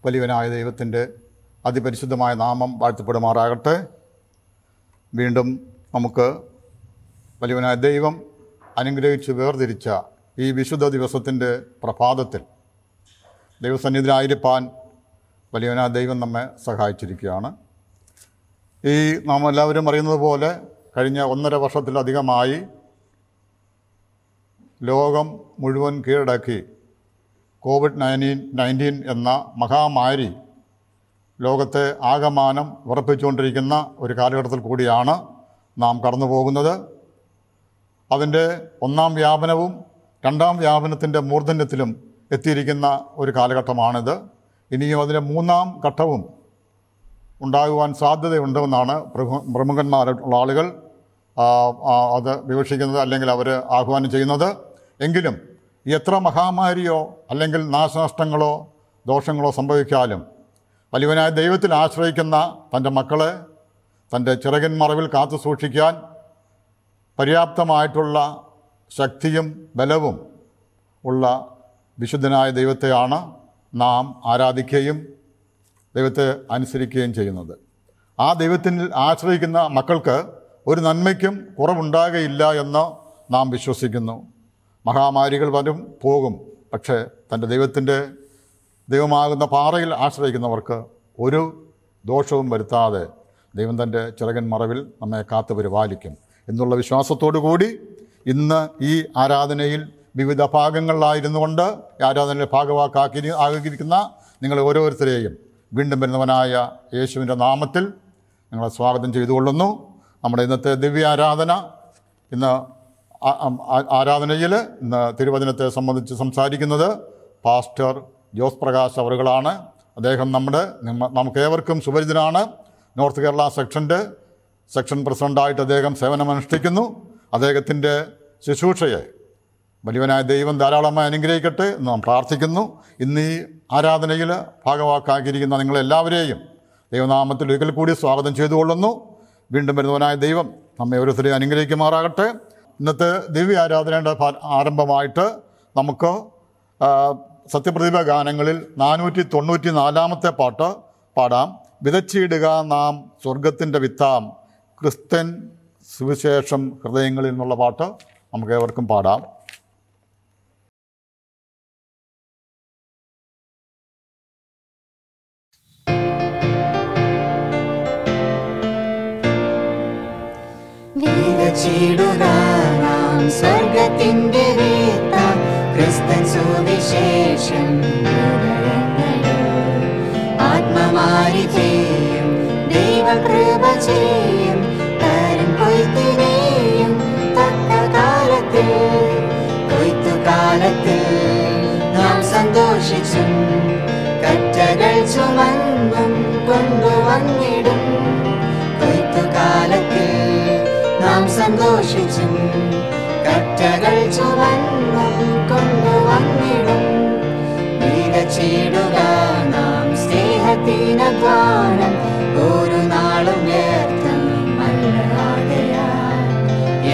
വലിയവനായ ദൈവത്തിൻ്റെ അതിപരിശുദ്ധമായ നാമം വാഴ്ത്തപ്പെടുമാറാകട്ടെ. വീണ്ടും നമുക്ക് വലിയവനായ ദൈവം അനുഗ്രഹിച്ച് വേർതിരിച്ച ഈ വിശുദ്ധ ദിവസത്തിൻ്റെ പ്രഭാതത്തിൽ ദൈവസന്നിധിയിലായിരിക്കാൻ വലിയവനായ ദൈവം നമ്മെ സഹായിച്ചിരിക്കുകയാണ്. ഈ നാം എല്ലാവരും അറിയുന്നത് പോലെ കഴിഞ്ഞ 1.5 വർഷത്തിലധികമായി ലോകം മുഴുവൻ കീഴടക്കി COVID-19 എന്ന മഹാമാരി ലോകത്തെ ആകമാനം വിറപ്പിച്ചുകൊണ്ടിരിക്കുന്ന ഒരു കാലഘട്ടത്തിൽ കൂടിയാണ് നാം കടന്നു പോകുന്നത്. അതിൻ്റെ 1ാം വ്യാപനവും 2ാം വ്യാപനത്തിൻ്റെ മൂർധന്യത്തിലും എത്തിയിരിക്കുന്ന ഒരു കാലഘട്ടമാണിത്. ഇനിയും അതിൻ്റെ 3ാം ഘട്ടവും ഉണ്ടാകുവാൻ സാധ്യതയുണ്ടെന്നാണ് പ്രമുഖന്മാരായിട്ടുള്ള ആളുകൾ അത് വിവക്ഷിക്കുന്നത്, അല്ലെങ്കിൽ അവർ ആഹ്വാനം ചെയ്യുന്നത്. എങ്കിലും എത്ര മഹാമാരിയോ അല്ലെങ്കിൽ നാശനഷ്ടങ്ങളോ ദോഷങ്ങളോ സംഭവിച്ചാലും വലിയവനായ ദൈവത്തിൽ ആശ്രയിക്കുന്ന തൻ്റെ മക്കളെ തൻ്റെ ചിറകിൻ മറവിൽ കാത്തു സൂക്ഷിക്കാൻ പര്യാപ്തമായിട്ടുള്ള ശക്തിയും ബലവും ഉള്ള വിശുദ്ധനായ ദൈവത്തെയാണ് നാം ആരാധിക്കുകയും ദൈവത്തെ അനുസരിക്കുകയും ചെയ്യുന്നത്. ആ ദൈവത്തിൽ ആശ്രയിക്കുന്ന മക്കൾക്ക് ഒരു നന്മയ്ക്കും കുറവുണ്ടാകുകയില്ല എന്ന് നാം വിശ്വസിക്കുന്നു. മഹാമാരികൾ വരും പോകും, പക്ഷേ തൻ്റെ ദൈവമാകുന്ന പാറയിൽ ആശ്രയിക്കുന്നവർക്ക് ഒരു ദോഷവും വരുത്താതെ ദൈവം തൻ്റെ ചിറകൻ മറവിൽ നമ്മെ കാത്തു പരിപാലിക്കും എന്നുള്ള വിശ്വാസത്തോടു കൂടി ഇന്ന് ഈ ആരാധനയിൽ വിവിധ ഭാഗങ്ങളിലായിരുന്നു കൊണ്ട് ഈ ആരാധനയുടെ ആകിയിരിക്കുന്ന നിങ്ങളെ ഓരോരുത്തരെയും വീണ്ടും വരുന്നവനായ യേശുവിൻ്റെ നാമത്തിൽ നിങ്ങളെ സ്വാഗതം ചെയ്തുകൊള്ളുന്നു. നമ്മുടെ ഇന്നത്തെ ദിവ്യ ആരാധന ആരാധനയിൽ ഇന്ന് തിരുവചനത്തെ സംബന്ധിച്ച് സംസാരിക്കുന്നത് പാസ്റ്റർ ജോസ് പ്രകാശ് അവറുകളാണ്. അദ്ദേഹം നമുക്കേവർക്കും സുപരിചിതനാണ്. നോർത്ത് കേരള സെക്ഷൻ പ്രസിഡൻ്റായിട്ട് അദ്ദേഹം സേവനമനുഷ്ഠിക്കുന്നു. അദ്ദേഹത്തിൻ്റെ ശുശ്രൂഷയെ വലിയവനായ ദൈവം ധാരാളമായി അനുഗ്രഹിക്കട്ടെ എന്ന് നാം പ്രാർത്ഥിക്കുന്നു. ഇന്ന് ഈ ആരാധനയിൽ ഭാഗവാക്കാക്കിയിരിക്കുന്ന നിങ്ങളെല്ലാവരെയും ദൈവനാമത്തിൽ ഒരിക്കൽ കൂടി സ്വാഗതം ചെയ്തുകൊള്ളുന്നു. വീണ്ടും വരുന്നവനായ ദൈവം നമ്മെ ഓരോരുത്തരെയും അനുഗ്രഹിക്കുമാറാകട്ടെ. ഇന്നത്തെ ദിവ്യ ആരാധനയുടെ ആരംഭമായിട്ട് നമുക്ക് സത്യപ്രതിഭ ഗാനങ്ങളിൽ 494 പാട്ട് പാടാം. വിതച്ചിടുക നാം സ്വർഗത്തിൻ്റെ വിത്താം, ക്രിസ്ത്യൻ സുവിശേഷം ഹൃദയങ്ങളിൽ നിന്നുള്ള പാട്ട് നമുക്ക് ഏവർക്കും പാടാം. വിതച്ചിടുക നാം സ്വർഗത്തിന്റെ വിത്താം, ക്രിസ്ത്യൻ സുവിശേഷം ഹൃദയങ്ങളിൽ. ആത്മമാരി ചെയ്യും ദൈവകൃപ ചെയ്യും, തരും കൊയ്ത്തിനെയും തക്ക കാലത്തിൽ. കൊയ്ത്തുകാലത്തിൽ നാം സന്തോഷിച്ചും കറ്റകൾ ചുമന്നും കൊണ്ടുവന്നിടും. കൊയ്ത്തുകാലത്തിൽ നാം സന്തോഷിച്ചും കറ്റകൾ ചുമന്നും കൊണ്ടുവന്നിടും. വിതച്ചിടുക നാം സ്നേഹത്തിനധ്വാനം, ഒരു നാളും വ്യർത്ഥം അല്ലാതെയാൽ.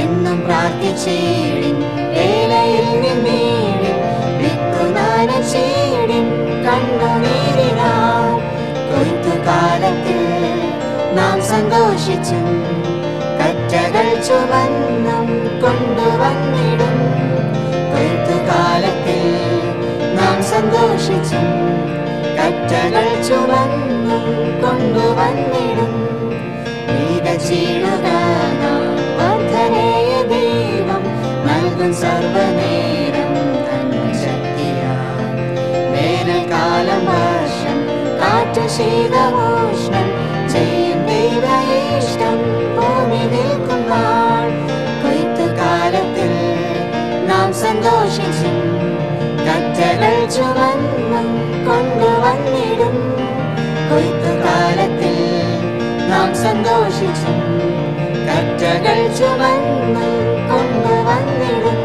എന്നും പ്രാർത്ഥിച്ചിടിൻ, വേലയിൽ നിന്നീടിൻ, വിത്തു നനച്ചിടിൻ കണ്ണുനീരിനാൽ. കൊയ്ത്തുകാലത്തിൽ നാം സന്തോഷിച്ചും കറ്റകൾ ചുമന്നും കൊണ്ടുവന്നിടും. കൊയ്ത്തുകാലത്തിൽ നാം സന്തോഷിച്ചും കറ്റകൾ ചുമന്നും കൊണ്ടുവന്നിടും. വിതച്ചിടുക നാം വർദ്ധനയ ദൈവം നൽകും സർവനേരം തന്റെ ശക്തിയാൽ. വേനൽക്കാലം വർഷം കാറ്റ് ശീതമോഷ്ണം ചെയ്യും ദൈവ ഇഷ്ടം ഭൂമി നിൽക്കും നാൾ. കൊയ്ത്തുകാലത്തിൽ നാം സന്തോഷിച്ചും കറ്റകൾ ചുമന്നും കൊണ്ടുവന്നിടും. കൊയ്ത്തുകാലത്തിൽ നാം സന്തോഷിച്ചും കറ്റകൾ ചുമന്നും കൊണ്ടുവന്നിടും.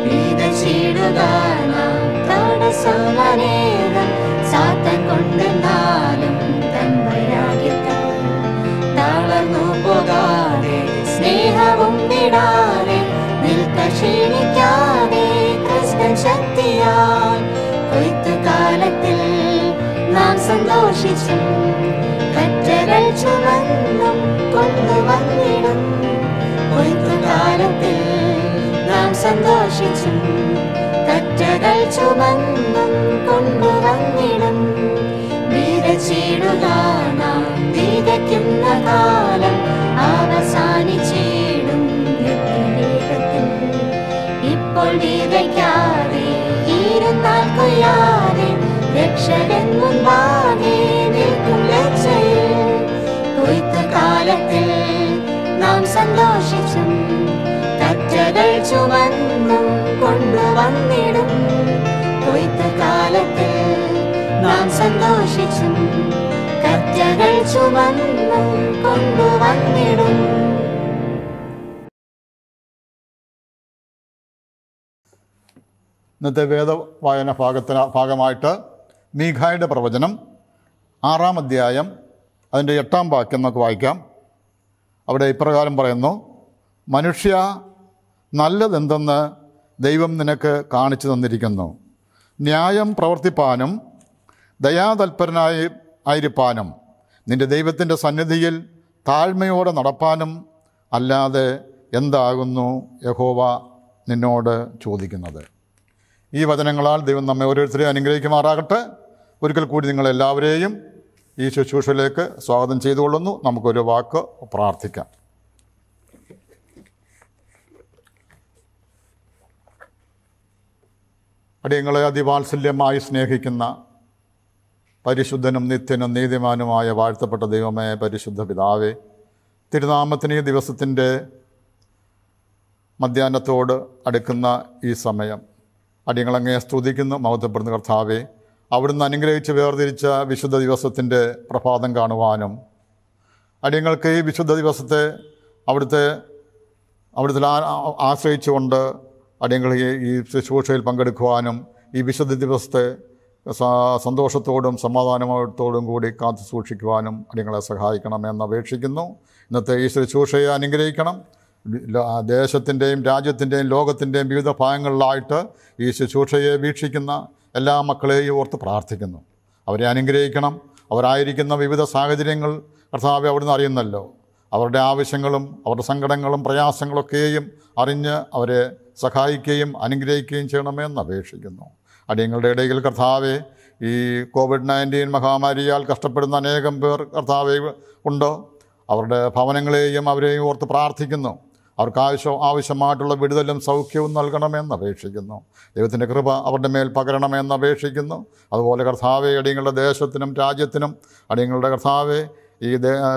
വിതച്ചിടുക നാം തടസ്സമനേകം, സാത്താൻ കൊണ്ടെന്നാലും തൻ വൈരാഗ്യത്താൽ തളർന്നു പോകാതെ സ്നേഹവും വിടാതെ നിൽക്ക ക്ഷീണിക്കാതെ ക്രിസ്ത്യൻ ശക്തിയാൽ. കൊയ്ത്തുകാലത്തിൽ നാം സന്തോഷിച്ചും കറ്റകൾ ചുമന്നും കൊണ്ടുവന്നിടും. വിതച്ചിടുക നാം വിതയ്ക്കുന്ന കാലം അവസാനിച്ചിടും വേഗത്തിൽ. ഇപ്പോൾ വിതയ്ക്കാതെ ഇരുന്നാൽ കൊയ്യാതെ രക്ഷകൻ മുൻപാകെ നിൽക്കും ലജ്ജയിൽ. കൊയ്ത്ത് കാലത്തിൽ നാം സന്തോഷിച്ചും കറ്റകൾ ചുമന്നും കൊണ്ടുവന്നിടും. കൊയ്ത്ത് കാലത്തിൽ നാം സന്തോഷിച്ചും കറ്റകൾ ചുമന്നും കൊണ്ടുവന്നിടും. ഇന്നത്തെ വേദവായന ഭാഗമായിട്ട് മീഖായുടെ പ്രവചനം 6-ാം അധ്യായം അതിൻ്റെ 8-ാം വാക്യം നമുക്ക് വായിക്കാം. അവിടെ ഇപ്രകാരം പറയുന്നു: മനുഷ്യ, നല്ലതെന്തെന്ന് ദൈവം നിനക്ക് കാണിച്ചു തന്നിരിക്കുന്നു. ന്യായം പ്രവർത്തിപ്പാനും ദയാതൽപരനായിരിക്കാനും നിൻ്റെ ദൈവത്തിൻ്റെ സന്നിധിയിൽ താഴ്മയോടെ നടപ്പാനും അല്ലാതെ എന്താകുന്നു യഹോവ നിന്നോട് ചോദിക്കുന്നത്. ഈ വചനങ്ങളാൽ ദൈവം നമ്മെ ഓരോരുത്തരെയും അനുഗ്രഹിക്കുമാറാകട്ടെ. ഒരിക്കൽ കൂടി നിങ്ങളെല്ലാവരെയും ഈ ശുശ്രൂഷയിലേക്ക് സ്വാഗതം ചെയ്തുകൊള്ളുന്നു. നമുക്കൊരു വാക്ക് പ്രാർത്ഥിക്കാം. അടിയങ്ങളെ അതിവാത്സല്യമായി സ്നേഹിക്കുന്ന പരിശുദ്ധനും നിത്യനും നീതിമാനുമായ വാഴ്ത്തപ്പെട്ട ദൈവമേ, പരിശുദ്ധ പിതാവേ, തിരുനാമത്തിന് ഈ ദിവസത്തിൻ്റെ മധ്യാഹ്നത്തോട് അടുക്കുന്ന ഈ സമയം അടിയങ്ങളങ്ങേ സ്തുതിക്കുന്നു, മഹത്വപ്പെടുന്ന കർത്താവേ. അവിടുന്ന് അനുഗ്രഹിച്ച് വേർതിരിച്ച വിശുദ്ധ ദിവസത്തിൻ്റെ പ്രഭാതം കാണുവാനും അടിയങ്ങൾക്ക് ഈ വിശുദ്ധ ദിവസത്തെ അവിടുത്തെ ആശ്രയിച്ചുകൊണ്ട് അടിയങ്ങൾ ഈ ശുശ്രൂഷയിൽ പങ്കെടുക്കുവാനും ഈ വിശുദ്ധ ദിവസത്തെ സന്തോഷത്തോടും സമാധാനത്തോടും കൂടി കാത്തു സൂക്ഷിക്കുവാനും അടിയങ്ങളെ സഹായിക്കണമെന്ന് അപേക്ഷിക്കുന്നു. ഇന്നത്തെ ഈ ശുശ്രൂഷയെ അനുഗ്രഹിക്കണം. ദേശത്തിൻ്റെയും രാജ്യത്തിൻ്റെയും ലോകത്തിൻ്റെയും വിവിധ ഭാഗങ്ങളിലായിട്ട് ഈ ശുശ്രൂഷയെ വീക്ഷിക്കുന്ന എല്ലാ മക്കളെയും ഓർത്ത് പ്രാർത്ഥിക്കുന്നു. അവരെ അനുഗ്രഹിക്കണം. അവരായിരിക്കുന്ന വിവിധ സാഹചര്യങ്ങൾ കർത്താവെ അവിടുന്ന് അറിയുന്നല്ലോ. അവരുടെ ആവശ്യങ്ങളും അവരുടെ സങ്കടങ്ങളും പ്രയാസങ്ങളൊക്കെയും അറിഞ്ഞ് അവരെ സഹായിക്കുകയും അനുഗ്രഹിക്കുകയും ചെയ്യണമെന്ന് അപേക്ഷിക്കുന്നു. അടിയങ്ങളുടെ ഇടയിൽ കർത്താവെ ഈ COVID-19 മഹാമാരിയാൽ കഷ്ടപ്പെടുന്ന അനേകം പേർ കർത്താവെ ഉണ്ട്. അവരുടെ ഭവനങ്ങളെയും അവരെയും ഓർത്ത് പ്രാർത്ഥിക്കുന്നു. അവർക്ക് ആവശ്യമായിട്ടുള്ള വിടുതലും സൗഖ്യവും നൽകണമെന്ന് അപേക്ഷിക്കുന്നു. ദൈവത്തിൻ്റെ കൃപ അവരുടെ മേൽ പകരണമെന്ന് അപേക്ഷിക്കുന്നു. അതുപോലെ കർത്താവെ അടിയങ്ങളുടെ ദേശത്തിനും രാജ്യത്തിനും അടിയങ്ങളുടെ കർത്താവെ ഈ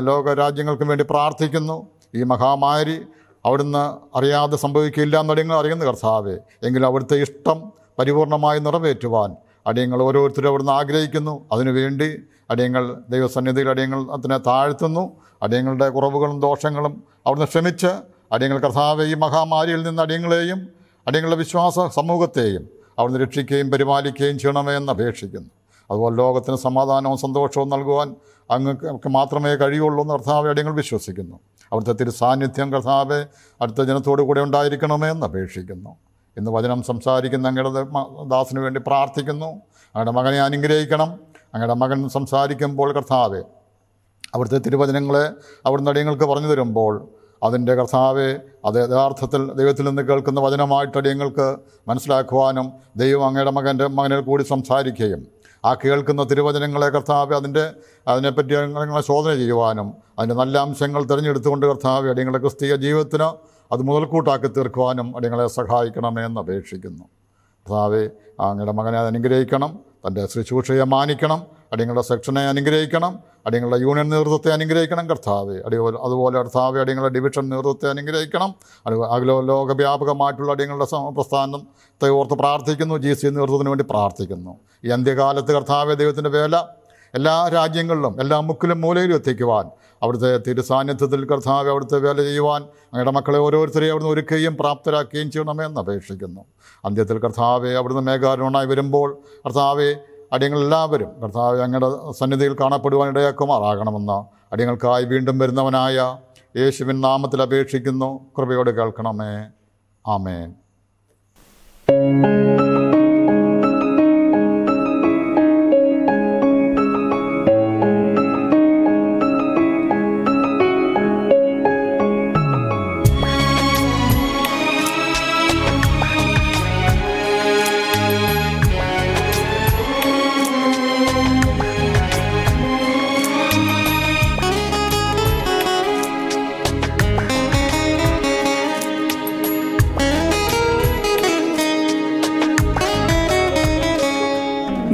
ലോക രാജ്യങ്ങൾക്കും വേണ്ടി പ്രാർത്ഥിക്കുന്നു. ഈ മഹാമാരി അവിടുന്ന് അറിയാതെ സംഭവിക്കില്ല എന്നടിയങ്ങൾ അറിയുന്ന കർത്താവെ, എങ്കിലും അവിടുത്തെ ഇഷ്ടം പരിപൂർണമായി നിറവേറ്റുവാൻ അടിയങ്ങൾ ഓരോരുത്തരും അവിടുന്ന് ആഗ്രഹിക്കുന്നു. അതിനുവേണ്ടി അടിയങ്ങൾ ദൈവസന്നിധിയിൽ അടിയങ്ങൾ അതിനെ താഴ്ത്തുന്നു. അടിയങ്ങളുടെ കുറവുകളും ദോഷങ്ങളും അവിടുന്ന് ക്ഷമിച്ച് അടിയങ്ങൾ കർത്താവെ ഈ മഹാമാരിയിൽ നിന്ന് അടിയങ്ങളെയും അടിയങ്ങളുടെ വിശ്വാസ സമൂഹത്തെയും അവിടുന്ന് രക്ഷിക്കുകയും പരിപാലിക്കുകയും ചെയ്യണമേ എന്ന് അപേക്ഷിക്കുന്നു. അതുപോലെ ലോകത്തിന് സമാധാനവും സന്തോഷവും നൽകുവാൻ അങ്ങക്ക് മാത്രമേ കഴിയുള്ളൂ എന്ന് കർത്താവെ അടിയങ്ങൾ വിശ്വസിക്കുന്നു. അവിടുത്തെ തിരുസാന്നിധ്യം കർത്താവെ അടുത്ത ജനത്തോടു കൂടെ ഉണ്ടായിരിക്കണമേ എന്ന് അപേക്ഷിക്കുന്നു. ഇന്ന് വചനം സംസാരിക്കുന്ന അങ്ങയുടെ ദാസിന് വേണ്ടി പ്രാർത്ഥിക്കുന്നു. അങ്ങയുടെ മകനെ അനുഗ്രഹിക്കണം. അങ്ങയുടെ മകൻ സംസാരിക്കുമ്പോൾ കർത്താവെ അവിടുത്തെ തിരുവചനങ്ങളെ അവിടുന്ന് അടിയങ്ങൾക്ക് പറഞ്ഞു തരുമ്പോൾ അതിൻ്റെ കർത്താവെ അത് യഥാർത്ഥത്തിൽ ദൈവത്തിൽ നിന്ന് കേൾക്കുന്ന വചനമായിട്ട് അടിയങ്ങൾക്ക് മനസ്സിലാക്കുവാനും ദൈവം അങ്ങയുടെ മകനിൽ കൂടി സംസാരിക്കുകയും ആ കേൾക്കുന്ന തിരുവചനങ്ങളെ കർത്താവെ അതിനെപ്പറ്റി അടിയങ്ങളെ ശോധന ചെയ്യുവാനും അതിൻ്റെ നല്ല അംശങ്ങൾ തിരഞ്ഞെടുത്തുകൊണ്ട് കർത്താവെ അടിയങ്ങളുടെ ക്രിസ്തീയ ജീവിതത്തിന് അത് മുതൽക്കൂട്ടാക്കി തീർക്കുവാനും അടിയങ്ങളെ സഹായിക്കണമേ എന്ന് അപേക്ഷിക്കുന്നു. കർത്താവെ അങ്ങയുടെ മകനെ അനുഗ്രഹിക്കണം. തൻ്റെ ശുശ്രൂഷയെ മാനിക്കണം. അടിയങ്ങളുടെ സെക്ഷനെ അനുഗ്രഹിക്കണം. അടിയങ്ങളുടെ യൂണിയൻ നേതൃത്വത്തെ അനുഗ്രഹിക്കണം കർത്താവെ. അതുപോലെ കർത്താവെ അടിയങ്ങളുടെ ഡിവിഷൻ നേതൃത്വത്തെ അനുഗ്രഹിക്കണം. ലോകവ്യാപകമായിട്ടുള്ള അടിയങ്ങളുടെ പ്രസ്ഥാനത്തെ ഓർത്ത് പ്രാർത്ഥിക്കുന്നു. GC നേതൃത്വത്തിന് വേണ്ടി പ്രാർത്ഥിക്കുന്നു. ഈ അന്ത്യകാലത്ത് കർത്താവെ ദൈവത്തിൻ്റെ വേല എല്ലാ രാജ്യങ്ങളിലും എല്ലാ മുക്കിലും മൂലയിലും എത്തിക്കുവാൻ അവിടുത്തെ തിരുസാന്നിധ്യത്തിൽ കർത്താവെ അവിടുത്തെ വേല ചെയ്യുവാൻ അങ്ങയുടെ മക്കളെ ഓരോരുത്തരെയും അവിടുന്ന് ഒരുക്കുകയും പ്രാപ്തരാക്കുകയും ചെയ്യണമേ എന്ന് അപേക്ഷിക്കുന്നു. അന്ത്യത്തിൽ കർത്താവെ അവിടുന്ന് മേഘാരൂഢനായി വരുമ്പോൾ കർത്താവെ അടിയങ്ങളെല്ലാവരും കർത്താവെ അങ്ങയുടെ സന്നിധിയിൽ കാണപ്പെടുവാൻ ഇടയാക്കുമാറാകണമെന്ന് അടിയങ്ങൾക്കായി വീണ്ടും വരുന്നവനായ യേശുവിൻ നാമത്തിൽ അപേക്ഷിക്കുന്നു. കൃപയോട് കേൾക്കണമേ. ആമേൻ.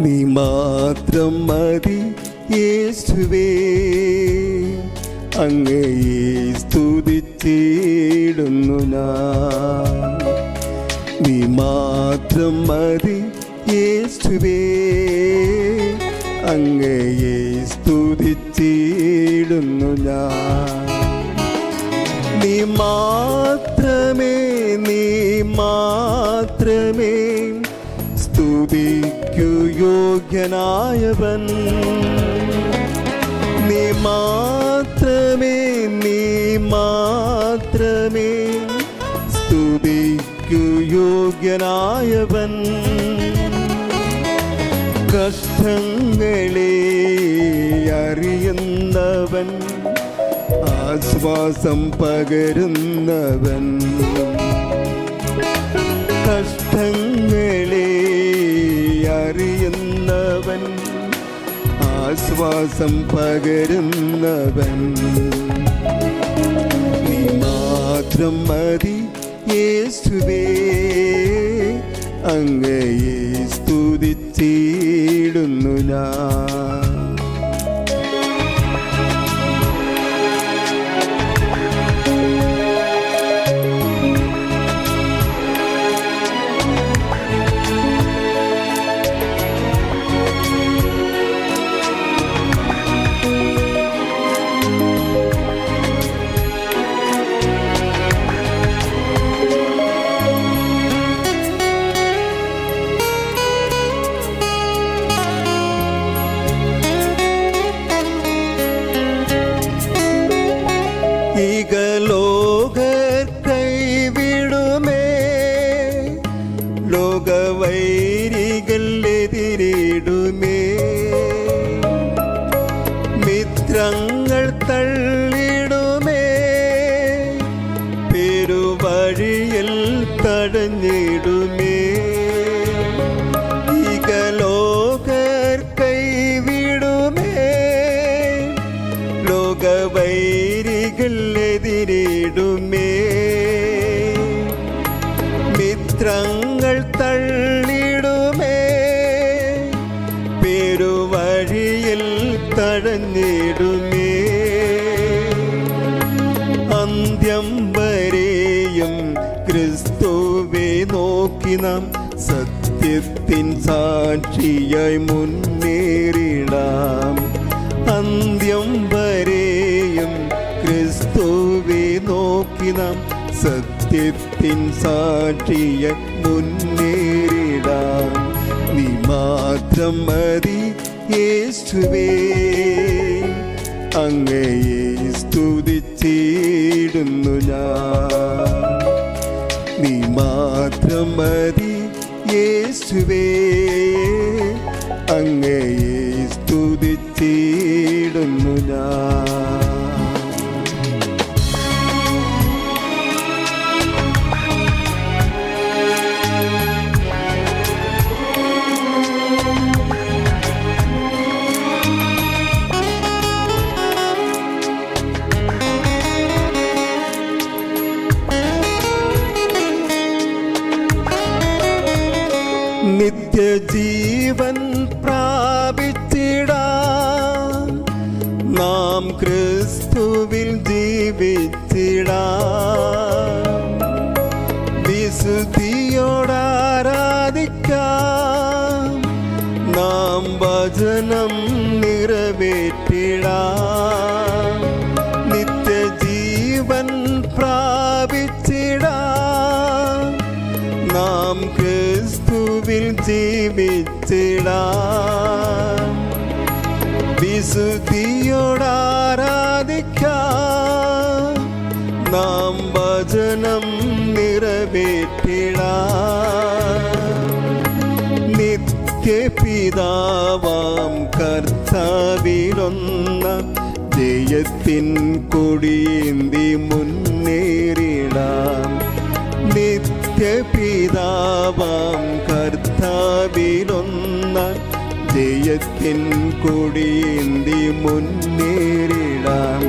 നീ മാത്രം മതി യേശുവേ, അങ്ങയെ സ്തുതിച്ചിടുന്നു ഞാൻ. നീ മാത്രം മതി യേശുവേ, അങ്ങയെ സ്തുതിച്ചിടുന്നു ഞാൻ. നീ മാത്രമേ സ്തുതിക്കു യോഗ്യനായവൻ. നീ മാത്രമേ സ്തുതിക്കു യോഗ്യനായവൻ. കഷ്ടങ്ങളെ അറിയുന്നവൻ, ആശ്വാസം പകരുന്നവൻ. കഷ്ടങ്ങളെ അറിയുന്നവൻ, ആശ്വാസം പകരുന്നവൻ. നീ മാത്രം മതി യേശുവേ, അങ്ങയെ സ്തുതിച്ചിടുന്നു ഞാൻ. ലോകർ കൈവിടുമേ, ലോകവൈരികൾ എതിരിടുമേ, മിത്രങ്ങൾ തള്ളിടുമേ, പെരുവഴിയിൽ തടഞ്ഞിടുമേ. ലോകർ കൈവിടുമേ, ലോകവൈരികൾ എതിരിടുമേ, മിത്രങ്ങൾ തള്ളിടുമേ, പെരുവഴിയിൽ തടഞ്ഞിടുമേ. അന്ത്യം വരെയും ക്രിസ്തുവെ നോക്കി നാം സത്യത്തിൻ സാക്ഷിയായി മുന്നേറിടാം. അന്ത്യം വരെയും ക്രിസ്തുവെ നോക്കി നാം സത്യത്തിൻ സാക്ഷിയായി മുന്നേറിടാം. നീ മാത്രം മതി യേശുവേ, അങ്ങയെ സ്തുതിച്ചിടുന്നു ഞാൻ. നീ മാത്രം മതി യേശുവേ, അങ്ങയെ സ്തുതിച്ചിടുന്നു ഞാൻ. നിത്യജീവൻ പ്രാപിച്ചിടാം, നാം ക്രിസ്തുവിൽ ജീവിച്ചിടാം. വിശുദ്ധിയോടാരാധിക്കാം, നാം വചനം നിറവേറ്റിടാം. നിത്യജീവൻ പ്രാപിച്ചിടാം, നാം ക്രിസ്തുവിൽ ജീവിച്ചിടാം. വിശുദ്ധിയോടാരാധിക്കാം, നാം വചനം നിറവേറ്റിടാം. നിത്യപിതാവാം കർത്താവിലൊന്നാം ജയത്തിൻ കൊടിയേന്തി മുന്നേറിടാം. നിത്യപിതാവാം കർത്താവിലൊന്നാം ജയത്തിൻ കൊടിയേന്തി മുന്നേറിടാം.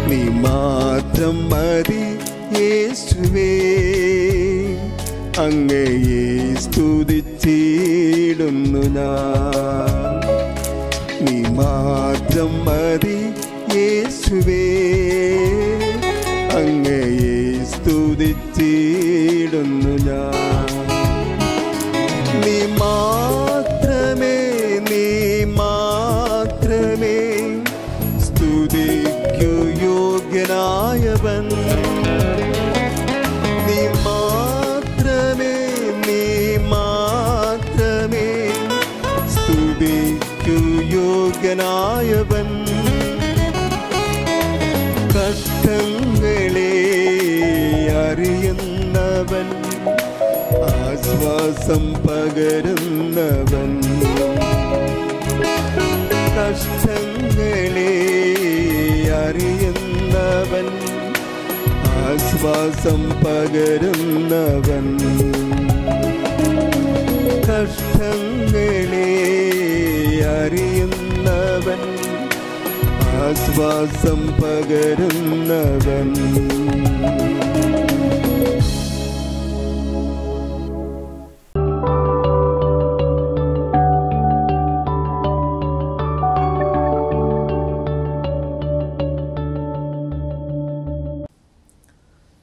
നീ മാത്രം മതി യേശുവേ, അങ്ങയെ സ്തുതിച്ചിടുന്നു തേടുന്നു ഞാൻ. നീ മാത്രം മതി യേശുവേ, അങ്ങയെ സ്തുതിച്ചിടുന്നു ഞാൻ. നീ മാത്രമേ സ്തുതിക്കു യോഗ്യനായവൻ. നീ മാത്രമേ സ്തുതിക്കു യോഗ്യനായവൻ. കഷ്ടങ്ങളെ അറിയുന്നവൻ, ആശ്വാസം പകരുന്നവൻ. കഷ്ടങ്ങളെ അറിയുന്നവൻ, ആശ്വാസം പകരുന്നവൻ. കഷ്ടങ്ങളെ അറിയുന്നവൻ, ആശ്വാസം പകരുന്നവൻ.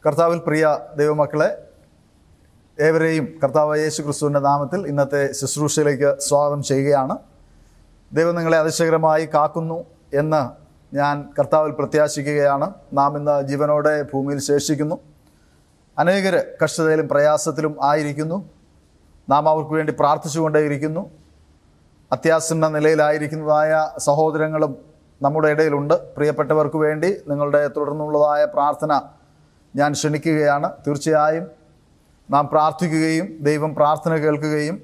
കർത്താവിൽ പ്രിയ ദൈവമക്കളെ, ഏവരെയും കർത്താവ് യേശു ക്രിസ്തുവിൻ്റെ നാമത്തിൽ ഇന്നത്തെ ശുശ്രൂഷയിലേക്ക് സ്വാഗതം ചെയ്യുകയാണ്. ദൈവം നിങ്ങളെ അതിശയകരമായി കാക്കുന്നു എന്ന് ഞാൻ കർത്താവിൽ പ്രത്യാശിക്കുകയാണ്. നാം ഇന്ന് ജീവനോടെ ഭൂമിയിൽ ശേഷിക്കുന്നു. അനേകർ കഷ്ടതയിലും പ്രയാസത്തിലും ആയിരിക്കുന്നു. നാം അവർക്ക് വേണ്ടി പ്രാർത്ഥിച്ചുകൊണ്ടേയിരിക്കുന്നു. അത്യാസന്ന നിലയിലായിരിക്കുന്നതായ സഹോദരങ്ങളും നമ്മുടെ ഇടയിലുണ്ട്. പ്രിയപ്പെട്ടവർക്ക് വേണ്ടി നിങ്ങളുടെ തുടർന്നുള്ളതായ പ്രാർത്ഥന ഞാൻ ക്ഷണിക്കുകയാണ്. തീർച്ചയായും നാം പ്രാർത്ഥിക്കുകയും ദൈവം പ്രാർത്ഥന കേൾക്കുകയും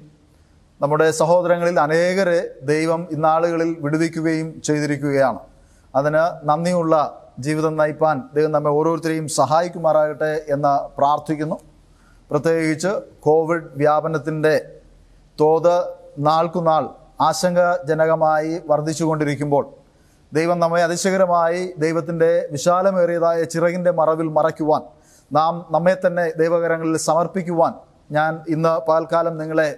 നമ്മുടെ സഹോദരങ്ങളിൽ അനേകരെ ദൈവം ഇന്നാളുകളിൽ വിടുവിക്കുകയും ചെയ്തിരിക്കുകയാണ്. അതിന് നന്ദിയുള്ള ജീവിതം നയിപ്പാൻ ദൈവം നമ്മെ ഓരോരുത്തരെയും സഹായിക്കുമാറാകട്ടെ എന്ന് പ്രാർത്ഥിക്കുന്നു. പ്രത്യേകിച്ച് കോവിഡ് വ്യാപനത്തിൻ്റെ തോത് നാൾക്കുനാൾ ആശങ്കാജനകമായി വർദ്ധിച്ചുകൊണ്ടിരിക്കുമ്പോൾ ദൈവം നമ്മെ അതിശയകരമായി ദൈവത്തിൻ്റെ വിശാലമേറിയതായ ചിറകിൻ്റെ മറവിൽ മറയ്ക്കുവാൻ, നാം നമ്മെ തന്നെ ദൈവകരങ്ങളിൽ സമർപ്പിക്കുവാൻ ഞാൻ ഇന്ന് പകൽക്കാലം നിങ്ങളെ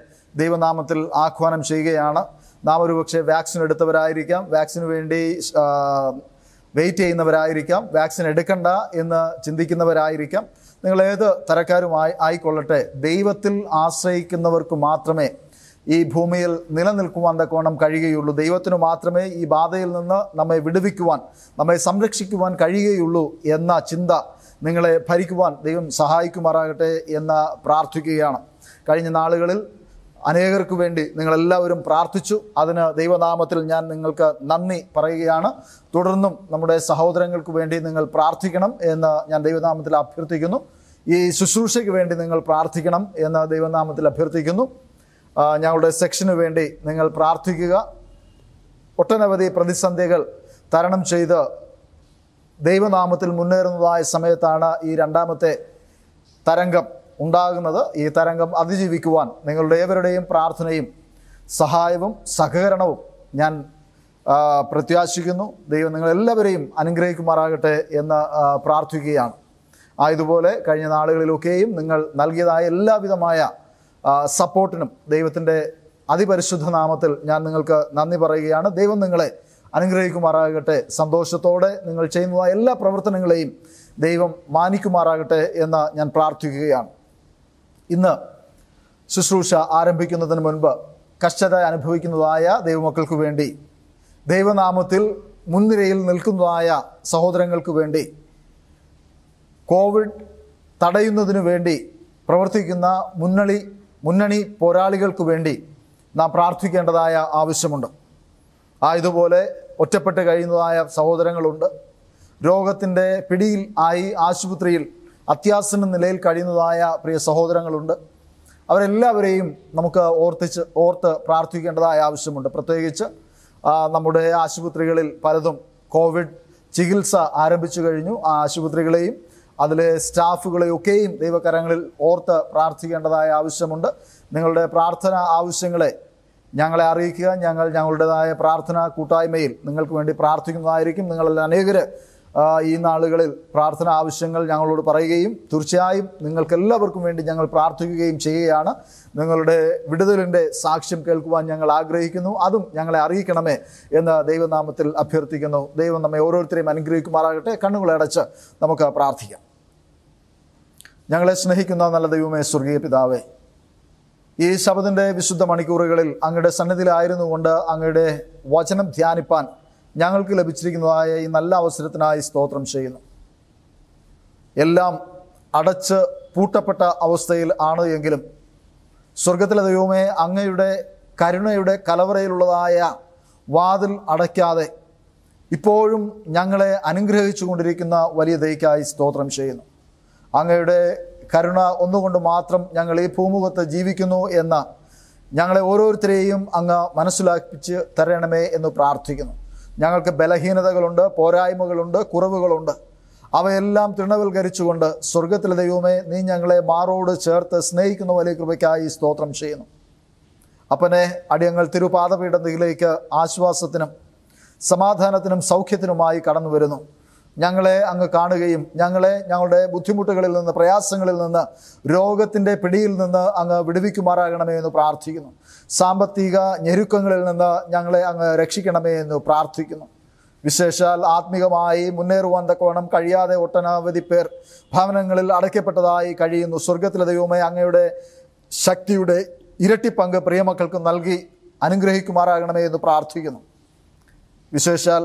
ദൈവനാമത്തിൽ ആഹ്വാനം ചെയ്യുകയാണ്. നാം ഒരുപക്ഷെ വാക്സിൻ എടുത്തവരായിരിക്കാം, വാക്സിന് വേണ്ടി വെയിറ്റ് ചെയ്യുന്നവരായിരിക്കാം, വാക്സിൻ എടുക്കണ്ട എന്ന് ചിന്തിക്കുന്നവരായിരിക്കാം. നിങ്ങൾ ഏത് തരക്കാരുമായി ആയിക്കൊള്ളട്ടെ, ദൈവത്തിൽ ആശ്രയിക്കുന്നവർക്ക് മാത്രമേ ഈ ഭൂമിയിൽ നിലനിൽക്കുവാൻ തക്കവണ്ണം കഴിയുകയുള്ളൂ. ദൈവത്തിന് മാത്രമേ ഈ ബാധയിൽ നിന്ന് നമ്മെ വിടുവിക്കുവാൻ, നമ്മെ സംരക്ഷിക്കുവാൻ കഴിയുകയുള്ളൂ എന്ന ചിന്ത നിങ്ങളെ ഭരിക്കുവാൻ ദൈവം സഹായിക്കുമാറാകട്ടെ എന്ന് പ്രാർത്ഥിക്കുകയാണ്. കഴിഞ്ഞ നാളുകളിൽ അനേകർക്ക് വേണ്ടി നിങ്ങളെല്ലാവരും പ്രാർത്ഥിച്ചു. അതിന് ദൈവനാമത്തിൽ ഞാൻ നിങ്ങൾക്ക് നന്ദി പറയുകയാണ്. തുടർന്നും നമ്മുടെ സഹോദരങ്ങൾക്ക് വേണ്ടി നിങ്ങൾ പ്രാർത്ഥിക്കണം എന്ന് ഞാൻ ദൈവനാമത്തിൽ അഭ്യർത്ഥിക്കുന്നു. ഈ ശുശ്രൂഷയ്ക്ക് വേണ്ടി നിങ്ങൾ പ്രാർത്ഥിക്കണം എന്ന് ദൈവനാമത്തിൽ അഭ്യർത്ഥിക്കുന്നു. ഞങ്ങളുടെ സെക്ഷന് വേണ്ടി നിങ്ങൾ പ്രാർത്ഥിക്കുക. ഒട്ടനവധി പ്രതിസന്ധികൾ തരണം ചെയ്ത് ദൈവനാമത്തിൽ മുന്നേറുന്നതായ സമയത്താണ് ഈ രണ്ടാമത്തെ തരംഗം ഉണ്ടാകുന്നത്. ഈ തരംഗം അതിജീവിക്കുവാൻ നിങ്ങളുടെ ഏവരുടെയും പ്രാർത്ഥനയും സഹായവും സഹകരണവും ഞാൻ പ്രത്യാശിക്കുന്നു. ദൈവം നിങ്ങളെല്ലാവരെയും അനുഗ്രഹിക്കുമാറാകട്ടെ എന്ന് പ്രാർത്ഥിക്കുകയാണ്. ആയതുപോലെ കഴിഞ്ഞ നാളുകളിലൊക്കെയും നിങ്ങൾ നൽകിയതായ എല്ലാവിധമായ സപ്പോർട്ടിനും ദൈവത്തിൻ്റെ അതിപരിശുദ്ധ നാമത്തിൽ ഞാൻ നിങ്ങൾക്ക് നന്ദി പറയുകയാണ്. ദൈവം നിങ്ങളെ അനുഗ്രഹിക്കുമാറാകട്ടെ. സന്തോഷത്തോടെ നിങ്ങൾ ചെയ്യുന്നതായ എല്ലാ പ്രവർത്തനങ്ങളെയും ദൈവം മാനിക്കുമാറാകട്ടെ എന്ന് ഞാൻ പ്രാർത്ഥിക്കുകയാണ്. ഇന്ന് ശുശ്രൂഷ ആരംഭിക്കുന്നതിന് മുൻപ് കഷ്ടത അനുഭവിക്കുന്നതായ ദൈവമക്കൾക്ക് വേണ്ടി, ദൈവനാമത്തിൽ മുൻനിരയിൽ നിൽക്കുന്നതായ സഹോദരങ്ങൾക്ക് വേണ്ടി, കോവിഡ് തടയുന്നതിനു വേണ്ടി പ്രവർത്തിക്കുന്ന മുന്നണി പോരാളികൾക്ക് വേണ്ടി നാം പ്രാർത്ഥിക്കേണ്ടതായ ആവശ്യമുണ്ട്. ആയതുപോലെ ഒറ്റപ്പെട്ട് കഴിയുന്നതായ സഹോദരങ്ങളുണ്ട്. രോഗത്തിൻ്റെ പിടിയിൽ ആയി ആശുപത്രിയിൽ അത്യാസന്ന നിലയിൽ കഴിയുന്നതായ പ്രിയ സഹോദരങ്ങളുണ്ട്. അവരെല്ലാവരെയും നമുക്ക് ഓർത്ത് പ്രാർത്ഥിക്കേണ്ടതായ ആവശ്യമുണ്ട്. പ്രത്യേകിച്ച് നമ്മുടെ ആശുപത്രികളിൽ പലതും കോവിഡ് ചികിത്സ ആരംഭിച്ചു കഴിഞ്ഞു. ആ ആശുപത്രികളെയും അതിലെ സ്റ്റാഫുകളെയൊക്കെയും ദൈവകരങ്ങളിൽ ഓർത്ത് പ്രാർത്ഥിക്കേണ്ടതായ ആവശ്യമുണ്ട്. നിങ്ങളുടെ പ്രാർത്ഥന ആവശ്യങ്ങളെ ഞങ്ങളെ അറിയിക്കുക. ഞങ്ങളുടേതായ പ്രാർത്ഥന കൂട്ടായ്മയിൽ നിങ്ങൾക്ക് വേണ്ടി പ്രാർത്ഥിക്കുന്നതായിരിക്കും. നിങ്ങളിൽ അനേകർ ഈ നാളുകളിൽ പ്രാർത്ഥന ആവശ്യങ്ങൾ ഞങ്ങളോട് പറയുകയും തീർച്ചയായും നിങ്ങൾക്കെല്ലാവർക്കും വേണ്ടി ഞങ്ങൾ പ്രാർത്ഥിക്കുകയും ചെയ്യുകയാണ്. നിങ്ങളുടെ വിടുതലിൻ്റെ സാക്ഷ്യം കേൾക്കുവാൻ ഞങ്ങൾ ആഗ്രഹിക്കുന്നു. അതും ഞങ്ങളെ അറിയിക്കണമേ എന്ന് ദൈവനാമത്തിൽ അഭ്യർത്ഥിക്കുന്നു. ദൈവം നമ്മെ ഓരോരുത്തരെയും അനുഗ്രഹിക്കുമാറാകട്ടെ. കണ്ണുകളടച്ച് നമുക്ക് പ്രാർത്ഥിക്കാം. ഞങ്ങളെ സ്നേഹിക്കുന്ന നല്ല ദൈവമേ, സ്വർഗീയ പിതാവേ, ഈ ശബദിൻ്റെ വിശുദ്ധ മണിക്കൂറുകളിൽ അങ്ങയുടെ സന്നിധിയിലായിരുന്നു കൊണ്ട് അങ്ങയുടെ വചനം ധ്യാനിപ്പാൻ ഞങ്ങൾക്ക് ലഭിച്ചിരിക്കുന്നതായ ഈ നല്ല അവസരത്തിനായി സ്തോത്രം ചെയ്യുന്നു. എല്ലാം അടച്ച് പൂട്ടപ്പെട്ട അവസ്ഥയിൽ ആണ് എങ്കിലും സ്വർഗത്തിലെ ദൈവമേ, അങ്ങയുടെ കരുണയുടെ കലവറയിലുള്ളതായ വാതിൽ അടയ്ക്കാതെ ഇപ്പോഴും ഞങ്ങളെ അനുഗ്രഹിച്ചു കൊണ്ടിരിക്കുന്ന വലിയ ദയക്കായി സ്തോത്രം ചെയ്യുന്നു. അങ്ങയുടെ കരുണ ഒന്നുകൊണ്ട് മാത്രം ഞങ്ങൾ ഈ ഭൂമുഖത്ത് ജീവിക്കുന്നു എന്ന് ഞങ്ങളെ ഓരോരുത്തരെയും അങ്ങ് മനസ്സിലാക്കിച്ച് തരണമേ എന്ന് പ്രാർത്ഥിക്കുന്നു. ഞങ്ങൾക്ക് ബലഹീനതകളുണ്ട്, പോരായ്മകളുണ്ട്, കുറവുകളുണ്ട്. അവയെല്ലാം തൃണവൽക്കരിച്ചുകൊണ്ട് സ്വർഗത്തിലെ ദൈവമേ, നീ ഞങ്ങളെ മാറോട് ചേർത്ത് സ്നേഹിക്കുന്ന വലിയ കൃപയ്ക്കായി സ്തോത്രം ചെയ്യുന്നു. അപ്പനെ, അടിയങ്ങൾ തിരുപാദപീഠത്തിലേക്ക് ആശ്വാസത്തിനും സമാധാനത്തിനും സൗഖ്യത്തിനുമായി കടന്നു വരുന്നു. ഞങ്ങളെ അങ്ങ് കാണുകയും ഞങ്ങളെ ഞങ്ങളുടെ ബുദ്ധിമുട്ടുകളിൽ നിന്ന്, പ്രയാസങ്ങളിൽ നിന്ന്, രോഗത്തിൻ്റെ പിടിയിൽ നിന്ന് അങ്ങ് വിടുവിക്കുമാറാകണമേ എന്ന് പ്രാർത്ഥിക്കുന്നു. സാമ്പത്തിക ഞെരുക്കങ്ങളിൽ നിന്ന് ഞങ്ങളെ അങ്ങ് രക്ഷിക്കണമേ എന്ന് പ്രാർത്ഥിക്കുന്നു. വിശേഷാൽ ആത്മീകമായി മുന്നേറുവാൻ തക്കവണ്ണം കഴിയാതെ ഒട്ടനവധി പേർ ഭവനങ്ങളിൽ അടയ്ക്കപ്പെട്ടതായി കഴിയുന്നു. സ്വർഗത്തിലെ ദൈവമേ, അങ്ങയുടെ ശക്തിയുടെ ഇരട്ടി പങ്ക് പ്രിയമക്കൾക്ക് നൽകി അനുഗ്രഹിക്കുമാറാകണമേ എന്ന് പ്രാർത്ഥിക്കുന്നു. വിശേഷാൽ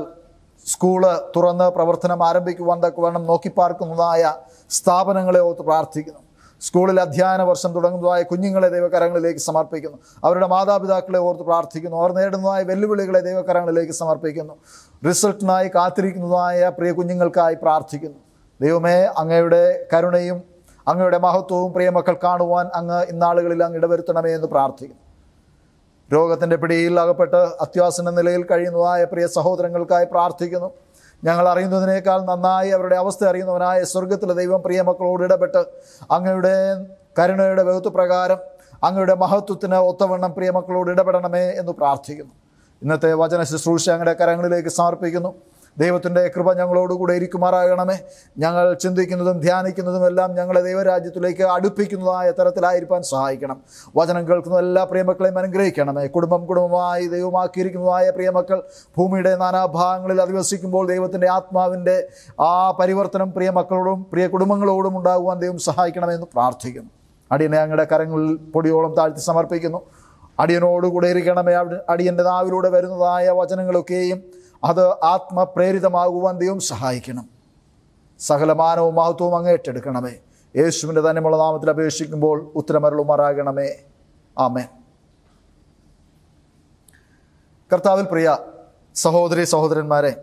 സ്കൂള് തുറന്ന് പ്രവർത്തനം ആരംഭിക്കുവാൻ തക്കവണ്ണം നോക്കിപ്പാർക്കുന്നതായ സ്ഥാപനങ്ങളെ ഓർത്ത് പ്രാർത്ഥിക്കുന്നു. സ്കൂളിൽ അധ്യയന വർഷം തുടങ്ങുന്നതായ കുഞ്ഞുങ്ങളെ ദൈവകരങ്ങളിലേക്ക് സമർപ്പിക്കുന്നു. അവരുടെ മാതാപിതാക്കളെ ഓർത്ത് പ്രാർത്ഥിക്കുന്നു. അവർ നേടുന്നതായ വെല്ലുവിളികളെ ദൈവകരങ്ങളിലേക്ക് സമർപ്പിക്കുന്നു. റിസൾട്ടിനായി കാത്തിരിക്കുന്നതായ പ്രിയ കുഞ്ഞുങ്ങൾക്കായി പ്രാർത്ഥിക്കുന്നു. ദൈവമേ, അങ്ങയുടെ കരുണയും അങ്ങയുടെ മഹത്വവും പ്രിയമക്കൾ കാണുവാൻ അങ്ങ് ഇന്നാളുകളിൽ അങ്ങ് ഇടവരുത്തണമേ എന്ന് പ്രാർത്ഥിക്കുന്നു. രോഗത്തിൻ്റെ പിടിയിൽ അകപ്പെട്ട് അത്യാസന്ന നിലയിൽ കഴിയുന്നതായ പ്രിയ സഹോദരങ്ങൾക്കായി പ്രാർത്ഥിക്കുന്നു. ഞങ്ങൾ അറിയുന്നതിനേക്കാൾ നന്നായി അവരുടെ അവസ്ഥ അറിയുന്നവനായ സ്വർഗത്തിലെ ദൈവം പ്രിയമക്കളോട് ഇടപെട്ട് അങ്ങയുടെ കരുണയുടെ വകുത്തുപ്രകാരം അങ്ങയുടെ മഹത്വത്തിന് ഒത്തവണ്ണം പ്രിയമക്കളോട് ഇടപെടണമേ എന്ന് പ്രാർത്ഥിക്കുന്നു. ഇന്നത്തെ വചന ശുശ്രൂഷ അങ്ങയുടെ കരങ്ങളിലേക്ക് സമർപ്പിക്കുന്നു. ദൈവത്തിൻ്റെ കൃപ ഞങ്ങളോടുകൂടെ ഇരിക്കുമാറാകണമേ. ഞങ്ങൾ ചിന്തിക്കുന്നതും ധ്യാനിക്കുന്നതും എല്ലാം ഞങ്ങളെ ദൈവരാജ്യത്തിലേക്ക് അടുപ്പിക്കുന്നതായ തരത്തിലായിരിക്കാൻ സഹായിക്കണം. വചനം കേൾക്കുന്ന എല്ലാ പ്രിയമക്കളെയും അനുഗ്രഹിക്കണമേ. കുടുംബമായി ദൈവമാക്കിയിരിക്കുന്നതായ പ്രിയമക്കൾ ഭൂമിയുടെ നാനാഭാഗങ്ങളിൽ അധിവസിക്കുമ്പോൾ ദൈവത്തിൻ്റെ ആത്മാവിൻ്റെ ആ പരിവർത്തനം പ്രിയമക്കളോടും പ്രിയ കുടുംബങ്ങളോടും ഉണ്ടാകുവാൻ ദൈവം സഹായിക്കണമെന്ന് പ്രാർത്ഥിക്കുന്നു. അടിയനെ അങ്ങയുടെ കരങ്ങളിൽ പൊടിയോളം താഴ്ത്തി സമർപ്പിക്കുന്നു. അടിയനോടുകൂടെ ഇരിക്കണമേ. അടിയൻ്റെ നാവിലൂടെ വരുന്നതായ വചനങ്ങളൊക്കെയും അത് ആത്മപ്രേരിതമാകുവാൻ ദൈവം സഹായിക്കണം. സകലമാനവും മഹത്വവും അങ്ങ് ഏറ്റെടുക്കണമേ. യേശുവിൻ്റെ തന്നെയുള്ള നാമത്തിൽ അപേക്ഷിക്കുമ്പോൾ ഉത്തരമരുളുമാറാകണമേ. ആമേൻ. കർത്താവിൽ പ്രിയ സഹോദരി സഹോദരന്മാരെ,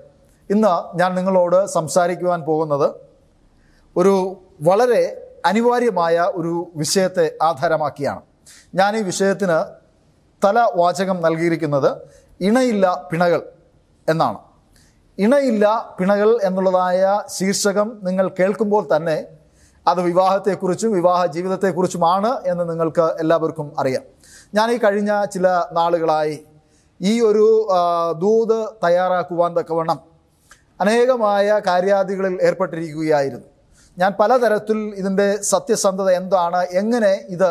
ഇന്ന് ഞാൻ നിങ്ങളോട് സംസാരിക്കുവാൻ പോകുന്നത് ഒരു വളരെ അനിവാര്യമായ ഒരു വിഷയത്തെ ആധാരമാക്കിയാണ്. ഞാൻ ഈ വിഷയത്തിന് തലവാചകം നൽകിയിരിക്കുന്നത് ഇണയില്ല പിണകൾ എന്നാണ്. ഇണയില്ല പിണകൾ എന്നുള്ളതായ ശീർഷകം നിങ്ങൾ കേൾക്കുമ്പോൾ തന്നെ അത് വിവാഹത്തെക്കുറിച്ചും വിവാഹ ജീവിതത്തെക്കുറിച്ചുമാണ് എന്ന് നിങ്ങൾക്ക് എല്ലാവർക്കും അറിയാം. ഞാൻ ഈ കഴിഞ്ഞ ചില നാളുകളായി ഈ ഒരു ദൂത് തയ്യാറാക്കുവാൻ തക്കവണ്ണം അനേകമായ കാര്യാദികളിൽ ഏർപ്പെട്ടിരിക്കുകയായിരുന്നു. ഞാൻ പലതരത്തിൽ ഇതിൻ്റെ സത്യസന്ധത എന്താണ്, എങ്ങനെ ഇത്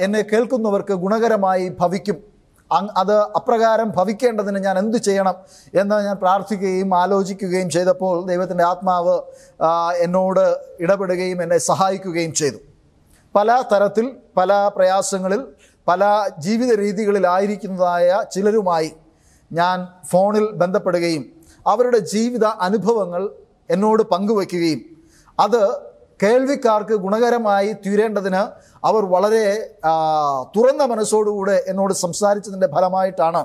എന്നെ കേൾക്കുന്നവർക്ക് ഗുണകരമായി ഭവിക്കും, അത് അപ്രകാരം ഭവിക്കേണ്ടതിന് ഞാൻ എന്തു ചെയ്യണം എന്ന് ഞാൻ പ്രാർത്ഥിക്കുകയും ആലോചിക്കുകയും ചെയ്തപ്പോൾ ദൈവത്തിൻ്റെ ആത്മാവ് എന്നോട് ഇടപെടുകയും എന്നെ സഹായിക്കുകയും ചെയ്തു. പല തരത്തിൽ പല പ്രയാസങ്ങളിൽ പല ജീവിത രീതികളിലായിരിക്കുന്നതായ ചിലരുമായി ഞാൻ ഫോണിൽ ബന്ധപ്പെടുകയും അവരുടെ ജീവിത അനുഭവങ്ങൾ എന്നോട് പങ്കുവയ്ക്കുകയും അത് കേൾവിക്കാർക്ക് ഗുണകരമായി തീരേണ്ടതിന് അവർ വളരെ തുറന്ന മനസ്സോടുകൂടെ എന്നോട് സംസാരിച്ചതിൻ്റെ ഫലമായിട്ടാണ്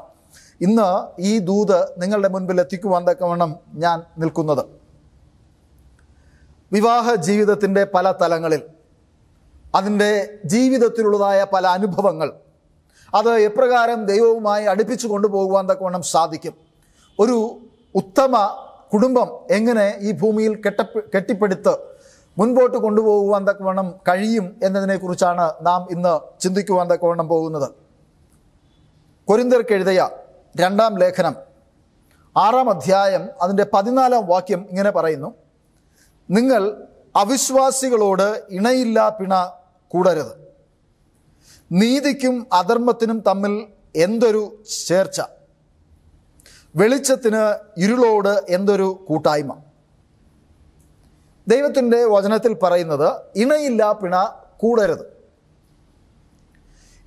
ഇന്ന് ഈ ദൂത് നിങ്ങളുടെ മുൻപിൽ എത്തിക്കുവാൻ തക്കവണ്ണം ഞാൻ നിൽക്കുന്നത്. വിവാഹ ജീവിതത്തിൻ്റെ പല തലങ്ങളിൽ അതിൻ്റെ ജീവിതത്തിലുള്ളതായ പല അനുഭവങ്ങൾ അത് എപ്രകാരം ദൈവവുമായി അടുപ്പിച്ചു കൊണ്ടുപോകുവാൻ തക്കവണ്ണം സാധിക്കും, ഒരു ഉത്തമ കുടുംബം എങ്ങനെ ഈ ഭൂമിയിൽ കെട്ടിപ്പടുത്ത് മുൻപോട്ട് കൊണ്ടുപോകുവാൻ തക്കവണ്ണം കഴിയും എന്നതിനെക്കുറിച്ചാണ് നാം ഇന്ന് ചിന്തിക്കുവാൻ തക്കവണ്ണം പോകുന്നത്. കൊരിന്ത്യർക്ക് എഴുതിയ 2-ാം ലേഖനം 6-ാം അധ്യായം അതിൻ്റെ 14-ാം വാക്യം ഇങ്ങനെ പറയുന്നു, നിങ്ങൾ അവിശ്വാസികളോട് ഇണയില്ലാ പിണ കൂടരുത്. നീതിക്കും അധർമ്മത്തിനും തമ്മിൽ എന്തൊരു ചേർച്ച, വെളിച്ചത്തിന് ഇരുളോട് എന്തൊരു കൂട്ടായ്മ. ദൈവത്തിൻ്റെ വചനത്തിൽ പറയുന്നത് ഇണയില്ലാ പിണ കൂടരുത്.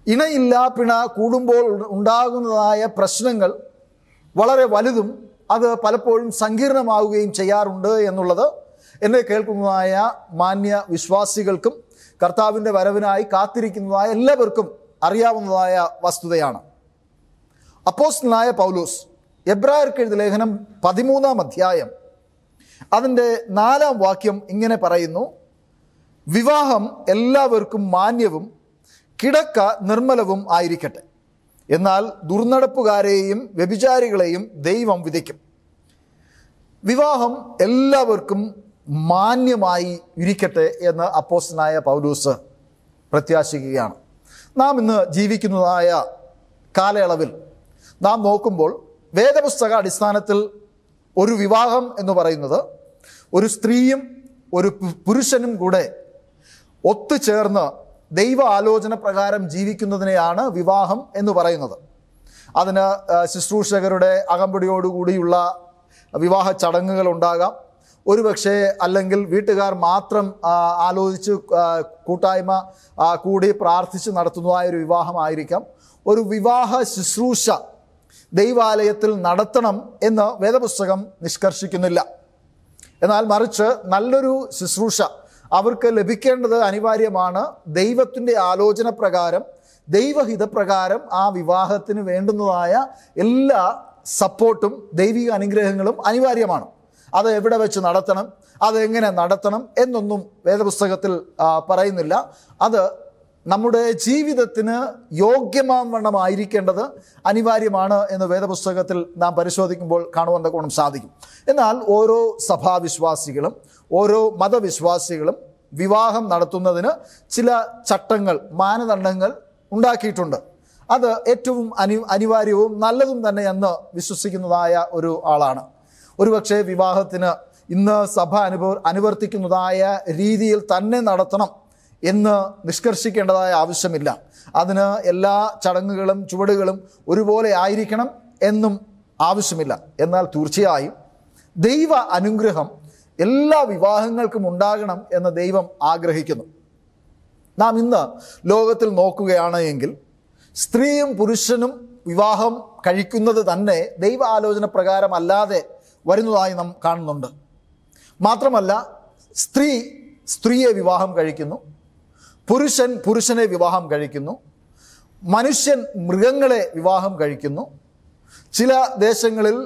ഇണയില്ലാ പിണ കൂടുമ്പോൾ ഉണ്ടാകുന്നതായ പ്രശ്നങ്ങൾ വളരെ വലുതും അത് പലപ്പോഴും സങ്കീർണമാവുകയും ചെയ്യാറുണ്ട് എന്നുള്ളത് എന്നെ കേൾക്കുന്നതായ മാന്യ വിശ്വാസികൾക്കും കർത്താവിൻ്റെ വരവിനായി കാത്തിരിക്കുന്നതായ എല്ലാവർക്കും അറിയാവുന്നതായ വസ്തുതയാണ്. അപ്പോസ്തലനായ പൗലോസ് എബ്രായർക്ക് എഴുതിയ ലേഖനം 13-ാം അധ്യായം അതിൻ്റെ 4-ാം വാക്യം ഇങ്ങനെ പറയുന്നു, വിവാഹം എല്ലാവർക്കും മാന്യവും കിടക്ക നിർമ്മലവും ആയിരിക്കട്ടെ, എന്നാൽ ദുർനടപ്പുകാരെയും വ്യഭിചാരികളെയും ദൈവം വിധിക്കും. വിവാഹം എല്ലാവർക്കും മാന്യമായി ഇരിക്കട്ടെ എന്ന് അപ്പോസ്തലനായ പൗലോസ് പ്രത്യാശിക്കുകയാണ്. നാം ഇന്ന് ജീവിക്കുന്നതായ കാലയളവിൽ നാം നോക്കുമ്പോൾ വേദപുസ്തക അടിസ്ഥാനത്തിൽ ഒരു വിവാഹം എന്ന് പറയുന്നത് ഒരു സ്ത്രീയും ഒരു പുരുഷനും കൂടെ ഒത്തുചേർന്ന് ദൈവ ആലോചന പ്രകാരം ജീവിക്കുന്നതിനെയാണ് വിവാഹം എന്ന് പറയുന്നത്. അതിന് ശുശ്രൂഷകരുടെ അകമ്പടിയോടുകൂടിയുള്ള വിവാഹ ചടങ്ങുകൾ ഉണ്ടാകാം, ഒരുപക്ഷെ അല്ലെങ്കിൽ വീട്ടുകാർ മാത്രം ആലോചിച്ച് കൂട്ടായ്മ കൂടി പ്രാർത്ഥിച്ച് നടത്തുന്നതായ ഒരു വിവാഹമായിരിക്കാം. ഒരു വിവാഹ ശുശ്രൂഷ ദൈവാലയത്തിൽ നടത്തണം എന്ന് വേദപുസ്തകം നിഷ്കർഷിക്കുന്നില്ല. എന്നാൽ മറിച്ച് നല്ലൊരു ശുശ്രൂഷ അവർക്ക് ലഭിക്കേണ്ടത് അനിവാര്യമാണ്. ദൈവത്തിൻ്റെ ആലോചന പ്രകാരം, ദൈവഹിതപ്രകാരം ആ വിവാഹത്തിന് വേണ്ടുന്നതായ എല്ലാ സപ്പോർട്ടും ദൈവിക അനുഗ്രഹങ്ങളും അനിവാര്യമാണ്. അത് എവിടെ വെച്ച് നടത്തണം, അതെങ്ങനെ നടത്തണം എന്നൊന്നും വേദപുസ്തകത്തിൽ പറയുന്നില്ല. അത് നമ്മുടെ ജീവിതത്തിന് യോഗ്യമാവണ്ണമായിരിക്കേണ്ടത് അനിവാര്യമാണ് എന്ന് വേദപുസ്തകത്തിൽ നാം പരിശോധിക്കുമ്പോൾ കാണുവാൻ ഗുണം സാധിക്കും. എന്നാൽ ഓരോ സഭാവിശ്വാസികളും ഓരോ മതവിശ്വാസികളും വിവാഹം നടത്തുന്നതിന് ചില ചട്ടങ്ങൾ, മാനദണ്ഡങ്ങൾ ഉണ്ടാക്കിയിട്ടുണ്ട്. അത് ഏറ്റവും അനിവാര്യവും നല്ലതും തന്നെ എന്ന് വിശ്വസിക്കുന്നതായ ഒരു ആളാണ്. ഒരുപക്ഷെ വിവാഹത്തിന് ഇന്ന് സഭ അനുവർത്തിക്കുന്നതായ രീതിയിൽ തന്നെ നടത്തണം എന്ന് നിഷ്കർഷിക്കേണ്ടതായ ആവശ്യമില്ല. അതിന് എല്ലാ ചടങ്ങുകളും ചുവടുകളും ഒരുപോലെ ആയിരിക്കണം എന്നും ആവശ്യമില്ല. എന്നാൽ തീർച്ചയായും ദൈവ അനുഗ്രഹം എല്ലാ വിവാഹങ്ങൾക്കും ഉണ്ടാകണം എന്ന് ദൈവം ആഗ്രഹിക്കുന്നു. നാം ഇന്ന് ലോകത്തിൽ നോക്കുകയാണ് എങ്കിൽ സ്ത്രീയും പുരുഷനും വിവാഹം കഴിക്കുന്നത് തന്നെ ദൈവ ആലോചന പ്രകാരമല്ലാതെ വരുന്നതായി നാം കാണുന്നുണ്ട്. മാത്രമല്ല, സ്ത്രീ സ്ത്രീയെ വിവാഹം കഴിക്കുന്നു, പുരുഷൻ പുരുഷനെ വിവാഹം കഴിക്കുന്നു, മനുഷ്യൻ മൃഗങ്ങളെ വിവാഹം കഴിക്കുന്നു. ചില ദേശങ്ങളിൽ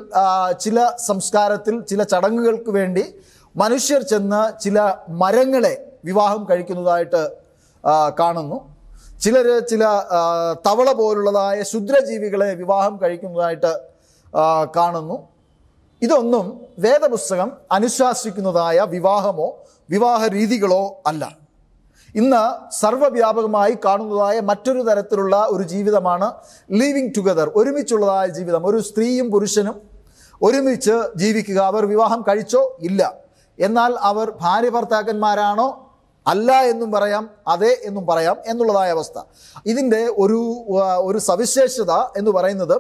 ചില സംസ്കാരത്തിൽ ചില ചടങ്ങുകൾക്ക് വേണ്ടി മനുഷ്യർ ചെന്ന് ചില മരങ്ങളെ വിവാഹം കഴിക്കുന്നതായിട്ട് കാണുന്നു. ചിലർ ചില തവള പോലുള്ളതായ ക്ഷുദ്രജീവികളെ വിവാഹം കഴിക്കുന്നതായിട്ട് കാണുന്നു. ഇതൊന്നും വേദപുസ്തകം അനുശാസിക്കുന്നതായ വിവാഹമോ വിവാഹ രീതികളോ അല്ല. ഇന്ന് സർവ്വവ്യാപകമായി കാണുന്നതായ മറ്റൊരു തരത്തിലുള്ള ഒരു ജീവിതമാണ് ലിവിങ് ടുഗദർ, ഒരുമിച്ചുള്ളതായ ജീവിതം. ഒരു സ്ത്രീയും പുരുഷനും ഒരുമിച്ച് ജീവിക്കുക. അവർ വിവാഹം കഴിച്ചോ ഇല്ല, എന്നാൽ അവർ ഭാര്യ ഭർത്താക്കന്മാരാണോ അല്ല എന്നും പറയാം, അതെ എന്നും പറയാം എന്നുള്ളതായ അവസ്ഥ. ഇതിൻ്റെ ഒരു സവിശേഷത എന്ന് പറയുന്നത്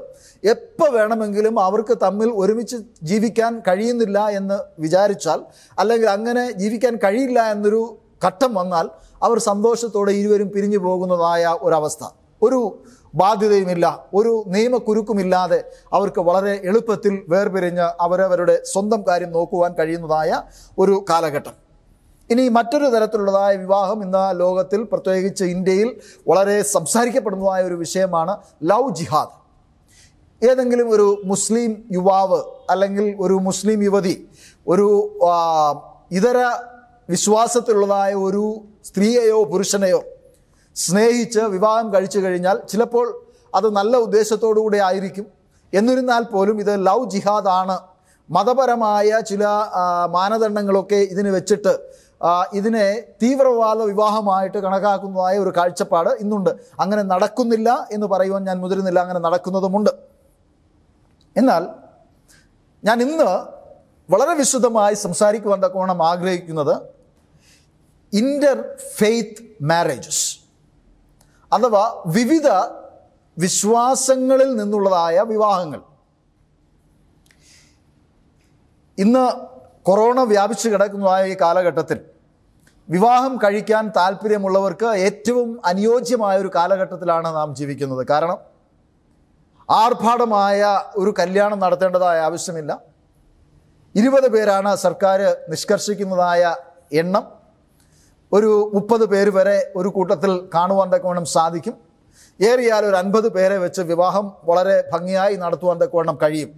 എപ്പോൾ വേണമെങ്കിലും അവർക്ക് തമ്മിൽ ഒരുമിച്ച് ജീവിക്കാൻ കഴിയുന്നില്ല എന്ന് വിചാരിച്ചാൽ, അല്ലെങ്കിൽ അങ്ങനെ ജീവിക്കാൻ കഴിയില്ല എന്നൊരു ഘട്ടം വന്നാൽ അവർ സന്തോഷത്തോടെ ഇരുവരും പിരിഞ്ഞു പോകുന്നതായ ഒരവസ്ഥ. ഒരു ബാധ്യതയുമില്ല, ഒരു നിയമക്കുരുക്കുമില്ലാതെ അവർക്ക് വളരെ എളുപ്പത്തിൽ വേർപിരിഞ്ഞ് അവരവരുടെ സ്വന്തം കാര്യം നോക്കുവാൻ കഴിയുന്നതായ ഒരു കാലഘട്ടം. ഇനി മറ്റൊരു തരത്തിലുള്ളതായ വിവാഹം ഇന്ന് ലോകത്തിൽ, പ്രത്യേകിച്ച് ഇന്ത്യയിൽ വളരെ സംസാരിക്കപ്പെടുന്നതായ ഒരു വിഷയമാണ് ലവ് ജിഹാദ്. ഏതെങ്കിലും ഒരു മുസ്ലിം യുവാവ് അല്ലെങ്കിൽ ഒരു മുസ്ലിം യുവതി ഒരു ഇതര വിശ്വാസത്തിലുള്ളതായ ഒരു സ്ത്രീയെയോ പുരുഷനെയോ സ്നേഹിച്ച് വിവാഹം കഴിച്ചു കഴിഞ്ഞാൽ ചിലപ്പോൾ അത് നല്ല ഉദ്ദേശത്തോടു കൂടെ ആയിരിക്കും. എന്നിരുന്നാൽ പോലും ഇത് ലവ് ജിഹാദാണ്, മതപരമായ ചില മാനദണ്ഡങ്ങളൊക്കെ ഇതിന് വെച്ചിട്ട് ഇതിനെ തീവ്രവാദ വിവാഹമായിട്ട് കണക്കാക്കുന്നതായ ഒരു കാഴ്ചപ്പാട് ഇന്നുണ്ട്. അങ്ങനെ നടക്കുന്നില്ല എന്ന് പറയുവാൻ ഞാൻ മുതിരുന്നില്ല, അങ്ങനെ നടക്കുന്നതുമുണ്ട്. എന്നാൽ ഞാൻ ഇന്ന് വളരെ വിശദമായി സംസാരിക്കുവാൻ തക്കവണ്ണം ആഗ്രഹിക്കുന്നത് ഇൻ്റർ ഫെയ്ത്ത് മാരേജസ്, അഥവാ വിവിധ വിശ്വാസങ്ങളിൽ നിന്നുള്ളതായ വിവാഹങ്ങൾ. ഇന്ന് കൊറോണ വ്യാപിച്ചു കിടക്കുന്നതായ ഈ കാലഘട്ടത്തിൽ വിവാഹം കഴിക്കാൻ താല്പര്യമുള്ളവർക്ക് ഏറ്റവും അനുയോജ്യമായ ഒരു കാലഘട്ടത്തിലാണ് നാം ജീവിക്കുന്നത്. കാരണം ആർഭാടമായ ഒരു കല്യാണം നടത്തേണ്ടതായ ആവശ്യമില്ല. 20 പേരാണ് സർക്കാർ നിഷ്കർഷിക്കുന്നതായ എണ്ണം. ഒരു 30 പേര് വരെ ഒരു കൂട്ടത്തിൽ കാണുവാൻ തക്കവണ്ണം സാധിക്കും. ഏറിയാൽ ഒരു 50 പേരെ വെച്ച് വിവാഹം വളരെ ഭംഗിയായി നടത്തുവാൻ തക്കവണ്ണം കഴിയും.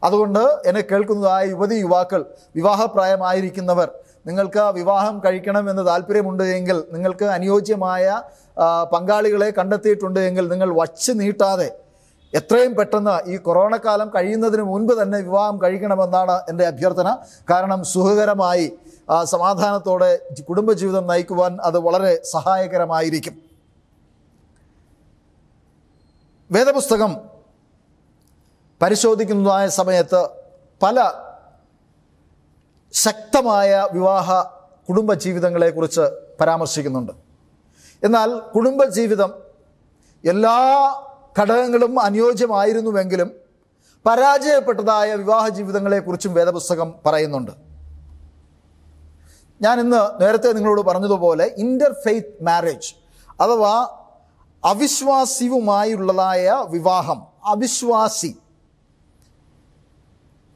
അതുകൊണ്ട് എന്നെ കേൾക്കുന്നതായ യുവതി യുവാക്കൾ, വിവാഹപ്രായമായിരിക്കുന്നവർ, നിങ്ങൾക്ക് വിവാഹം കഴിക്കണമെന്ന് താല്പര്യമുണ്ട് എങ്കിൽ, നിങ്ങൾക്ക് അനുയോജ്യമായ പങ്കാളികളെ കണ്ടെത്തിയിട്ടുണ്ട് എങ്കിൽ, നിങ്ങൾ വച്ച് നീട്ടാതെ എത്രയും പെട്ടെന്ന് ഈ കൊറോണ കാലം കഴിയുന്നതിന് മുൻപ് തന്നെ വിവാഹം കഴിക്കണമെന്നാണ് എൻ്റെ അഭ്യർത്ഥന. കാരണം സുഖകരമായി സമാധാനത്തോടെ കുടുംബജീവിതം നയിക്കുവാൻ അത് വളരെ സഹായകരമായിരിക്കും. വേദപുസ്തകം പരിശോധിക്കുന്നതായ സമയത്ത് പല ശക്തമായ വിവാഹ കുടുംബജീവിതങ്ങളെക്കുറിച്ച് പരാമർശിക്കുന്നുണ്ട്. എന്നാൽ കുടുംബജീവിതം എല്ലാ ഘടകങ്ങളും അനുയോജ്യമായിരുന്നുവെങ്കിലും പരാജയപ്പെട്ടതായ വിവാഹ ജീവിതങ്ങളെക്കുറിച്ചും വേദപുസ്തകം പറയുന്നുണ്ട്. ഞാൻ ഇന്ന് നേരത്തെ നിങ്ങളോട് പറഞ്ഞതുപോലെ ഇൻ്റർ ഫെയ്ത്ത് മാരേജ്, അഥവാ അവിശ്വാസിയുമായുള്ളതായ വിവാഹം, അവിശ്വാസി,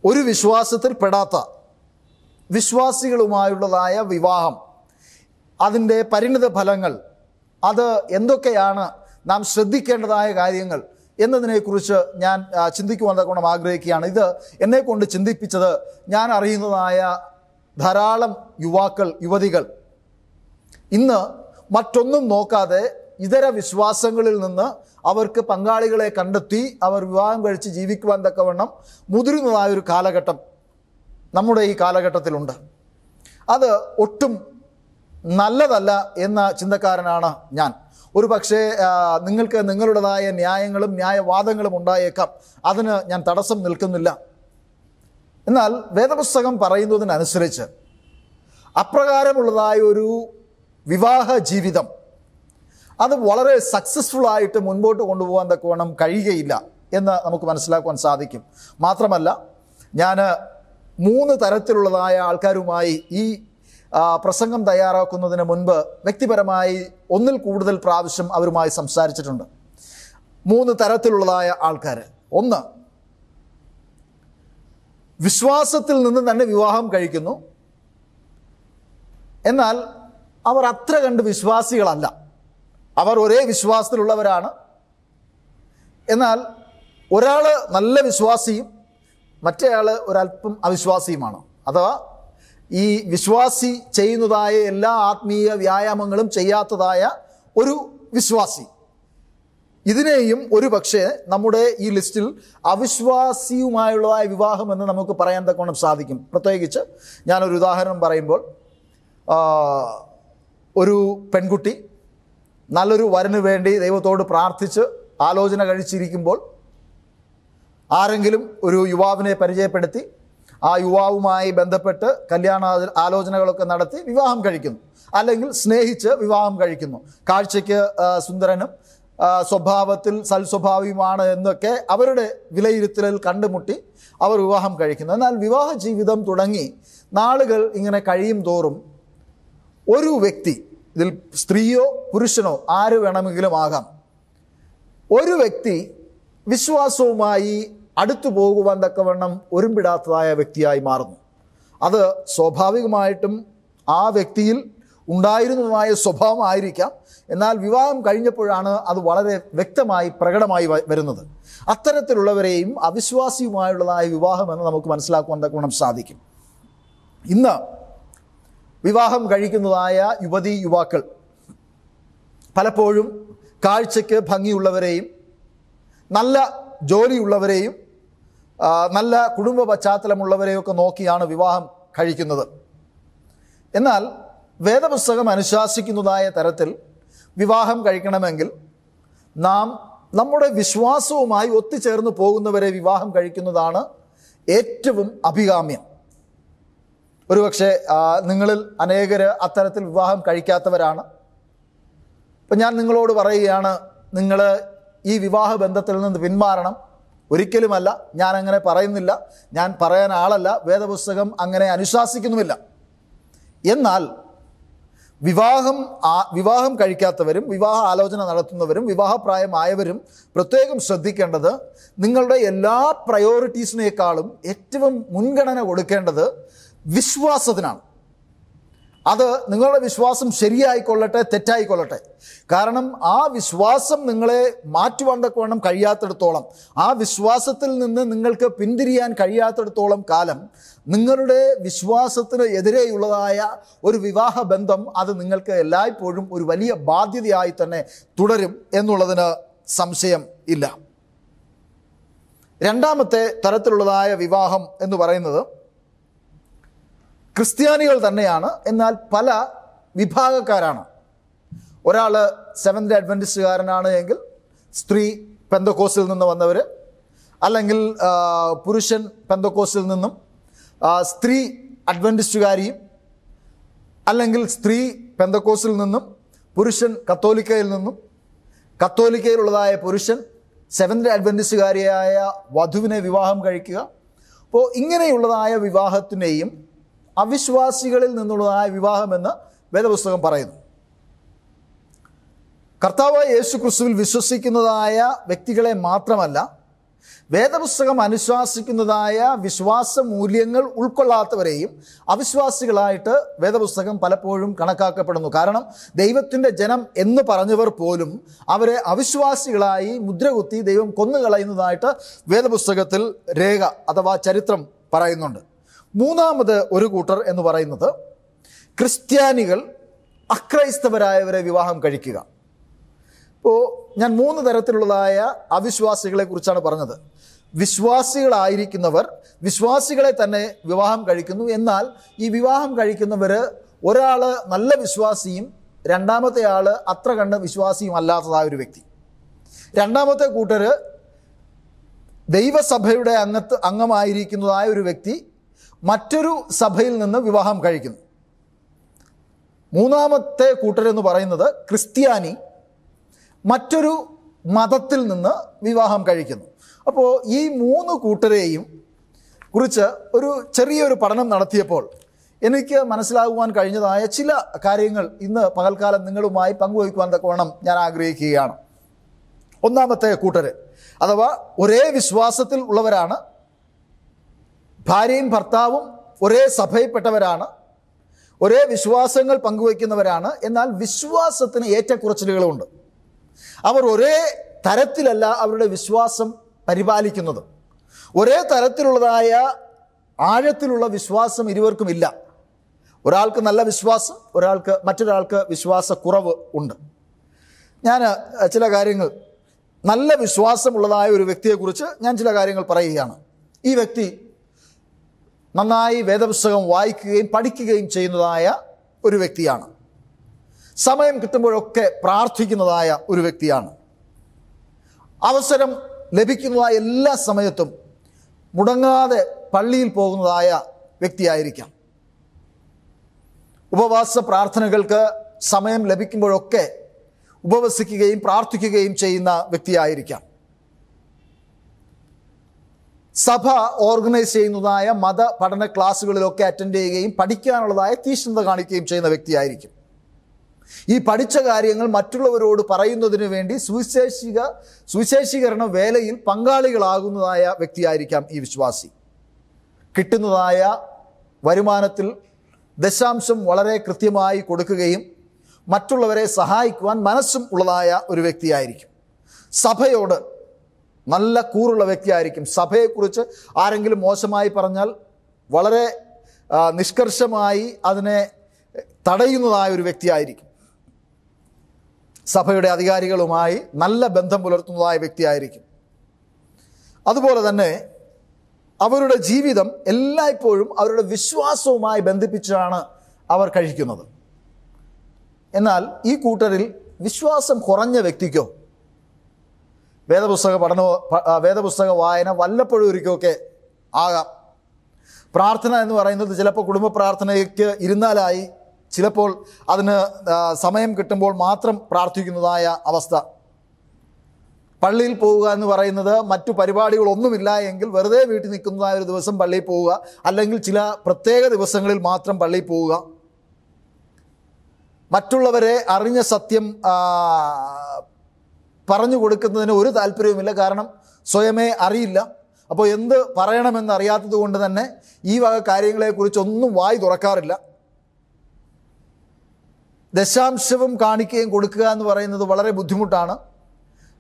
ഒരു വിശ്വാസത്തിൽ പെടാത്ത വിശ്വാസികളുമായുള്ളതായ വിവാഹം, അതിൻ്റെ പരിണിത ഫലങ്ങൾ, അത് എന്തൊക്കെയാണ്, നാം ശ്രദ്ധിക്കേണ്ടതായ കാര്യങ്ങൾ എന്നതിനെക്കുറിച്ച് ഞാൻ ചിന്തിക്കുവാൻ തക്കവണ്ണം ആഗ്രഹിക്കുകയാണ്. ഇത് എന്നെക്കൊണ്ട് ചിന്തിപ്പിച്ചത് ഞാൻ അറിയുന്നതായ ധാരാളം യുവാക്കൾ, യുവതികൾ ഇന്ന് മറ്റൊന്നും നോക്കാതെ ഇതര വിശ്വാസങ്ങളിൽ നിന്ന് അവർക്ക് പങ്കാളികളെ കണ്ടെത്തി അവർ വിവാഹം കഴിച്ച് ജീവിക്കുവാൻ തക്കവണ്ണം മുതിരുന്നതായൊരു കാലഘട്ടം നമ്മുടെ ഈ കാലഘട്ടത്തിലുണ്ട്. അത് ഒട്ടും നല്ലതല്ല എന്ന ചിന്തക്കാരനാണ് ഞാൻ. ഒരു പക്ഷേ നിങ്ങൾക്ക് നിങ്ങളുടേതായ ന്യായങ്ങളും ന്യായവാദങ്ങളും ഉണ്ടായേക്കാം, അതിന് ഞാൻ തടസ്സം നിൽക്കുന്നില്ല. എന്നാൽ വേദപുസ്തകം പറയുന്നതിനനുസരിച്ച് അപ്രകാരമുള്ളതായ ഒരു വിവാഹ ജീവിതം അത് വളരെ സക്സസ്ഫുള്ളായിട്ട് മുൻപോട്ട് കൊണ്ടുപോകാൻ തക്കവണ്ണം കഴിയുകയില്ല എന്ന് നമുക്ക് മനസ്സിലാക്കുവാൻ സാധിക്കും. മാത്രമല്ല, ഞാൻ 3 തരത്തിലുള്ളതായ ആൾക്കാരുമായി ഈ പ്രസംഗം തയ്യാറാക്കുന്നതിന് മുൻപ് വ്യക്തിപരമായി 1-ൽ കൂടുതൽ പ്രാവശ്യം അവരുമായി സംസാരിച്ചിട്ടുണ്ട്. 3 തരത്തിലുള്ളതായ ആൾക്കാർ. ഒന്ന്, വിശ്വാസത്തിൽ നിന്ന് തന്നെ വിവാഹം കഴിക്കുന്നു, എന്നാൽ അവർ അത്ര കണ്ട് വിശ്വാസികളല്ല. അവർ ഒരേ വിശ്വാസത്തിലുള്ളവരാണ്, എന്നാൽ ഒരാൾ നല്ല വിശ്വാസിയും മറ്റേയാൾ ഒരല്പം അവിശ്വാസിയുമാണ്. അഥവാ ഈ വിശ്വാസി ചെയ്യുന്നതായ എല്ലാ ആത്മീയ വ്യായാമങ്ങളും ചെയ്യാത്തതായ ഒരു വിശ്വാസി. ഇതിനെയും ഒരു പക്ഷേ നമ്മുടെ ഈ ലിസ്റ്റിൽ അവിശ്വാസിയുമായുള്ളതായ വിവാഹം എന്ന് നമുക്ക് പറയാൻ തക്കവണ്ണം സാധിക്കും. പ്രത്യേകിച്ച് ഞാനൊരു ഉദാഹരണം പറയുമ്പോൾ, ഒരു പെൺകുട്ടി നല്ലൊരു വരന് വേണ്ടി ദൈവത്തോട് പ്രാർത്ഥിച്ച് ആലോചന കഴിച്ചിരിക്കുമ്പോൾ ആരെങ്കിലും ഒരു യുവാവിനെ പരിചയപ്പെടുത്തി ആ യുവാവുമായി ബന്ധപ്പെട്ട് കല്യാണ ആലോചനകളൊക്കെ നടത്തി വിവാഹം കഴിക്കുന്നു, അല്ലെങ്കിൽ സ്നേഹിച്ച് വിവാഹം കഴിക്കുന്നു. കാഴ്ചയ്ക്ക് സുന്ദരനും സ്വഭാവത്തിൽ സൽസ്വഭാവിയുമാണ് എന്നൊക്കെ അവരുടെ വിലയിരുത്തലിൽ കണ്ടുമുട്ടി അവർ വിവാഹം കഴിക്കുന്നു. എന്നാൽ വിവാഹ ജീവിതം തുടങ്ങി നാളുകൾ ഇങ്ങനെ കഴിയും തോറും ഒരു വ്യക്തി, ഇതിൽ സ്ത്രീയോ പുരുഷനോ ആര് വേണമെങ്കിലും ആകാം, ഒരു വ്യക്തി വിശ്വാസവുമായി അടുത്തു പോകുവാൻ തക്കവണ്ണം ഒരുമ്പിടാത്തതായ വ്യക്തിയായി മാറുന്നു. അത് സ്വാഭാവികമായിട്ടും ആ വ്യക്തിയിൽ ഉണ്ടായിരുന്നതുമായ സ്വഭാവമായിരിക്കാം, എന്നാൽ വിവാഹം കഴിഞ്ഞപ്പോഴാണ് അത് വളരെ വ്യക്തമായി പ്രകടമായി വരുന്നത്. അത്തരത്തിലുള്ളവരെയും അവിശ്വാസിയുമായുള്ളതായ വിവാഹം എന്ന് നമുക്ക് മനസ്സിലാക്കുവാൻ തക്കവണ്ണം സാധിക്കും. ഇന്ന് വിവാഹം കഴിക്കുന്നതായ യുവതി യുവാക്കൾ പലപ്പോഴും കാഴ്ചയ്ക്ക് ഭംഗിയുള്ളവരെയും നല്ല ജോലിയുള്ളവരെയും നല്ല കുടുംബ പശ്ചാത്തലമുള്ളവരെയൊക്കെ നോക്കിയാണ് വിവാഹം കഴിക്കുന്നത്. എന്നാൽ വേദപുസ്തകം അനുശാസിക്കുന്നതായ തരത്തിൽ വിവാഹം കഴിക്കണമെങ്കിൽ നാം നമ്മുടെ വിശ്വാസവുമായി ഒത്തുചേർന്ന് പോകുന്നവരെ വിവാഹം കഴിക്കുന്നതാണ് ഏറ്റവും അഭികാമ്യം. ഒരുപക്ഷെ നിങ്ങളിൽ അനേകർ അത്തരത്തിൽ വിവാഹം കഴിക്കാത്തവരാണ്. അപ്പം ഞാൻ നിങ്ങളോട് പറയുകയാണ്, നിങ്ങൾ ഈ വിവാഹ ബന്ധത്തിൽ നിന്ന് പിന്മാറണം. ഒരിക്കലുമല്ല, ഞാൻ അങ്ങനെ പറയുന്നില്ല, ഞാൻ പറയാൻ ആളല്ല, വേദപുസ്തകം അങ്ങനെ അനുശാസിക്കുന്നുമില്ല. എന്നാൽ വിവാഹം കഴിക്കാത്തവരും വിവാഹ ആലോചന നടത്തുന്നവരും വിവാഹപ്രായമായവരും പ്രത്യേകം ശ്രദ്ധിക്കേണ്ടത്, നിങ്ങളുടെ എല്ലാ പ്രയോറിറ്റീസിനേക്കാളും ഏറ്റവും മുൻഗണന കൊടുക്കേണ്ടത് വിശ്വാസത്തിനാണ്. അത് നിങ്ങളുടെ വിശ്വാസം ശരിയായിക്കൊള്ളട്ടെ തെറ്റായിക്കൊള്ളട്ടെ. കാരണം ആ വിശ്വാസം നിങ്ങളെ മാറ്റുവാൻ തക്കവണ്ണം കഴിയാത്തിടത്തോളം, ആ വിശ്വാസത്തിൽ നിന്ന് നിങ്ങൾക്ക് പിന്തിരിയാൻ കഴിയാത്തിടത്തോളം കാലം നിങ്ങളുടെ വിശ്വാസത്തിന് എതിരെയുള്ളതായ ഒരു വിവാഹ ബന്ധം അത് നിങ്ങൾക്ക് എല്ലായ്പ്പോഴും ഒരു വലിയ ബാധ്യതയായി തന്നെ തുടരും എന്നുള്ളതിന് സംശയം ഇല്ല. രണ്ടാമത്തെ തരത്തിലുള്ളതായ വിവാഹം എന്ന് പറയുന്നത് ക്രിസ്ത്യാനികൾ തന്നെയാണ്, എന്നാൽ പല വിഭാഗക്കാരാണ്. ഒരാൾ സെവൻത് ഡേ അഡ്വൻറ്റിസ്റ്റുകാരനാണ് എങ്കിൽ സ്ത്രീ പെന്തക്കോസ്റ്റിൽ നിന്ന് വന്നവർ, അല്ലെങ്കിൽ പുരുഷൻ പെന്തക്കോസ്റ്റിൽ നിന്നും സ്ത്രീ അഡ്വൻറ്റിസ്റ്റുകാരിയും, അല്ലെങ്കിൽ സ്ത്രീ പെന്തക്കോസ്റ്റിൽ നിന്നും പുരുഷൻ കത്തോലിക്കയിൽ നിന്നും, കത്തോലിക്കയിലുള്ളതായ പുരുഷൻ സെവൻത് ഡേ അഡ്വൻറ്റിസ്റ്റുകാരിയായ വധുവിനെ വിവാഹം കഴിക്കുക. അപ്പോൾ ഇങ്ങനെയുള്ളതായ വിവാഹത്തിനെയും അവിശ്വാസികളിൽ നിന്നുള്ളതായ വിവാഹമെന്ന് വേദപുസ്തകം പറയുന്നു. കർത്താവായ യേശു ക്രിസ്തുവിൽ വിശ്വസിക്കുന്നതായ വ്യക്തികളെ മാത്രമല്ല, വേദപുസ്തകം അനുശാസിക്കുന്നതായ വിശ്വാസ മൂല്യങ്ങൾ ഉൾക്കൊള്ളാത്തവരെയും അവിശ്വാസികളായിട്ട് വേദപുസ്തകം പലപ്പോഴും കണക്കാക്കപ്പെടുന്നു. കാരണം ദൈവത്തിൻ്റെ ജനം എന്ന് പറഞ്ഞവർ പോലും അവരെ അവിശ്വാസികളായി മുദ്രകുത്തി ദൈവം കൊന്നുകളയുന്നതായിട്ട് വേദപുസ്തകത്തിൽ രേഖ അഥവാ ചരിത്രം പറയുന്നുണ്ട്. മൂന്നാമത് ഒരു കൂട്ടർ എന്ന് പറയുന്നത് ക്രിസ്ത്യാനികൾ അക്രൈസ്തവരായവരെ വിവാഹം കഴിക്കുക. ഇപ്പോൾ ഞാൻ 3 തരത്തിലുള്ളതായ അവിശ്വാസികളെ കുറിച്ചാണ് പറഞ്ഞത്. വിശ്വാസികളായിരിക്കുന്നവർ വിശ്വാസികളെ തന്നെ വിവാഹം കഴിക്കുന്നു. എന്നാൽ ഈ വിവാഹം കഴിക്കുന്നവർ ഒരാൾ നല്ല വിശ്വാസിയും രണ്ടാമത്തെ ആൾ അത്ര കണ്ട് വിശ്വാസിയും അല്ലാത്തതായ ഒരു വ്യക്തി. രണ്ടാമത്തെ കൂട്ടർ ദൈവസഭയുടെ അംഗമായിരിക്കുന്നതായ ഒരു വ്യക്തി മറ്റൊരു സഭയിൽ നിന്ന് വിവാഹം കഴിക്കുന്നു. മൂന്നാമത്തെ കൂട്ടരെന്ന് പറയുന്നത് ക്രിസ്ത്യാനി മറ്റൊരു മതത്തിൽ നിന്ന് വിവാഹം കഴിക്കുന്നു. അപ്പോൾ ഈ 3 കൂട്ടരെയും കുറിച്ച് ഒരു ചെറിയൊരു പഠനം നടത്തിയപ്പോൾ എനിക്ക് മനസ്സിലാകുവാൻ കഴിഞ്ഞതായ ചില കാര്യങ്ങൾ ഇന്ന് പകൽക്കാലം നിങ്ങളുമായി പങ്കുവയ്ക്കുവാൻ തക്കവണ്ണം ഞാൻ ആഗ്രഹിക്കുകയാണ്. ഒന്നാമത്തെ കൂട്ടർ അഥവാ ഒരേ വിശ്വാസത്തിൽ ഉള്ളവരാണ്, ഭാര്യയും ഭർത്താവും ഒരേ സഭയിൽപ്പെട്ടവരാണ്, ഒരേ വിശ്വാസങ്ങൾ പങ്കുവയ്ക്കുന്നവരാണ്. എന്നാൽ വിശ്വാസത്തിന് ഏറ്റക്കുറച്ചിലുകളുണ്ട്. അവർ ഒരേ തരത്തിലല്ല അവരുടെ വിശ്വാസം പരിപാലിക്കുന്നത്. ഒരേ തരത്തിലുള്ളതായ ആഴത്തിലുള്ള വിശ്വാസം ഇരുവർക്കും ഇല്ല. ഒരാൾക്ക് നല്ല വിശ്വാസം, മറ്റൊരാൾക്ക് വിശ്വാസക്കുറവ് ഉണ്ട്. ഞാൻ ചില കാര്യങ്ങൾ, നല്ല വിശ്വാസമുള്ളതായ ഒരു വ്യക്തിയെക്കുറിച്ച് ഞാൻ ചില കാര്യങ്ങൾ പറയുകയാണ്. ഈ വ്യക്തി നന്നായി വേദപുസ്തകം വായിക്കുകയും പഠിക്കുകയും ചെയ്യുന്നതായ ഒരു വ്യക്തിയാണ്. സമയം കിട്ടുമ്പോഴൊക്കെ പ്രാർത്ഥിക്കുന്നതായ ഒരു വ്യക്തിയാണ്. അവസരം ലഭിക്കുന്നതായ എല്ലാ സമയത്തും മുടങ്ങാതെ പള്ളിയിൽ പോകുന്നതായ വ്യക്തിയായിരിക്കാം. ഉപവാസ പ്രാർത്ഥനകൾക്ക് സമയം ലഭിക്കുമ്പോഴൊക്കെ ഉപവസിക്കുകയും പ്രാർത്ഥിക്കുകയും ചെയ്യുന്ന വ്യക്തിയായിരിക്കാം. സഭ ഓർഗനൈസ് ചെയ്യുന്നതായ മത പഠന ക്ലാസ്സുകളിലൊക്കെ അറ്റൻഡ് ചെയ്യുകയും പഠിക്കാനുള്ളതായ തീക്ഷ്ണത കാണിക്കുകയും ചെയ്യുന്ന വ്യക്തിയായിരിക്കും. ഈ പഠിച്ച കാര്യങ്ങൾ മറ്റുള്ളവരോട് പറയുന്നതിന് വേണ്ടി സുവിശേഷീകരണ വേലയിൽ പങ്കാളികളാകുന്നതായ വ്യക്തിയായിരിക്കാം ഈ വിശ്വാസി. കിട്ടുന്നതായ വരുമാനത്തിൽ ദശാംശം വളരെ കൃത്യമായി കൊടുക്കുകയും മറ്റുള്ളവരെ സഹായിക്കുവാൻ മനസ്സും ഉള്ളതായ ഒരു വ്യക്തിയായിരിക്കും. സഭയോട് നല്ല കൂറുള്ള വ്യക്തിയായിരിക്കും. സഭയെക്കുറിച്ച് ആരെങ്കിലും മോശമായി പറഞ്ഞാൽ വളരെ നിഷ്കർഷമായി അതിനെ തടയുന്നതായ ഒരു വ്യക്തിയായിരിക്കും. സഭയുടെ അധികാരികളുമായി നല്ല ബന്ധം പുലർത്തുന്നതായ വ്യക്തിയായിരിക്കും. അതുപോലെ തന്നെ അവരുടെ ജീവിതം എല്ലായ്പ്പോഴും അവരുടെ വിശ്വാസവുമായി ബന്ധിപ്പിച്ചാണ് അവർ കഴിക്കുന്നത്. എന്നാൽ ഈ കൂട്ടരിൽ വിശ്വാസം കുറഞ്ഞ വ്യക്തിക്കോ വേദപുസ്തക വായന വല്ലപ്പോഴും ഒരിക്കലൊക്കെ ആകാം. പ്രാർത്ഥന എന്ന് പറയുന്നത് ചിലപ്പോൾ കുടുംബ പ്രാർത്ഥനയ്ക്ക് ഇരുന്നാലായി, ചിലപ്പോൾ അതിന് സമയം കിട്ടുമ്പോൾ മാത്രം പ്രാർത്ഥിക്കുന്നതായ അവസ്ഥ. പള്ളിയിൽ പോവുക എന്ന് പറയുന്നത് മറ്റു പരിപാടികളൊന്നുമില്ല എങ്കിൽ വെറുതെ വീട്ടിൽ നിൽക്കുന്നതായ ഒരു ദിവസം പള്ളിയിൽ പോവുക, അല്ലെങ്കിൽ ചില പ്രത്യേക ദിവസങ്ങളിൽ മാത്രം പള്ളിയിൽ പോവുക. മറ്റുള്ളവരെ അറിഞ്ഞ സത്യം പറഞ്ഞു കൊടുക്കുന്നതിന് ഒരു താല്പര്യവുമില്ല, കാരണം സ്വയമേ അറിയില്ല. അപ്പോൾ എന്ത് പറയണമെന്ന് അറിയാത്തത് കൊണ്ട് തന്നെ ഈ വക കാര്യങ്ങളെക്കുറിച്ചൊന്നും വായി തുറക്കാറില്ല. ദശാംശവും കാണിക്കുകയും കൊടുക്കുക എന്ന് പറയുന്നത് വളരെ ബുദ്ധിമുട്ടാണ്.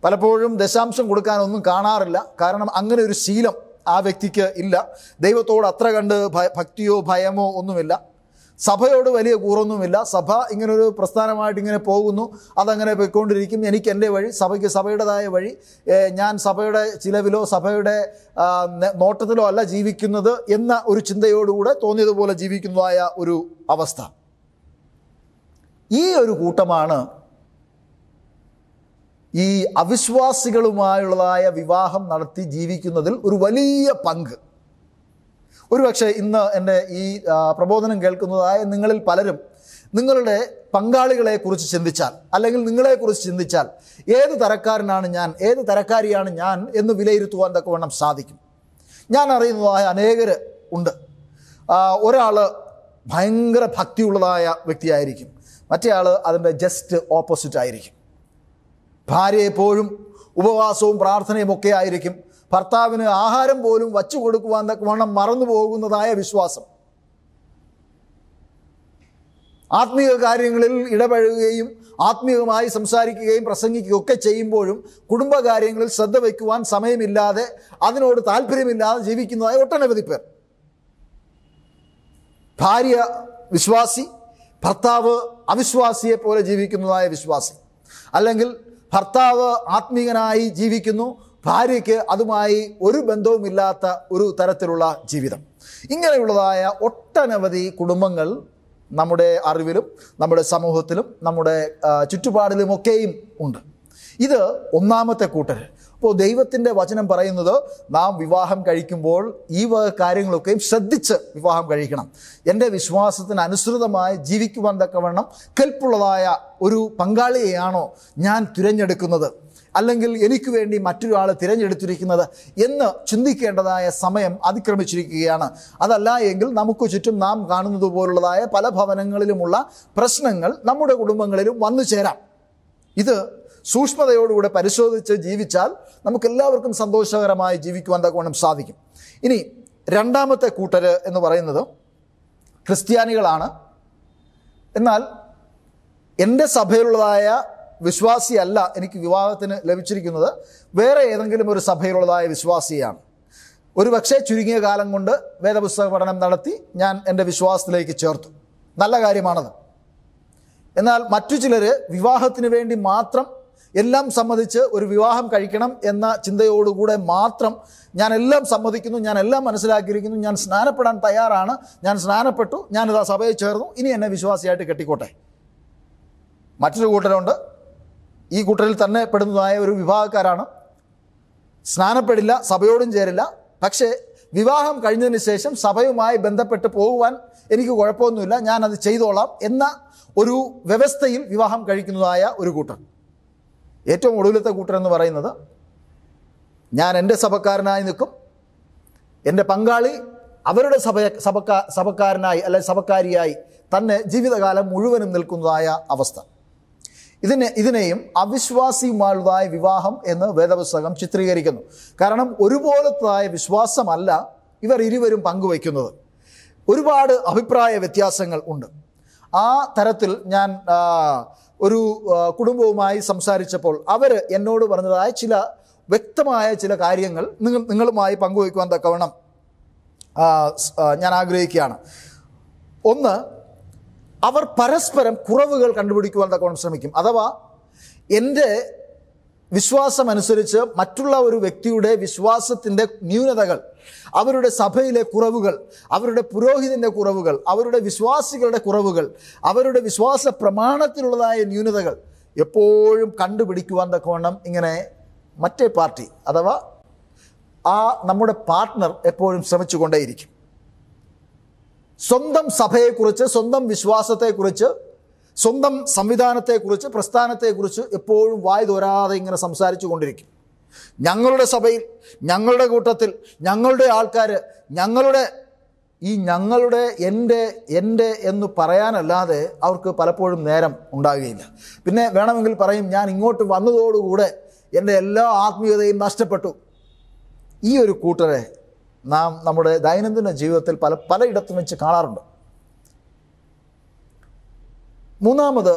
പലപ്പോഴും ദശാംശം കൊടുക്കാനൊന്നും കാണാറില്ല, കാരണം അങ്ങനെ ഒരു ശീലം ആ വ്യക്തിക്ക് ഇല്ല. ദൈവത്തോട് അത്ര കണ്ട് ഭക്തിയോ ഭയമോ ഒന്നുമില്ല. സഭയോട് വലിയ കൂറൊന്നുമില്ല. സഭ ഇങ്ങനൊരു പ്രസ്ഥാനമായിട്ട് ഇങ്ങനെ പോകുന്നു, അതങ്ങനെ പോയിക്കൊണ്ടിരിക്കും. എനിക്ക് എൻ്റെ വഴി, സഭയ്ക്ക് സഭയുടേതായ വഴി. ഞാൻ സഭയുടെ ചിലവിലോ സഭയുടെ നോട്ടത്തിലോ അല്ല ജീവിക്കുന്നത് എന്ന ഒരു ചിന്തയോടുകൂടെ തോന്നിയതുപോലെ ജീവിക്കുന്നതായ ഒരു അവസ്ഥ. ഈ ഒരു കൂട്ടമാണ് ഈ അവിശ്വാസികളുമായുള്ളതായ വിവാഹം നടത്തി ജീവിക്കുന്നതിൽ ഒരു വലിയ പങ്ക്. ഒരുപക്ഷെ ഇന്ന് എൻ്റെ ഈ പ്രബോധനം കേൾക്കുന്നതായ നിങ്ങളിൽ പലരും നിങ്ങളുടെ പങ്കാളികളെക്കുറിച്ച് ചിന്തിച്ചാൽ, അല്ലെങ്കിൽ നിങ്ങളെക്കുറിച്ച് ചിന്തിച്ചാൽ, ഏത് തരക്കാരനാണ് ഞാൻ, ഏത് തരക്കാരിയാണ് ഞാൻ എന്ന് വിലയിരുത്തുവാൻ തക്കവണ്ണം സാധിക്കും. ഞാൻ അറിയുന്നതായ അനേകർ ഉണ്ട്. ഒരാൾ ഭയങ്കര ഭക്തിയുള്ളതായ വ്യക്തിയായിരിക്കും, മറ്റേ ആൾ അതിൻ്റെ ജസ്റ്റ് ഓപ്പോസിറ്റ് ആയിരിക്കും. ഭാര്യ എപ്പോഴും ഉപവാസവും പ്രാർത്ഥനയും ഒക്കെ ആയിരിക്കും. ഭർത്താവിന് ആഹാരം പോലും വച്ചു കൊടുക്കുവാൻ തക്കവണ്ണം മറന്നു പോകുന്നതായ വിശ്വാസം. ആത്മീയ കാര്യങ്ങളിൽ ഇടപഴകുകയും ആത്മീയമായി സംസാരിക്കുകയും പ്രസംഗിക്കുകയും ഒക്കെ ചെയ്യുമ്പോഴും കുടുംബകാര്യങ്ങളിൽ ശ്രദ്ധ വയ്ക്കുവാൻ സമയമില്ലാതെ, അതിനോട് താല്പര്യമില്ലാതെ ജീവിക്കുന്നതായ ഒട്ടനവധി പേർ. ഭാര്യ വിശ്വാസി, ഭർത്താവ് അവിശ്വാസിയെ പോലെ ജീവിക്കുന്നതായ വിശ്വാസി. അല്ലെങ്കിൽ ഭർത്താവ് ആത്മീയനായി ജീവിക്കുന്നു, ഭാര്യയ്ക്ക് അതുമായി ഒരു ബന്ധവുമില്ലാത്ത ഒരു തരത്തിലുള്ള ജീവിതം. ഇങ്ങനെയുള്ളതായ ഒട്ടനവധി കുടുംബങ്ങൾ നമ്മുടെ അറിവിലും നമ്മുടെ സമൂഹത്തിലും നമ്മുടെ ചുറ്റുപാടിലുമൊക്കെയും ഉണ്ട്. ഇത് ഒന്നാമത്തെ കൂട്ടർ. അപ്പോൾ ദൈവത്തിൻ്റെ വചനം പറയുന്നത് നാം വിവാഹം കഴിക്കുമ്പോൾ ഈ വക കാര്യങ്ങളൊക്കെയും ശ്രദ്ധിച്ച് വിവാഹം കഴിക്കണം. എൻ്റെ വിശ്വാസത്തിന് അനുസൃതമായി ജീവിക്കുവാൻ തക്കവണ്ണം കെൽപ്പുള്ളതായ ഒരു പങ്കാളിയെയാണോ ഞാൻ തിരഞ്ഞെടുക്കുന്നത്, അല്ലെങ്കിൽ എനിക്ക് വേണ്ടി മറ്റൊരാൾ തിരഞ്ഞെടുത്തിരിക്കുന്നത് എന്ന് ചിന്തിക്കേണ്ടതായ സമയം അതിക്രമിച്ചിരിക്കുകയാണ്. അതല്ല എങ്കിൽ നമുക്ക് ചുറ്റും നാം കാണുന്നത് പോലുള്ളതായ പല ഭവനങ്ങളിലുമുള്ള പ്രശ്നങ്ങൾ നമ്മുടെ കുടുംബങ്ങളിലും വന്നു ചേരാം. ഇത് സൂക്ഷ്മതയോടുകൂടെ പരിശോധിച്ച് ജീവിച്ചാൽ നമുക്കെല്ലാവർക്കും സന്തോഷകരമായി ജീവിക്കുവാൻ തക്കവണ്ണം സാധിക്കും. ഇനി രണ്ടാമത്തെ കൂട്ടർ എന്ന് പറയുന്നത് ക്രിസ്ത്യാനികളാണ്. എന്നാൽ എൻ്റെ സഭയിലുള്ളതായ വിശ്വാസിയല്ല എനിക്ക് വിവാഹത്തിന് ലഭിച്ചിരിക്കുന്നത്, വേറെ ഏതെങ്കിലും ഒരു സഭയിലുള്ളതായ വിശ്വാസിയാണ്. ഒരു പക്ഷേ ചുരുങ്ങിയ കാലം കൊണ്ട് വേദപുസ്തക പഠനം നടത്തി ഞാൻ എൻ്റെ വിശ്വാസത്തിലേക്ക് ചേർത്തു. നല്ല കാര്യമാണത്. എന്നാൽ മറ്റു ചിലർ വിവാഹത്തിന് വേണ്ടി മാത്രം എല്ലാം സമ്മതിച്ച് ഒരു വിവാഹം കഴിക്കണം എന്ന ചിന്തയോടുകൂടെ മാത്രം ഞാൻ എല്ലാം സമ്മതിക്കുന്നു, ഞാൻ എല്ലാം മനസ്സിലാക്കിയിരിക്കുന്നു, ഞാൻ സ്നാനപ്പെടാൻ തയ്യാറാണ്, ഞാൻ സ്നാനപ്പെട്ടു, ഞാനിതാ സഭയിൽ ചേർന്നു, ഇനി എന്നെ വിശ്വാസിയായിട്ട് കെട്ടിക്കോട്ടെ. മറ്റൊരു കൂട്ടരുണ്ട്, ഈ കൂട്ടരിൽ തന്നെ പെടുന്നതായ ഒരു വിഭാഗക്കാരാണ്. സ്നാനപ്പെടില്ല, സഭയോടും ചേരില്ല, പക്ഷേ വിവാഹം കഴിഞ്ഞതിന് ശേഷം സഭയുമായി ബന്ധപ്പെട്ട് പോകുവാൻ എനിക്ക് കുഴപ്പമൊന്നുമില്ല, ഞാനത് ചെയ്തോളാം എന്ന ഒരു വ്യവസ്ഥയിൽ വിവാഹം കഴിക്കുന്നതായ ഒരു കൂട്ടർ. ഏറ്റവും ഒടുവിലത്തെ കൂട്ടർ എന്ന് പറയുന്നത് ഞാൻ എൻ്റെ സഭക്കാരനായി നിൽക്കും, എൻ്റെ പങ്കാളി അവരുടെ സഭക്കാരനായി അല്ലെ സഭക്കാരിയായി തന്നെ ജീവിതകാലം മുഴുവനും നിൽക്കുന്നതായ അവസ്ഥ. ഇതിനെയും അവിശ്വാസിയുമായുള്ളതായ വിവാഹം എന്ന് വേദപുസ്തകം ചിത്രീകരിക്കുന്നു. കാരണം ഒരുപോലത്തതായ വിശ്വാസമല്ല ഇവർ ഇരുവരും പങ്കുവയ്ക്കുന്നത്. ഒരുപാട് അഭിപ്രായ വ്യത്യാസങ്ങൾ ഉണ്ട്. ആ തരത്തിൽ ഞാൻ ഒരു കുടുംബവുമായി സംസാരിച്ചപ്പോൾ അവർ എന്നോട് പറഞ്ഞതായ ചില വ്യക്തമായ ചില കാര്യങ്ങൾ നിങ്ങളുമായി പങ്കുവയ്ക്കുവാൻ തക്കവണ്ണം ഞാൻ ആഗ്രഹിക്കുകയാണ്. ഒന്ന്, അവർ പരസ്പരം കുറവുകൾ കണ്ടുപിടിക്കുവാൻ തക്കവണ്ണം ശ്രമിക്കും. അഥവാ എൻ്റെ വിശ്വാസമനുസരിച്ച് മറ്റുള്ള ഒരു വ്യക്തിയുടെ വിശ്വാസത്തിൻ്റെ ന്യൂനതകൾ, അവരുടെ സഭയിലെ കുറവുകൾ, അവരുടെ പുരോഹിതൻ്റെ കുറവുകൾ, അവരുടെ വിശ്വാസികളുടെ കുറവുകൾ, അവരുടെ വിശ്വാസ പ്രമാണത്തിലുള്ളതായ ന്യൂനതകൾ എപ്പോഴും കണ്ടുപിടിക്കുവാൻ തക്കവണ്ണം ഇങ്ങനെ മറ്റേ പാർട്ടി അഥവാ നമ്മുടെ പാർട്ട്ണർ എപ്പോഴും ശ്രമിച്ചുകൊണ്ടേയിരിക്കും. സ്വന്തം സഭയെക്കുറിച്ച്, സ്വന്തം വിശ്വാസത്തെക്കുറിച്ച്, സ്വന്തം സംവിധാനത്തെക്കുറിച്ച്, പ്രസ്ഥാനത്തെക്കുറിച്ച് എപ്പോഴും വായ് തോരാതെ ഇങ്ങനെ സംസാരിച്ചു കൊണ്ടിരിക്കും. ഞങ്ങളുടെ സഭയിൽ, ഞങ്ങളുടെ കൂട്ടത്തിൽ, ഞങ്ങളുടെ ആൾക്കാർ, ഞങ്ങളുടെ എൻ്റെ എന്ന് പറയാനല്ലാതെ അവർക്ക് പലപ്പോഴും നേരം ഉണ്ടാകുകയില്ല. പിന്നെ വേണമെങ്കിൽ പറയും, ഞാൻ ഇങ്ങോട്ട് വന്നതോടുകൂടെ എൻ്റെ എല്ലാ ആത്മീയതയും നഷ്ടപ്പെട്ടു. ഈ ഒരു കൂട്ടരെ നാം നമ്മുടെ ദൈനംദിന ജീവിതത്തിൽ പലയിടത്തും വെച്ച് കാണാറുണ്ട്. മൂന്നാമത്,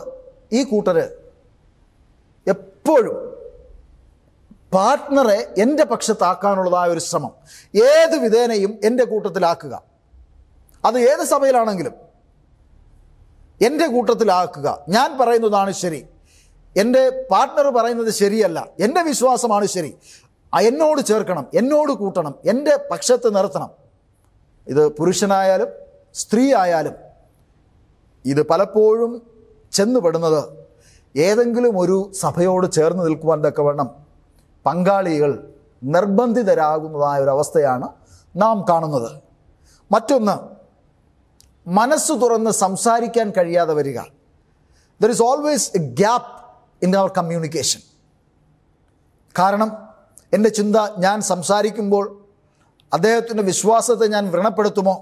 ഈ കൂട്ടര് എപ്പോഴും പാർട്ട്ണറെ എൻ്റെ പക്ഷത്താക്കാനുള്ളതായ ഒരു ശ്രമം, ഏത് വിധേനയും എൻ്റെ കൂട്ടത്തിലാക്കുക. അത് ഏത് സഭയിലാണെങ്കിലും എൻ്റെ കൂട്ടത്തിലാക്കുക. ഞാൻ പറയുന്നതാണ് ശരി, എൻ്റെ പാർട്ട്ണർ പറയുന്നത് ശരിയല്ല, എൻ്റെ വിശ്വാസമാണ് ശരി, എന്നോട് ചേർക്കണം, എന്നോട് കൂട്ടണം, എൻ്റെ പക്ഷത്ത് നിർത്തണം. ഇത് പുരുഷനായാലും സ്ത്രീ ആയാലും ഇത് പലപ്പോഴും ചെന്നുപെടുന്നത് ഏതെങ്കിലും ഒരു സഭയോട് ചേർന്ന് നിൽക്കുവാൻ തക്കവണ്ണം പങ്കാളികൾ നിർബന്ധിതരാകുന്നതായ ഒരവസ്ഥയാണ് നാം കാണുന്നത്. മറ്റൊന്ന്, മനസ്സ് തുറന്ന് സംസാരിക്കാൻ കഴിയാതെ വരിക. There is always a gap in our communication. കാരണം എൻ്റെ ചിന്ത, ഞാൻ സംസാരിക്കുമ്പോൾ അദ്ദേഹത്തിൻ്റെ വിശ്വാസത്തെ ഞാൻ വ്രണപ്പെടുത്തുമോ,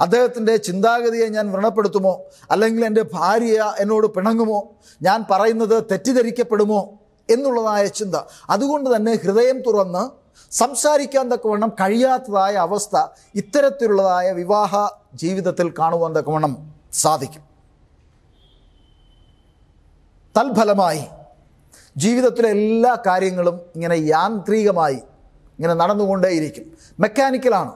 അദ്ദേഹത്തിൻ്റെ ചിന്താഗതിയെ ഞാൻ വ്രണപ്പെടുത്തുമോ, അല്ലെങ്കിൽ എൻ്റെ ഭാര്യ എന്നോട് പിണങ്ങുമോ, ഞാൻ പറയുന്നത് തെറ്റിദ്ധരിക്കപ്പെടുമോ എന്നുള്ളതായ ചിന്ത. അതുകൊണ്ട് തന്നെ ഹൃദയം തുറന്ന് സംസാരിക്കാൻ തക്കവണ്ണം കഴിയാത്തതായ അവസ്ഥ ഇത്തരത്തിലുള്ളതായ വിവാഹ ജീവിതത്തിൽ കാണുവാൻ തക്കവണ്ണം സാധിക്കും. തൽഫലമായി ജീവിതത്തിലെ എല്ലാ കാര്യങ്ങളും ഇങ്ങനെ യാന്ത്രികമായി ഇങ്ങനെ നടന്നുകൊണ്ടേയിരിക്കും. മെക്കാനിക്കലാണ്.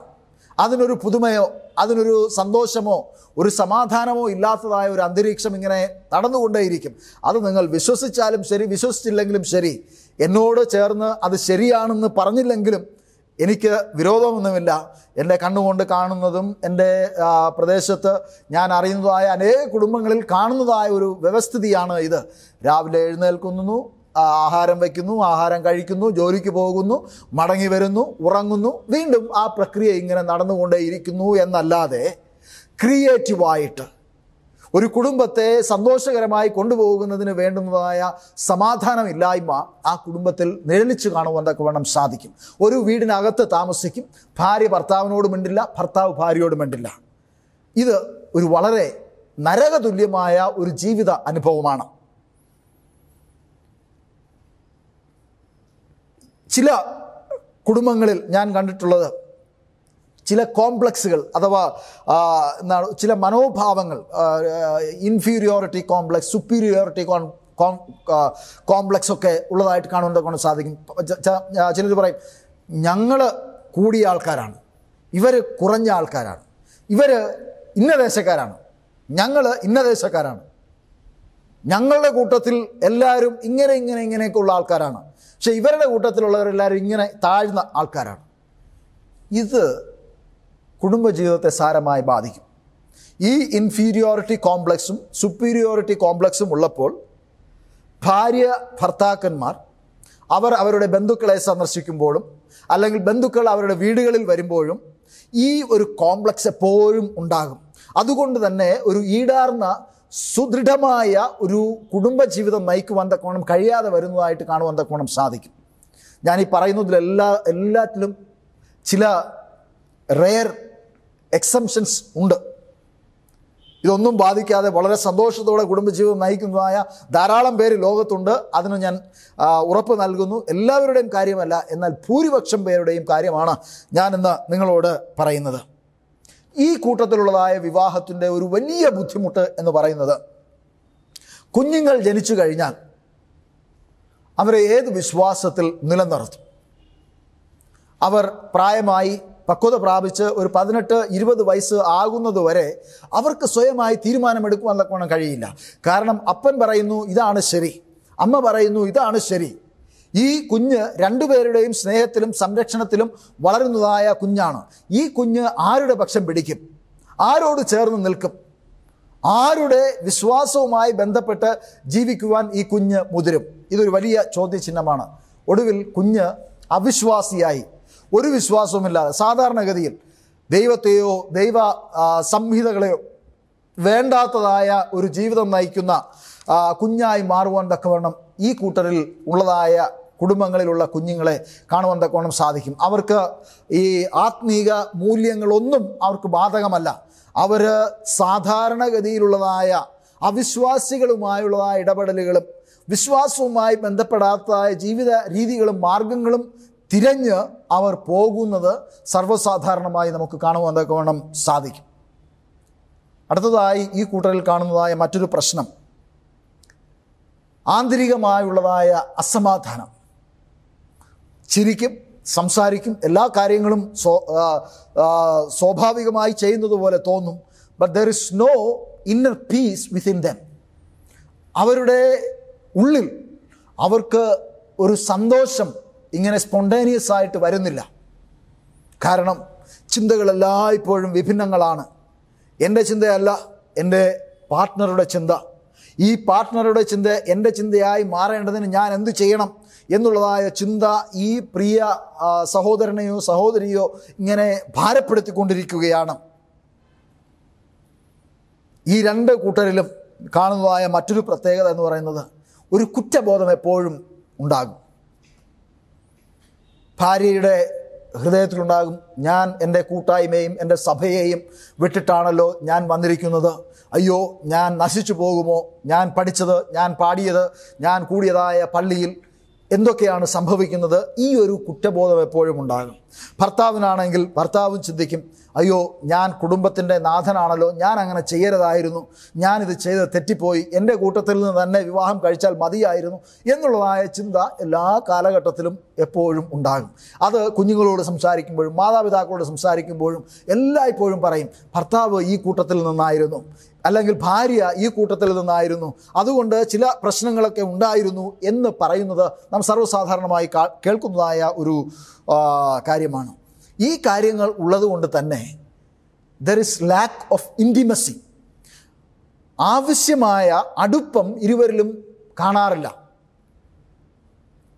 അതിനൊരു പുതുമയോ അതിനൊരു സന്തോഷമോ ഒരു സമാധാനമോ ഇല്ലാത്തതായ ഒരു അന്തരീക്ഷം ഇങ്ങനെ നടന്നുകൊണ്ടേയിരിക്കും. അത് നിങ്ങൾ വിശ്വസിച്ചാലും ശരി, വിശ്വസിച്ചില്ലെങ്കിലും ശരി, എന്നോട് ചേർന്ന് അത് ശരിയാണെന്ന് പറഞ്ഞില്ലെങ്കിലും എനിക്ക് വിരോധമൊന്നുമില്ല. എൻ്റെ കണ്ണുകൊണ്ട് കാണുന്നതും എൻ്റെ പ്രദേശത്ത് ഞാൻ അറിയുന്നതായ അനേക കുടുംബങ്ങളിൽ കാണുന്നതായ ഒരു വ്യവസ്ഥിതിയാണ് ഇത്. രാവിലെ എഴുന്നേൽക്കുന്നു, ആഹാരം വയ്ക്കുന്നു, ആഹാരം കഴിക്കുന്നു, ജോലിക്ക് പോകുന്നു, മടങ്ങി വരുന്നു, ഉറങ്ങുന്നു, വീണ്ടും ആ പ്രക്രിയ ഇങ്ങനെ നടന്നുകൊണ്ടേയിരിക്കുന്നു എന്നല്ലാതെ ക്രിയേറ്റീവായിട്ട് ഒരു കുടുംബത്തെ സന്തോഷകരമായി കൊണ്ടുപോകുന്നതിന് വേണ്ടുന്നതായ സമാധാനമില്ലായ്മ ആ കുടുംബത്തിൽ നിഴലിച്ച് കാണുവാൻ തക്കവണ്ണം സാധിക്കും. ഒരു വീടിനകത്ത് താമസിക്കും, ഭാര്യ ഭർത്താവിനോട് മിണ്ടില്ല, ഭർത്താവ് ഭാര്യയോട് മിണ്ടില്ല. ഇത് ഒരു വളരെ നരകതുല്യമായ ഒരു ജീവിത അനുഭവമാണ്. ചില കുടുംബങ്ങളിൽ ഞാൻ കണ്ടിട്ടുള്ളത് ചില കോംപ്ലക്സുകൾ അഥവാ എന്താണ് ചില മനോഭാവങ്ങൾ, ഇൻഫീരിയോറിറ്റി കോംപ്ലക്സ്, സുപ്പീരിയോറിറ്റി കോംപ്ലക്സ് ഒക്കെ ഉള്ളതായിട്ട് കാണുവാൻ സാധിക്കും. ചിലർ പറയും, ഞങ്ങൾ കൂടിയ ആൾക്കാരാണ്, ഇവർ കുറഞ്ഞ ആൾക്കാരാണ്, ഇവർ ഇന്ന ദേശക്കാരാണ്, ഞങ്ങൾ ഇന്ന ദേശക്കാരാണ്, ഞങ്ങളുടെ കൂട്ടത്തിൽ എല്ലാവരും ഇങ്ങനെയൊക്കെ ഉള്ള ആൾക്കാരാണ്, പക്ഷെ ഇവരുടെ കൂട്ടത്തിലുള്ളവരെല്ലാവരും ഇങ്ങനെ താഴ്ന്ന ആൾക്കാരാണ്. ഇത് കുടുംബജീവിതത്തെ സാരമായി ബാധിക്കും. ഈ ഇൻഫീരിയോറിറ്റി കോംപ്ലക്സും സുപ്പീരിയോറിറ്റി കോംപ്ലക്സും ഉള്ളപ്പോൾ ഭാര്യ ഭർത്താക്കന്മാർ അവരുടെ ബന്ധുക്കളെ സന്ദർശിക്കുമ്പോഴും അല്ലെങ്കിൽ ബന്ധുക്കൾ അവരുടെ വീടുകളിൽ വരുമ്പോഴും ഈ ഒരു കോംപ്ലക്സ് എപ്പോഴും ഉണ്ടാകും. അതുകൊണ്ട് തന്നെ ഒരു ഈടാർന്ന സുദൃഢമായ ഒരു കുടുംബജീവിതം നയിക്കുവാൻ തക്കോണം കഴിയാതെ വരുന്നതായിട്ട് കാണുവാൻ തക്കോണം സാധിക്കും. ഞാനീ എല്ലാറ്റിലും ചില റെയർ എക്സംഷൻസ് ഉണ്ട്. ഇതൊന്നും ബാധിക്കാതെ വളരെ സന്തോഷത്തോടെ കുടുംബജീവിതം നയിക്കുന്നതായ ധാരാളം പേര് ലോകത്തുണ്ട്. അതിന് ഞാൻ ഉറപ്പ് നൽകുന്നു. എല്ലാവരുടെയും കാര്യമല്ല, എന്നാൽ ഭൂരിപക്ഷം പേരുടെയും കാര്യമാണ് ഞാനിന്ന് നിങ്ങളോട് പറയുന്നത്. ഈ കൂട്ടത്തിലുള്ളതായ വിവാഹത്തിൻ്റെ ഒരു വലിയ ബുദ്ധിമുട്ട് എന്ന് പറയുന്നത്, കുഞ്ഞുങ്ങൾ ജനിച്ചു കഴിഞ്ഞാൽ അവരെ ഏത് വിശ്വാസത്തിൽ നിലനിർത്തും? അവർ പ്രായമായി പക്വത പ്രാപിച്ച് ഒരു 18-20 വയസ്സ് ആകുന്നതുവരെ അവർക്ക് സ്വയമായി തീരുമാനമെടുക്കുവാൻ തക്കവണ്ണം കഴിയില്ല. കാരണം അപ്പൻ പറയുന്നു ഇതാണ് ശരി, അമ്മ പറയുന്നു ഇതാണ് ശരി. ഈ കുഞ്ഞ് രണ്ടുപേരുടെയും സ്നേഹത്തിലും സംരക്ഷണത്തിലും വളരുന്നതായ കുഞ്ഞാണ്. ഈ കുഞ്ഞ് ആരുടെ പക്ഷം പിടിക്കും? ആരോട് ചേർന്ന് നിൽക്കും? ആരുടെ വിശ്വാസവുമായി ബന്ധപ്പെട്ട് ജീവിക്കുവാൻ ഈ കുഞ്ഞ് മുതിരും? ഇതൊരു വലിയ ചോദ്യചിഹ്നമാണ്. ഒടുവിൽ കുഞ്ഞ് അവിശ്വാസിയായി, ഒരു വിശ്വാസവുമില്ലാതെ, സാധാരണഗതിയിൽ ദൈവത്തെയോ ദൈവ സംഹിതകളെയോ വേണ്ടാത്തതായ ഒരു ജീവിതം നയിക്കുന്ന കുഞ്ഞായി മാറുവാൻ തക്കവണ്ണം ഈ കൂട്ടരിൽ ഉള്ളതായ കുടുംബങ്ങളിലുള്ള കുഞ്ഞുങ്ങളെ കാണുവാൻ തക്കവണ്ണം സാധിക്കും. അവർക്ക് ഈ ആത്മീക മൂല്യങ്ങളൊന്നും അവർക്ക് ബാധകമല്ല. അവർ സാധാരണഗതിയിലുള്ളതായ അവിശ്വാസികളുമായുള്ളതായ ഇടപെടലുകളും വിശ്വാസവുമായി ബന്ധപ്പെടാത്തതായ ജീവിത രീതികളും മാർഗങ്ങളും തിരഞ്ഞ് അവർ പോകുന്നത് സർവ്വസാധാരണമായി നമുക്ക് കാണുവാൻ തക്കവണ്ണം സാധിക്കും. അടുത്തതായി ഈ കൂട്ടരിൽ കാണുന്നതായ മറ്റൊരു പ്രശ്നം ആന്തരികമായുള്ളതായ അസമാധാനം. ചിരിക്കും, സംസാരിക്കും, എല്ലാ കാര്യങ്ങളും സ്വാഭാവികമായി ചെയ്യുന്നത് പോലെ തോന്നും. But there is no inner peace within them. അവരുടെ ഉള്ളിൽ അവർക്ക് ഒരു സന്തോഷം ഇങ്ങനെ സ്പോണ്ടേനിയസ് ആയിട്ട് വരുന്നില്ല. കാരണം ചിന്തകളെല്ലായ്പ്പോഴും വിഭിന്നങ്ങളാണ്. എൻ്റെ ചിന്തയല്ല എൻ്റെ പാർട്ട്ണറുടെ ചിന്ത. ഈ പാർട്ട്ണറുടെ ചിന്ത എൻ്റെ ചിന്തയായി മാറേണ്ടതിന് ഞാൻ എന്ത് ചെയ്യണം എന്നുള്ളതായ ചിന്ത ഈ പ്രിയ സഹോദരനെയോ സഹോദരിയോ ഇങ്ങനെ ഭാരപ്പെടുത്തിക്കൊണ്ടിരിക്കുകയാണ്. ഈ രണ്ട് കൂട്ടരിലും കാണുന്നതായ മറ്റൊരു പ്രത്യേകത എന്ന് പറയുന്നത് ഒരു കുറ്റബോധം എപ്പോഴും ഉണ്ടാകും. ഭാര്യയുടെ ഹൃദയത്തിലുണ്ടാകും, ഞാൻ എൻ്റെ കൂട്ടായ്മയും എൻ്റെ സഭയെയും വിട്ടിട്ടാണല്ലോ ഞാൻ വന്നിരിക്കുന്നത്. അയ്യോ, ഞാൻ നശിച്ചു പോകുമോ? ഞാൻ പഠിച്ചത്, ഞാൻ പാടിയത്, ഞാൻ കൂടിയതായ പള്ളിയിൽ എന്തൊക്കെയാണ് സംഭവിക്കുന്നത്? ഈ ഒരു കുറ്റബോധം എപ്പോഴും ഉണ്ടാകും. ഭർത്താവിനാണെങ്കിൽ ഭർത്താവും ചിന്തിക്കും, അയ്യോ, ഞാൻ കുടുംബത്തിൻ്റെ നാഥനാണല്ലോ, ഞാൻ അങ്ങനെ ചെയ്യരുതായിരുന്നു, ഞാനിത് ചെയ്ത് തെറ്റിപ്പോയി, എൻ്റെ കൂട്ടത്തിൽ നിന്ന് തന്നെ വിവാഹം കഴിച്ചാൽ മതിയായിരുന്നു എന്നുള്ളതായ ചിന്ത എല്ലാ കാലഘട്ടത്തിലും എപ്പോഴും ഉണ്ടാകും. അത് കുഞ്ഞുങ്ങളോട് സംസാരിക്കുമ്പോഴും മാതാപിതാക്കളോട് സംസാരിക്കുമ്പോഴും എല്ലായ്പ്പോഴും പറയും, ഭർത്താവ് ഈ കൂട്ടത്തിൽ നിന്നായിരുന്നു, അല്ലെങ്കിൽ ഭാര്യ ഈ കൂട്ടത്തിൽ നിന്നായിരുന്നു, അതുകൊണ്ട് ചില പ്രശ്നങ്ങളൊക്കെ ഉണ്ടായിരുന്നു എന്ന് പറയുന്നത് നാം സർവ്വസാധാരണമായി കേൾക്കുന്നതായ ഒരു കാര്യമാണ്. ഈ കാര്യങ്ങൾ ഉള്ളതുകൊണ്ട് തന്നെ there is lack of intimacy. ആവശ്യമായ അടുപ്പം ഇരുവരിലും കാണാറില്ല.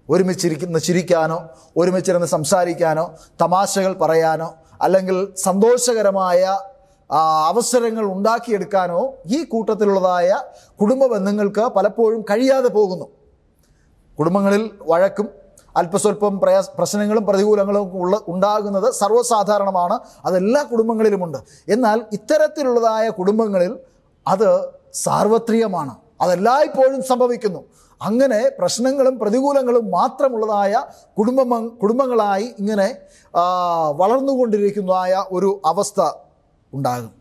ഒരുമിച്ചിരിക്കുന്ന ചിരിക്കാനോ ഒരുമിച്ചിരുന്ന് സംസാരിക്കാനോ തമാശകൾ പറയാനോ അല്ലെങ്കിൽ സന്തോഷകരമായ അവസരങ്ങൾ ഉണ്ടാക്കിയെടുക്കാനോ ഈ കൂട്ടത്തിലുള്ളതായ കുടുംബ ബന്ധങ്ങൾക്ക് പലപ്പോഴും കഴിയാതെ പോകുന്നു. കുടുംബങ്ങളിൽ വഴക്കും അല്പസ്വല്പം പ്രശ്നങ്ങളും പ്രതികൂലങ്ങളും ഉണ്ടാകുന്നത് സർവ്വസാധാരണമാണ്. അതെല്ലാ കുടുംബങ്ങളിലുമുണ്ട്. എന്നാൽ ഇത്തരത്തിലുള്ളതായ കുടുംബങ്ങളിൽ അത് സാർവത്രികമാണ്. അതെല്ലായ്പ്പോഴും സംഭവിക്കുന്നു. അങ്ങനെ പ്രശ്നങ്ങളും പ്രതികൂലങ്ങളും മാത്രമുള്ളതായ കുടുംബങ്ങളായി ഇങ്ങനെ വളർന്നുകൊണ്ടിരിക്കുന്നതായ ഒരു അവസ്ഥ ഉണ്ടാകും.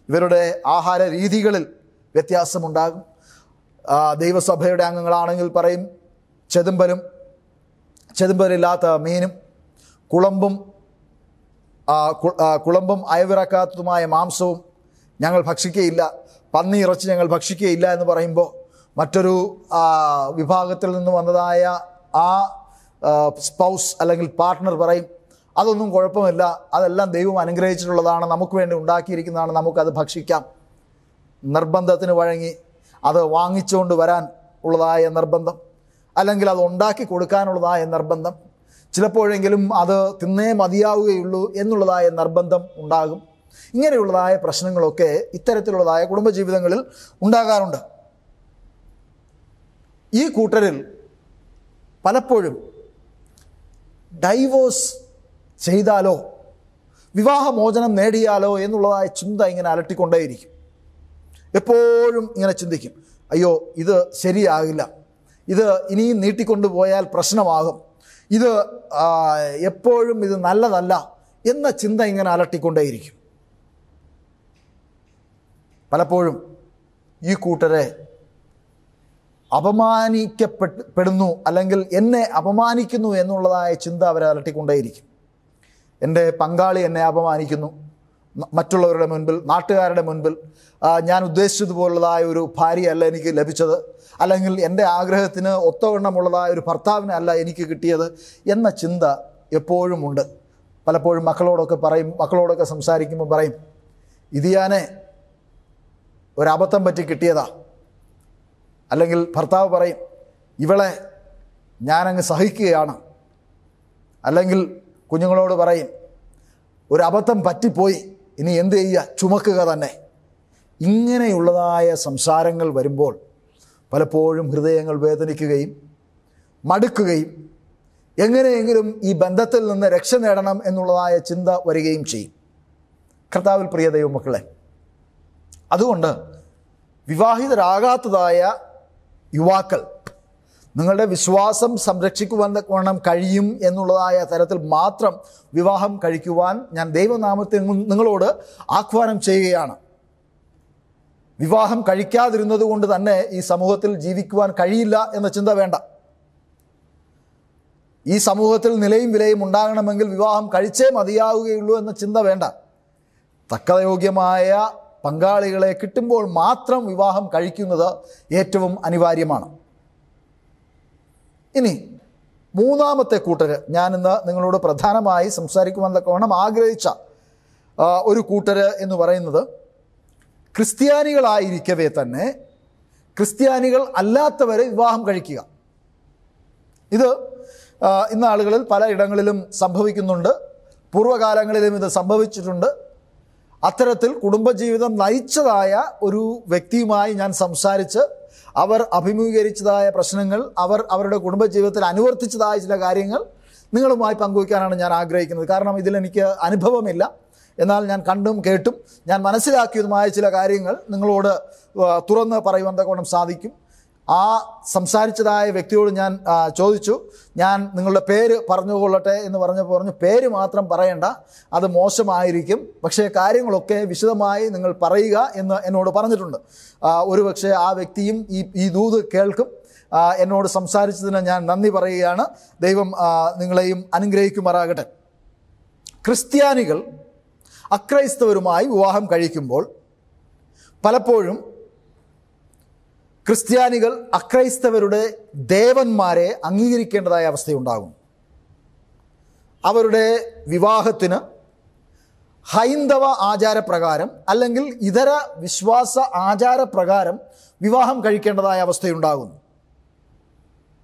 ഇവരുടെ ആഹാര രീതികളിൽ വ്യത്യാസമുണ്ടാകും. ദൈവസഭയുടെ അംഗങ്ങളാണെങ്കിൽ പറയും, ചെതുമ്പലില്ലാത്ത മീനും കുളമ്പും അയവിറക്കാത്തതുമായ മാംസവും ഞങ്ങൾ ഭക്ഷിക്കുകയില്ല, പന്നി ഇറച്ചി ഞങ്ങൾ ഭക്ഷിക്കുകയില്ല എന്ന് പറയുമ്പോൾ മറ്റൊരു വിഭാഗത്തിൽ നിന്ന് വന്നതായ ആ സ്പൗസ് അല്ലെങ്കിൽ പാർട്ട്ണർ പറയും, അതൊന്നും കുഴപ്പമില്ല, അതെല്ലാം ദൈവം അനുഗ്രഹിച്ചിട്ടുള്ളതാണ്, നമുക്ക് വേണ്ടി ഉണ്ടാക്കിയിരിക്കുന്നതാണ്, നമുക്കത് ഭക്ഷിക്കാം. നിർബന്ധത്തിന് വഴങ്ങി അത് വാങ്ങിച്ചുകൊണ്ട് വരാൻ ഉള്ളതായ നിർബന്ധം, അല്ലെങ്കിൽ അത് ഉണ്ടാക്കി കൊടുക്കാനുള്ളതായ നിർബന്ധം, ചിലപ്പോഴെങ്കിലും അത് തിന്നേ മതിയാവുകയുള്ളൂ എന്നുള്ളതായ നിർബന്ധം ഉണ്ടാകും. ഇങ്ങനെയുള്ളതായ പ്രശ്നങ്ങളൊക്കെ ഇത്തരത്തിലുള്ളതായ കുടുംബജീവിതങ്ങളിൽ ഉണ്ടാകാറുണ്ട്. ഈ കൂട്ടരിൽ പലപ്പോഴും ഡൈവോഴ്സ് ചെയ്താലോ വിവാഹമോചനം നേടിയാലോ എന്നുള്ളതായ ചിന്ത ഇങ്ങനെ അലട്ടിക്കൊണ്ടേയിരിക്കും. എപ്പോഴും ഇങ്ങനെ ചിന്തിക്കും, അയ്യോ, ഇത് ശരിയാകില്ല, ഇത് ഇനിയും നീട്ടിക്കൊണ്ടുപോയാൽ പ്രശ്നമാകും, ഇത് എപ്പോഴും ഇത് നല്ലതല്ല എന്ന ചിന്ത ഇങ്ങനെ അലട്ടിക്കൊണ്ടേയിരിക്കും. പലപ്പോഴും ഈ കൂട്ടരെ അപമാനിക്കപ്പെടുന്നു അല്ലെങ്കിൽ എന്നെ അപമാനിക്കുന്നു എന്നുള്ളതായ ചിന്ത അവരെ അലട്ടിക്കൊണ്ടേയിരിക്കും. എൻ്റെ പങ്കാളി എന്നെ അപമാനിക്കുന്നു, മറ്റുള്ളവരുടെ മുൻപിൽ, നാട്ടുകാരുടെ മുൻപിൽ ഞാൻ ഉദ്ദേശിച്ചതുപോലുള്ളതായ ഒരു ഭാര്യയല്ല എനിക്ക് ലഭിച്ചത്, അല്ലെങ്കിൽ എൻ്റെ ആഗ്രഹത്തിന് ഒത്തവണ്ണമുള്ളതായ ഒരു ഭർത്താവിനെ അല്ല എനിക്ക് കിട്ടിയത് എന്ന ചിന്ത എപ്പോഴും ഉണ്ട്. പലപ്പോഴും മക്കളോടൊക്കെ സംസാരിക്കുമ്പോൾ പറയും, ഇതിയാനെ ഒരബദ്ധം പറ്റി കിട്ടിയതാ. അല്ലെങ്കിൽ ഭർത്താവ് പറയും, ഇവളെ ഞാനങ്ങ് സഹിക്കുകയാണ്. അല്ലെങ്കിൽ കുഞ്ഞുങ്ങളോട് പറയും, ഒരു അബദ്ധം പറ്റിപ്പോയി, ഇനി എന്ത് ചെയ്യുക, ചുമക്കുക തന്നെ. ഇങ്ങനെയുള്ളതായ സംസാരങ്ങൾ വരുമ്പോൾ പലപ്പോഴും ഹൃദയങ്ങൾ വേദനിക്കുകയും മടുക്കുകയും എങ്ങനെയെങ്കിലും ഈ ബന്ധത്തിൽ നിന്ന് രക്ഷ നേടണം എന്നുള്ളതായ ചിന്ത വരികയും ചെയ്യും. കർത്താവിൽ പ്രിയ ദൈവമക്കളെ, അതുകൊണ്ട് വിവാഹിതരാകാത്തതായ യുവാക്കൾ നിങ്ങളുടെ വിശ്വാസം സംരക്ഷിക്കുവാൻ കഴിയും എന്നുള്ളതായ തരത്തിൽ മാത്രം വിവാഹം കഴിക്കുവാൻ ഞാൻ ദൈവനാമത്തിൽ നിങ്ങളോട് ആഹ്വാനം ചെയ്യുകയാണ്. വിവാഹം കഴിക്കാതിരുന്നത് കൊണ്ട് തന്നെ ഈ സമൂഹത്തിൽ ജീവിക്കുവാൻ കഴിയില്ല എന്ന ചിന്ത വേണ്ട. ഈ സമൂഹത്തിൽ നിലയും വിലയും ഉണ്ടാകണമെങ്കിൽ വിവാഹം കഴിച്ചേ മതിയാവുകയുള്ളൂ എന്ന ചിന്ത വേണ്ട. തക്കയോഗ്യമായ പങ്കാളികളെ കിട്ടുമ്പോൾ മാത്രം വിവാഹം കഴിക്കുന്നത് ഏറ്റവും അനിവാര്യമാണ്. ഇനി മൂന്നാമത്തെ കൂട്ടർ, ഞാനിന്ന് നിങ്ങളോട് പ്രധാനമായി സംസാരിക്കുവാൻ തക്കവണ്ണം ആഗ്രഹിച്ച ഒരു കൂട്ടർ എന്ന് പറയുന്നത് ക്രിസ്ത്യാനികളായിരിക്കവേ തന്നെ ക്രിസ്ത്യാനികൾ അല്ലാത്തവരെ വിവാഹം കഴിക്കുക. ഇത് ഇന്ന് ആളുകളിൽ പലയിടങ്ങളിലും സംഭവിക്കുന്നുണ്ട്. പൂർവ്വകാലങ്ങളിലും ഇത് സംഭവിച്ചിട്ടുണ്ട്. അത്തരത്തിൽ കുടുംബജീവിതം നയിച്ചതായ ഒരു വ്യക്തിയുമായി ഞാൻ സംസാരിച്ച് അവർ അഭിമുഖീകരിച്ചതായ പ്രശ്നങ്ങൾ, അവരുടെ കുടുംബജീവിതത്തിൽ അനുവർത്തിച്ചതായ ചില കാര്യങ്ങൾ നിങ്ങളുമായി പങ്കുവയ്ക്കാനാണ് ഞാൻ ആഗ്രഹിക്കുന്നത്. കാരണം ഇതിലെനിക്ക് അനുഭവമില്ല, എന്നാൽ ഞാൻ കണ്ടും കേട്ടും ഞാൻ മനസ്സിലാക്കിയതുമായ ചില കാര്യങ്ങൾ നിങ്ങളോട് തുറന്ന് പറയുവാൻ തക്കവണ്ണം സാധിക്കും. ആ സംസാരിച്ചതായ വ്യക്തിയോട് ഞാൻ ചോദിച്ചു, ഞാൻ നിങ്ങളുടെ പേര് പറഞ്ഞുകൊള്ളട്ടെ എന്ന് പറഞ്ഞു. പേര് മാത്രം പറയണ്ട, അത് മോശമായിരിക്കും, പക്ഷേ കാര്യങ്ങളൊക്കെ വിശദമായി നിങ്ങൾ പറയുക എന്ന് എന്നോട് പറഞ്ഞിട്ടുണ്ട്. ഒരുപക്ഷെ ആ വ്യക്തിയും ഈ ദൂത് കേൾക്കും. എന്നോട് സംസാരിച്ചതിന് ഞാൻ നന്ദി പറയുകയാണ്. ദൈവം നിങ്ങളെയും അനുഗ്രഹിക്കുമാറാകട്ടെ. ക്രിസ്ത്യാനികൾ അക്രൈസ്തവരുമായി വിവാഹം കഴിക്കുമ്പോൾ പലപ്പോഴും ക്രിസ്ത്യാനികൾ അക്രൈസ്തവരുടെ ദേവന്മാരെ അംഗീകരിക്കേണ്ടതായ അവസ്ഥയുണ്ടാകും. അവരുടെ വിവാഹത്തിന് ഹൈന്ദവ ആചാരപ്രകാരം അല്ലെങ്കിൽ ഇതര വിശ്വാസ ആചാരപ്രകാരം വിവാഹം കഴിക്കേണ്ടതായ അവസ്ഥയുണ്ടാകുന്നു.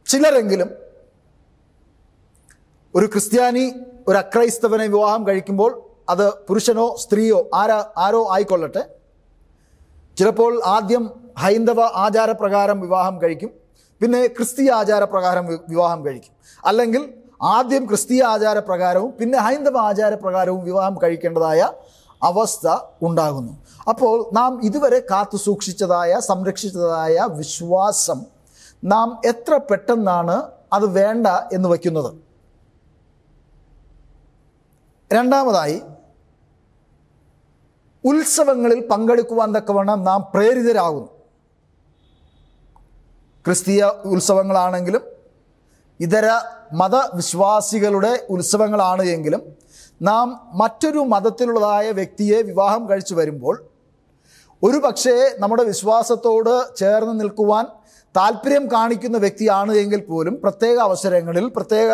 ചിലരെങ്കിലും ഒരു ക്രിസ്ത്യാനി ഒരു അക്രൈസ്തവനെ വിവാഹം കഴിക്കുമ്പോൾ അത് പുരുഷനോ സ്ത്രീയോ ആരോ ആയിക്കൊള്ളട്ടെ, ചിലപ്പോൾ ആദ്യം ഹൈന്ദവ ആചാരപ്രകാരം വിവാഹം കഴിക്കും, പിന്നെ ക്രിസ്തീയ ആചാരപ്രകാരം വിവാഹം കഴിക്കും, അല്ലെങ്കിൽ ആദ്യം ക്രിസ്തീയ ആചാരപ്രകാരവും പിന്നെ ഹൈന്ദവ ആചാരപ്രകാരവും വിവാഹം കഴിക്കേണ്ടതായ അവസ്ഥ ഉണ്ടാകുന്നു. അപ്പോൾ നാം ഇതുവരെ കാത്തു സൂക്ഷിച്ചതായ സംരക്ഷിച്ചതായ വിശ്വാസം നാം എത്ര പെട്ടെന്നാണ് അത് വേണ്ട എന്ന് വയ്ക്കുന്നത്? രണ്ടാമതായി, ഉത്സവങ്ങളിൽ പങ്കെടുക്കുവാൻ തക്കവണ്ണം നാം പ്രേരിതരാകുന്നു. ക്രിസ്തീയ ഉത്സവങ്ങളാണെങ്കിലും ഇതര മതവിശ്വാസികളുടെ ഉത്സവങ്ങളാണ് എങ്കിലും നാം മറ്റൊരു മതത്തിലുള്ളതായ വ്യക്തിയെ വിവാഹം കഴിച്ചു വരുമ്പോൾ ഒരു പക്ഷേ നമ്മുടെ വിശ്വാസത്തോട് ചേർന്ന് നിൽക്കുവാൻ താല്പര്യം കാണിക്കുന്ന വ്യക്തിയാണ് എങ്കിൽ പോലും പ്രത്യേക അവസരങ്ങളിൽ പ്രത്യേക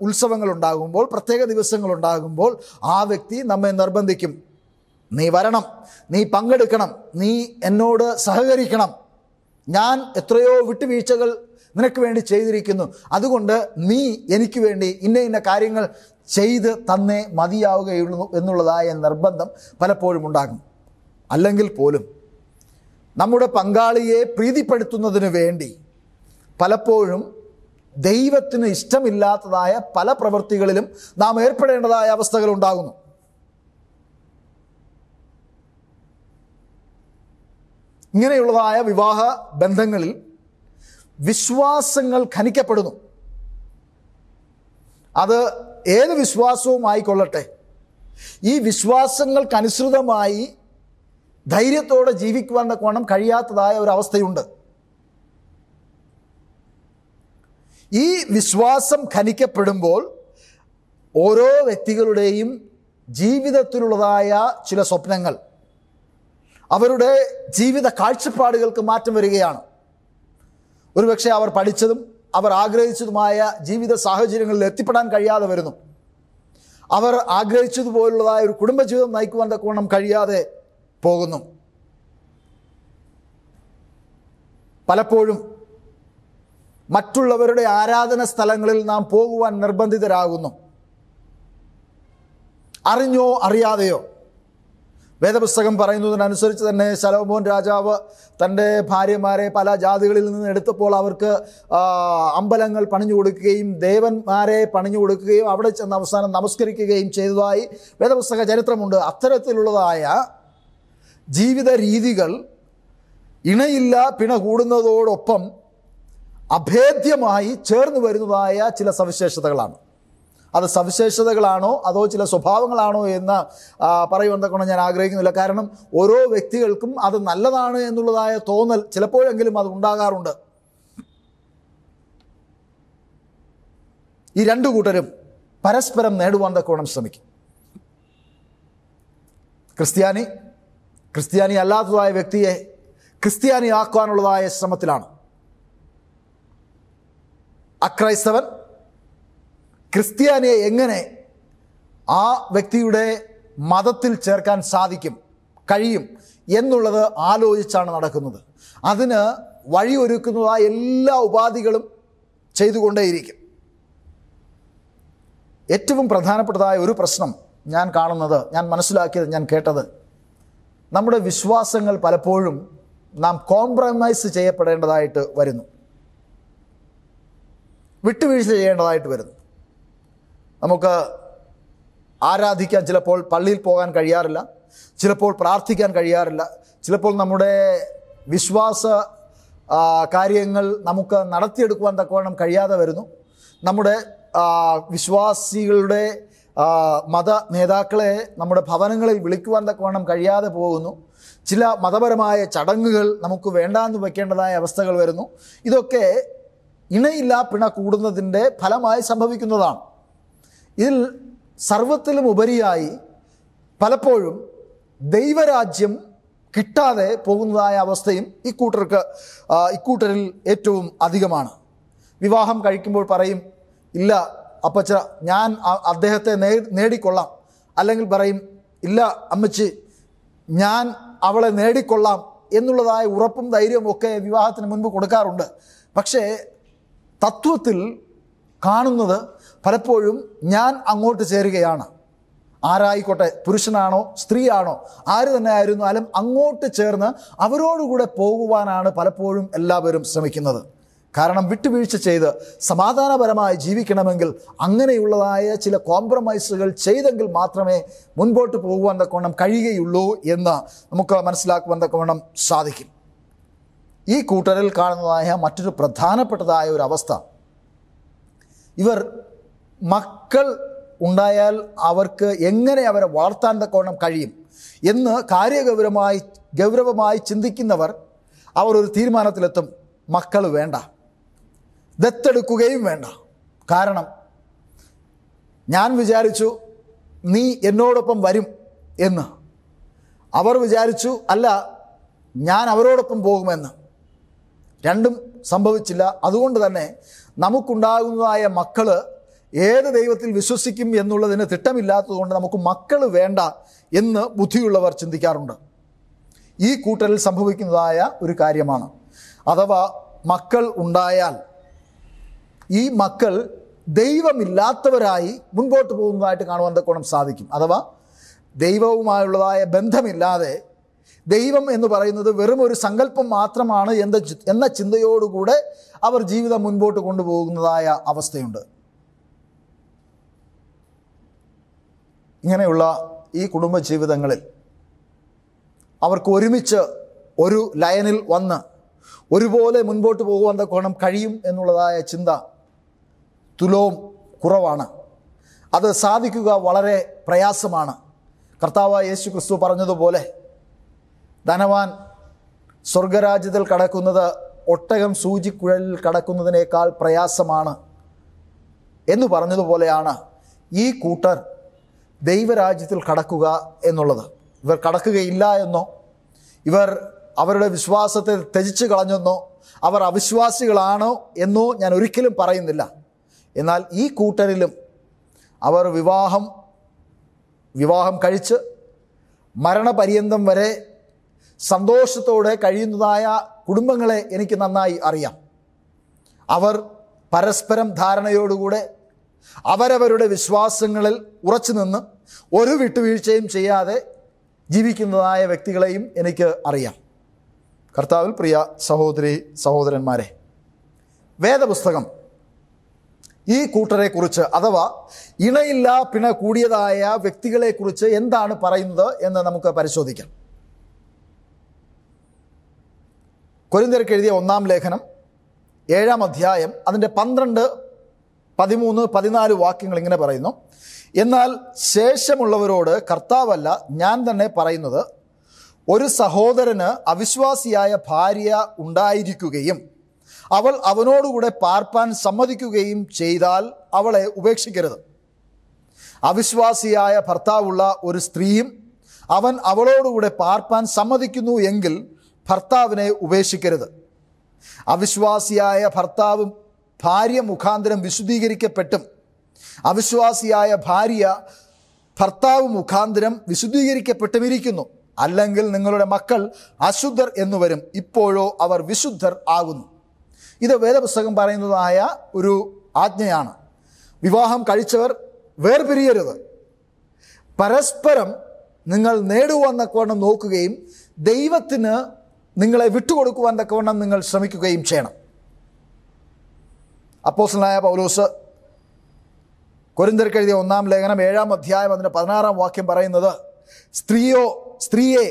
ഉത്സവങ്ങൾ ഉണ്ടാകുമ്പോൾ, പ്രത്യേക ദിവസങ്ങൾ ഉണ്ടാകുമ്പോൾ ആ വ്യക്തി നമ്മെ നിർബന്ധിക്കും. നീ വരണം, നീ പങ്കെടുക്കണം, നീ എന്നോട് സഹകരിക്കണം, ഞാൻ എത്രയോ വിട്ടുവീഴ്ചകൾ നിനക്ക് വേണ്ടി ചെയ്തിരിക്കുന്നു, അതുകൊണ്ട് നീ എനിക്ക് വേണ്ടി ഇന്ന കാര്യങ്ങൾ ചെയ്ത് തന്നേ മതിയാവുകയുള്ളൂ എന്നുള്ളതായ നിർബന്ധം പലപ്പോഴും ഉണ്ടാകും. അല്ലെങ്കിൽ പോലും നമ്മുടെ പങ്കാളിയെ പ്രീതിപ്പെടുത്തുന്നതിന് വേണ്ടി പലപ്പോഴും ദൈവത്തിന് ഇഷ്ടമില്ലാത്തതായ പല പ്രവൃത്തികളിലും നാം ഏർപ്പെടേണ്ടതായ അവസ്ഥകൾ ഉണ്ടാകുന്നു. ഇങ്ങനെയുള്ളതായ വിവാഹ ബന്ധങ്ങളിൽ വിശ്വാസങ്ങൾ ഖനിക്കപ്പെടുന്നു. അത് ഏത് വിശ്വാസവും ആയിക്കൊള്ളട്ടെ, ഈ വിശ്വാസങ്ങൾക്കനുസൃതമായി ധൈര്യത്തോടെ ജീവിക്കുവാൻ തക്കവണ്ണം കഴിയാത്തതായ ഒരവസ്ഥയുണ്ട്. ഈ വിശ്വാസം ഖനിക്കപ്പെടുമ്പോൾ ഓരോ വ്യക്തികളുടെയും ജീവിതത്തിലുള്ളതായ ചില സ്വപ്നങ്ങൾ, അവരുടെ ജീവിത കാഴ്ചപ്പാടുകൾക്ക് മാറ്റം വരികയാണ്. ഒരുപക്ഷെ അവർ പഠിച്ചതും അവർ ആഗ്രഹിച്ചതുമായ ജീവിത സാഹചര്യങ്ങളിൽ എത്തിപ്പെടാൻ കഴിയാതെ വരുന്നു. അവർ ആഗ്രഹിച്ചതുപോലുള്ളതായ ഒരു കുടുംബജീവിതം നയിക്കുവാൻ തക്കവണ്ണം കഴിയാതെ പോകുന്നു. പലപ്പോഴും മറ്റുള്ളവരുടെ ആരാധന സ്ഥലങ്ങളിൽ നാം പോകുവാൻ നിർബന്ധിതരാകുന്നു. അറിഞ്ഞോ അറിയാതെയോ. വേദപുസ്തകം പറയുന്നതിനനുസരിച്ച് തന്നെ ശലോമോൻ രാജാവ് തൻ്റെ ഭാര്യമാരെ പല ജാതികളിൽ നിന്ന് എടുത്തപ്പോൾ അവർക്ക് അമ്പലങ്ങൾ പണിഞ്ഞു കൊടുക്കുകയും ദേവന്മാരെ പണിഞ്ഞു കൊടുക്കുകയും അവിടെ ചെന്ന് അവസാനം നമസ്കരിക്കുകയും ചെയ്തതായി വേദപുസ്തക ചരിത്രമുണ്ട്. അത്തരത്തിലുള്ളതായ ജീവിത രീതികൾ ഇണയില്ല പിണ കൂടുന്നതോടൊപ്പം അഭേദ്യമായി ചേർന്ന് വരുന്നതായ ചില സവിശേഷതകളാണ്. അത് സവിശേഷതകളാണോ അതോ ചില സ്വഭാവങ്ങളാണോ എന്ന് പറയുവാൻ തക്കവണ്ണം ഞാൻ ആഗ്രഹിക്കുന്നില്ല. കാരണം ഓരോ വ്യക്തികൾക്കും അത് നല്ലതാണ് എന്നുള്ളതായ തോന്നൽ ചിലപ്പോഴെങ്കിലും അത് ഉണ്ടാകാറുണ്ട്. ഈ രണ്ടു കൂട്ടരും പരസ്പരം നേടുവാൻ തക്കവണ്ണം ശ്രമിക്കും. ക്രിസ്ത്യാനി അല്ലാത്തതായ വ്യക്തിയെ ക്രിസ്ത്യാനിയാക്കാനുള്ളതായ ശ്രമത്തിലാണ്. അക്രൈസ്തവൻ ക്രിസ്ത്യാനിയെ എങ്ങനെ ആ വ്യക്തിയുടെ മതത്തിൽ ചേർക്കാൻ കഴിയും എന്നുള്ളത് ആലോചിച്ചാണ് നടക്കുന്നത്. അതിന് വഴിയൊരുക്കുന്നതായ എല്ലാ ഉപാധികളും ചെയ്തുകൊണ്ടേയിരിക്കും. ഏറ്റവും പ്രധാനപ്പെട്ടതായ ഒരു പ്രശ്നം ഞാൻ കാണുന്നത്, ഞാൻ മനസ്സിലാക്കിയത്, ഞാൻ കേട്ടത്, നമ്മുടെ വിശ്വാസങ്ങൾ പലപ്പോഴും നാം കോംപ്രമൈസ് ചെയ്യപ്പെടേണ്ടതായിട്ട് വരുന്നു, വിട്ടുവീഴ്ച ചെയ്യേണ്ടതായിട്ട് വരുന്നു. നമുക്ക് ആരാധിക്കാൻ ചിലപ്പോൾ പള്ളിയിൽ പോകാൻ കഴിയാറില്ല, ചിലപ്പോൾ പ്രാർത്ഥിക്കാൻ കഴിയാറില്ല, ചിലപ്പോൾ നമ്മുടെ വിശ്വാസ കാര്യങ്ങൾ നമുക്ക് നടത്തിയെടുക്കുവാൻ തക്കവണ്ണം കഴിയാതെ വരുന്നു. നമ്മുടെ വിശ്വാസികളുടെ മത നേതാക്കളെ നമ്മുടെ ഭവനങ്ങളിൽ വിളിക്കുവാൻ തക്കവണ്ണം കഴിയാതെ പോകുന്നു. ചില മതപരമായ ചടങ്ങുകൾ നമുക്ക് വേണ്ടാന്ന് വയ്ക്കേണ്ടതായ അവസ്ഥകൾ വരുന്നു. ഇതൊക്കെ ഇണയില്ല പിണ കൂടുന്നതിൻ്റെ ഫലമായി സംഭവിക്കുന്നതാണ്. ഇതിൽ സർവത്തിലും ഉപരിയായി പലപ്പോഴും ദൈവരാജ്യം കിട്ടാതെ പോകുന്നതായ അവസ്ഥയും ഇക്കൂട്ടരിൽ ഏറ്റവും അധികമാണ്. വിവാഹം കഴിക്കുമ്പോൾ പറയും, ഇല്ല അപ്പച്ച ഞാൻ അദ്ദേഹത്തെ നേടിക്കൊള്ളാം, അല്ലെങ്കിൽ പറയും, ഇല്ല അമ്മച്ചി ഞാൻ അവളെ നേടിക്കൊള്ളാം എന്നുള്ളതായ ഉറപ്പും ധൈര്യവും ഒക്കെ വിവാഹത്തിന് മുൻപ് കൊടുക്കാറുണ്ട്. പക്ഷേ തത്വത്തിൽ കാണുന്നത് പലപ്പോഴും ഞാൻ അങ്ങോട്ട് ചേരുകയാണ്. ആരായിക്കോട്ടെ, പുരുഷനാണോ സ്ത്രീയാണോ ആര് തന്നെ ആയിരുന്നാലും അങ്ങോട്ട് ചേർന്ന് അവരോടുകൂടെ പോകുവാനാണ് പലപ്പോഴും എല്ലാവരും ശ്രമിക്കുന്നത്. കാരണം വിട്ടുവീഴ്ച ചെയ്ത് സമാധാനപരമായി ജീവിക്കണമെങ്കിൽ അങ്ങനെയുള്ളതായ ചില കോംപ്രമൈസുകൾ ചെയ്തെങ്കിൽ മാത്രമേ മുൻപോട്ട് പോകുവാൻ തക്കവണ്ണം കഴിയുകയുള്ളൂ എന്ന് നമുക്ക് മനസ്സിലാക്കുവാൻ തക്കവണ്ണം സാധിക്കും. ഈ കൂട്ടരിൽ കാണുന്നതായ മറ്റൊരു പ്രധാനപ്പെട്ടതായ ഒരു അവസ്ഥ, ഇവർ മക്കൾ ഉണ്ടായാൽ അവർക്ക് എങ്ങനെ അവരെ വളർത്താൻ തക്കവണ്ണം കഴിയും എന്ന് ഗൗരവമായി ചിന്തിക്കുന്നവർ അവർ ഒരു തീരുമാനത്തിലെത്തും, മക്കൾ വേണ്ട, ദത്തെടുക്കുകയും വേണ്ട. കാരണം ഞാൻ വിചാരിച്ചു നീ എന്നോടൊപ്പം വരും എന്ന്, അവർ വിചാരിച്ചു അല്ല ഞാൻ അവരോടൊപ്പം പോകുമെന്ന്. രണ്ടും സംഭവിച്ചില്ല. അതുകൊണ്ട് തന്നെ നമുക്കുണ്ടാകുന്നതായ മക്കൾ ഏത് ദൈവത്തിൽ വിശ്വസിക്കും എന്നുള്ളതിന് തിട്ടമില്ലാത്തതുകൊണ്ട് നമുക്ക് മക്കൾ വേണ്ട എന്ന് ബുദ്ധിയുള്ളവർ ചിന്തിക്കാറുണ്ട്. ഈ കൂട്ടരിൽ സംഭവിക്കുന്നതായ ഒരു കാര്യമാണ്. അഥവാ മക്കൾ ഉണ്ടായാൽ ഈ മക്കൾ ദൈവമില്ലാത്തവരായി മുൻപോട്ട് പോകുന്നതായിട്ട് കാണുവാൻ തക്കോണം സാധിക്കും. അഥവാ ദൈവവുമായുള്ളതായ ബന്ധമില്ലാതെ ദൈവം എന്ന് പറയുന്നത് വെറും ഒരു സങ്കല്പം മാത്രമാണ് എന്ന ചിന്തയോടുകൂടെ അവർ ജീവിതം മുൻപോട്ട് കൊണ്ടുപോകുന്നതായ അവസ്ഥയുണ്ട്. ഇങ്ങനെയുള്ള ഈ കുടുംബജീവിതങ്ങളിൽ അവർക്ക് ഒരുമിച്ച് ഒരു ലൈനിൽ വന്ന് ഒരുപോലെ മുൻപോട്ട് പോകുവാൻ തക്കോണം കഴിയും എന്നുള്ളതായ ചിന്ത തുലോം കുറവാണ്. അത് സാധിക്കുക വളരെ പ്രയാസമാണ്. കർത്താവായ യേശു ക്രിസ്തു പറഞ്ഞതുപോലെ ധനവാൻ സ്വർഗരാജ്യത്തിൽ കടക്കുന്നത് ഒട്ടകം സൂചിക്കുഴലിൽ കടക്കുന്നതിനേക്കാൾ പ്രയാസമാണ് എന്ന് പറഞ്ഞതുപോലെയാണ് ഈ കൂട്ടർ ദൈവരാജ്യത്തിൽ കടക്കുക എന്നുള്ളത്. ഇവർ കടക്കുകയില്ല എന്നോ ഇവർ അവരുടെ വിശ്വാസത്തെ ത്യജിച്ചു കളഞ്ഞെന്നോ അവർ അവിശ്വാസികളാണോ എന്നോ ഞാൻ ഒരിക്കലും പറയുന്നില്ല. എന്നാൽ ഈ കൂട്ടരിലും അവർ വിവാഹം കഴിച്ച് മരണപര്യന്തം വരെ സന്തോഷത്തോടെ കഴിയുന്നതായ കുടുംബങ്ങളെ എനിക്ക് നന്നായി അറിയാം. അവർ പരസ്പരം ധാരണയോടുകൂടെ അവരവരുടെ വിശ്വാസങ്ങളിൽ ഉറച്ചു നിന്ന് ഒരു വിട്ടുവീഴ്ചയും ചെയ്യാതെ ജീവിക്കുന്നതായ വ്യക്തികളെയും എനിക്ക് അറിയാം. കർത്താവിൽ പ്രിയ സഹോദരി സഹോദരന്മാരെ, വേദപുസ്തകം ഈ കൂട്ടരെക്കുറിച്ച് അഥവാ ഇണയില്ല പിണ കൂടിയതായ വ്യക്തികളെക്കുറിച്ച് എന്താണ് പറയുന്നത് എന്ന് നമുക്ക് പരിശോധിക്കാം. കൊരിന്ത്യർക്ക് എഴുതിയ 1-ാം ലേഖനം 7-ാം അധ്യായം അതിൻ്റെ 12, 13, 14 വാക്യങ്ങൾ ഇങ്ങനെ പറയുന്നു: എന്നാൽ ശേഷമുള്ളവരോട് കർത്താവല്ല ഞാൻ തന്നെ പറയുന്നത്, ഒരു സഹോദരന് അവിശ്വാസിയായ ഭാര്യ ഉണ്ടായിരിക്കുകയും അവൾ അവനോടുകൂടെ പാർപ്പാൻ സമ്മതിക്കുകയും ചെയ്താൽ അവളെ ഉപേക്ഷിക്കരുത്. അവിശ്വാസിയായ ഭർത്താവുള്ള ഒരു സ്ത്രീയും അവൻ അവളോടുകൂടെ പാർപ്പാൻ സമ്മതിക്കുന്നു എങ്കിൽ ഭർത്താവിനെ ഉപേക്ഷിക്കരുത്. അവിശ്വാസിയായ ഭർത്താവ് ഭാര്യ മുഖാന്തരം വിശുദ്ധീകരിക്കപ്പെട്ടും അവിശ്വാസിയായ ഭാര്യ ഭർത്താവ് മുഖാന്തരം വിശുദ്ധീകരിക്കപ്പെട്ടുമിരിക്കുന്നു. അല്ലെങ്കിൽ നിങ്ങളുടെ മക്കൾ അശുദ്ധർ എന്നു വരും, ഇപ്പോഴോ അവർ വിശുദ്ധർ ആകുന്നു. ഇത് വേദപുസ്തകം പറയുന്നതായ ഒരു ആജ്ഞയാണ്. വിവാഹം കഴിച്ചവർ വേർപിരിയരുത്. പരസ്പരം നിങ്ങൾ നേടുവാൻ തക്കവണ്ണം നോക്കുകയും ദൈവത്തിന് നിങ്ങളെ വിട്ടുകൊടുക്കുവാൻ തക്കവണ്ണം നിങ്ങൾ ശ്രമിക്കുകയും ചെയ്യണം. അപ്പോസ്തലനായ പൗലോസ് കൊരിന്ത്യർക്ക് എഴുതിയ 1-ാം ലേഖനം 7-ാം അധ്യായം അതിൻ്റെ 16-ാം വാക്യം പറയുന്നത്, സ്ത്രീയെ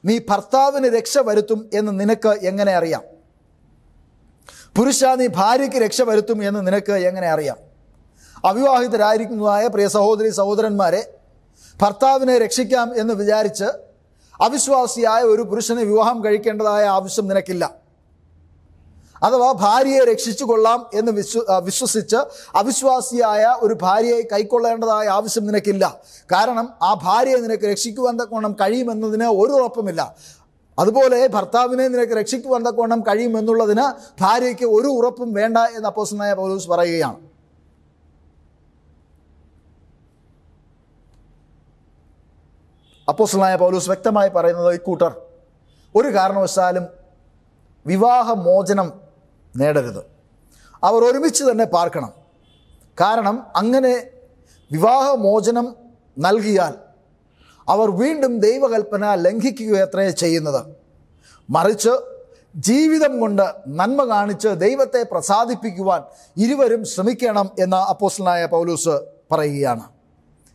നീ ഭർത്താവിന് രക്ഷ വരുത്തും എന്ന് നിനക്ക് എങ്ങനെ അറിയാം? പുരുഷ നീ ഭാര്യയ്ക്ക് രക്ഷ വരുത്തും എന്ന് നിനക്ക് എങ്ങനെ അറിയാം? അവിവാഹിതരായിരിക്കുന്നതായ പ്രിയ സഹോദരി സഹോദരന്മാരെ, ഭർത്താവിനെ രക്ഷിക്കാം എന്ന് വിചാരിച്ച് അവിശ്വാസിയായ ഒരു പുരുഷനെ വിവാഹം കഴിക്കേണ്ടതായ ആവശ്യം നിനക്കില്ല. അഥവാ ഭാര്യയെ രക്ഷിച്ചു കൊള്ളാം എന്ന് വിശ്വസിച്ച് അവിശ്വാസിയായ ഒരു ഭാര്യയെ കൈക്കൊള്ളേണ്ടതായ ആവശ്യം നിനക്കില്ല. കാരണം ആ ഭാര്യയെ നിനക്ക് രക്ഷിക്കുവാൻ തക്കവണ്ണം കഴിയുമെന്നതിന് ഒരു ഉറപ്പുമില്ല. അതുപോലെ ഭർത്താവിനെ നിനക്ക് രക്ഷിക്കുവാൻ തക്കവണ്ണം കഴിയുമെന്നുള്ളതിന് ഭാര്യയ്ക്ക് ഒരു ഉറപ്പും വേണ്ട എന്ന് അപ്പോസ്തലനായ പൗലോസ് പറയുകയാണ്. അപ്പോസ്തലനായ പൗലോസ് വ്യക്തമായി പറയുന്നത്, ഇക്കൂട്ടർ ഒരു കാരണവശാലും വിവാഹമോചനം നേടരുത്. അവർ ഒരുമിച്ച് തന്നെ പാർക്കണം. കാരണം അങ്ങനെ വിവാഹമോചനം നൽകിയാൽ അവർ വീണ്ടും ദൈവകൽപ്പന ലംഘിക്കുകയത്രേ ചെയ്യുന്നത്. മറിച്ച് ജീവിതം കൊണ്ട് നന്മ കാണിച്ച് ദൈവത്തെ പ്രസാദിപ്പിക്കുവാൻ ഇരുവരും ശ്രമിക്കണം എന്ന് അപ്പോസ്തലനായ പൗലോസ് പറയുകയാണ്.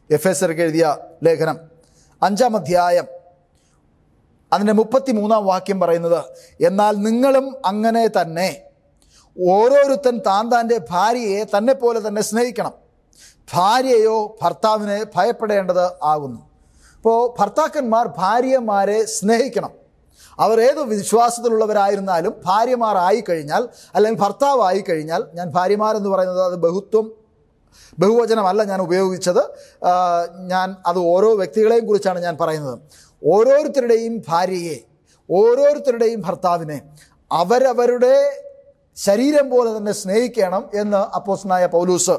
എഫേസ്യർക്ക് എഴുതിയ ലേഖനം 5-ാം അധ്യായം അതിൻ്റെ 33-ാം വാക്യം പറയുന്നത്, എന്നാൽ നിങ്ങളും അങ്ങനെ തന്നെ ഓരോരുത്തൻ താൻ്റെ ഭാര്യയെ തന്നെ പോലെ തന്നെ സ്നേഹിക്കണം, ഭാര്യയോ ഭർത്താവിനെ ഭയപ്പെടേണ്ടത് ആകുന്നു. അപ്പോൾ ഭർത്താക്കന്മാർ ഭാര്യമാരെ സ്നേഹിക്കണം. അവർ ഏത് വിശ്വാസത്തിലുള്ളവരായിരുന്നാലും ഭാര്യമാരായി കഴിഞ്ഞാൽ അല്ലെങ്കിൽ ഭർത്താവായി കഴിഞ്ഞാൽ, ഞാൻ ഭാര്യമാരെന്ന് പറയുന്നത് അത് ബഹുവചനമല്ല ഞാൻ ഉപയോഗിച്ചത്, ഞാൻ അത് ഓരോ വ്യക്തികളെയും കുറിച്ചാണ് ഞാൻ പറയുന്നത്. ഓരോരുത്തരുടെയും ഭാര്യയെ, ഓരോരുത്തരുടെയും ഭർത്താവിനെ അവരവരുടെ ശരീരം പോലെ തന്നെ സ്നേഹിക്കണം എന്ന് അപ്പോസ്തലനായ പൗലോസ്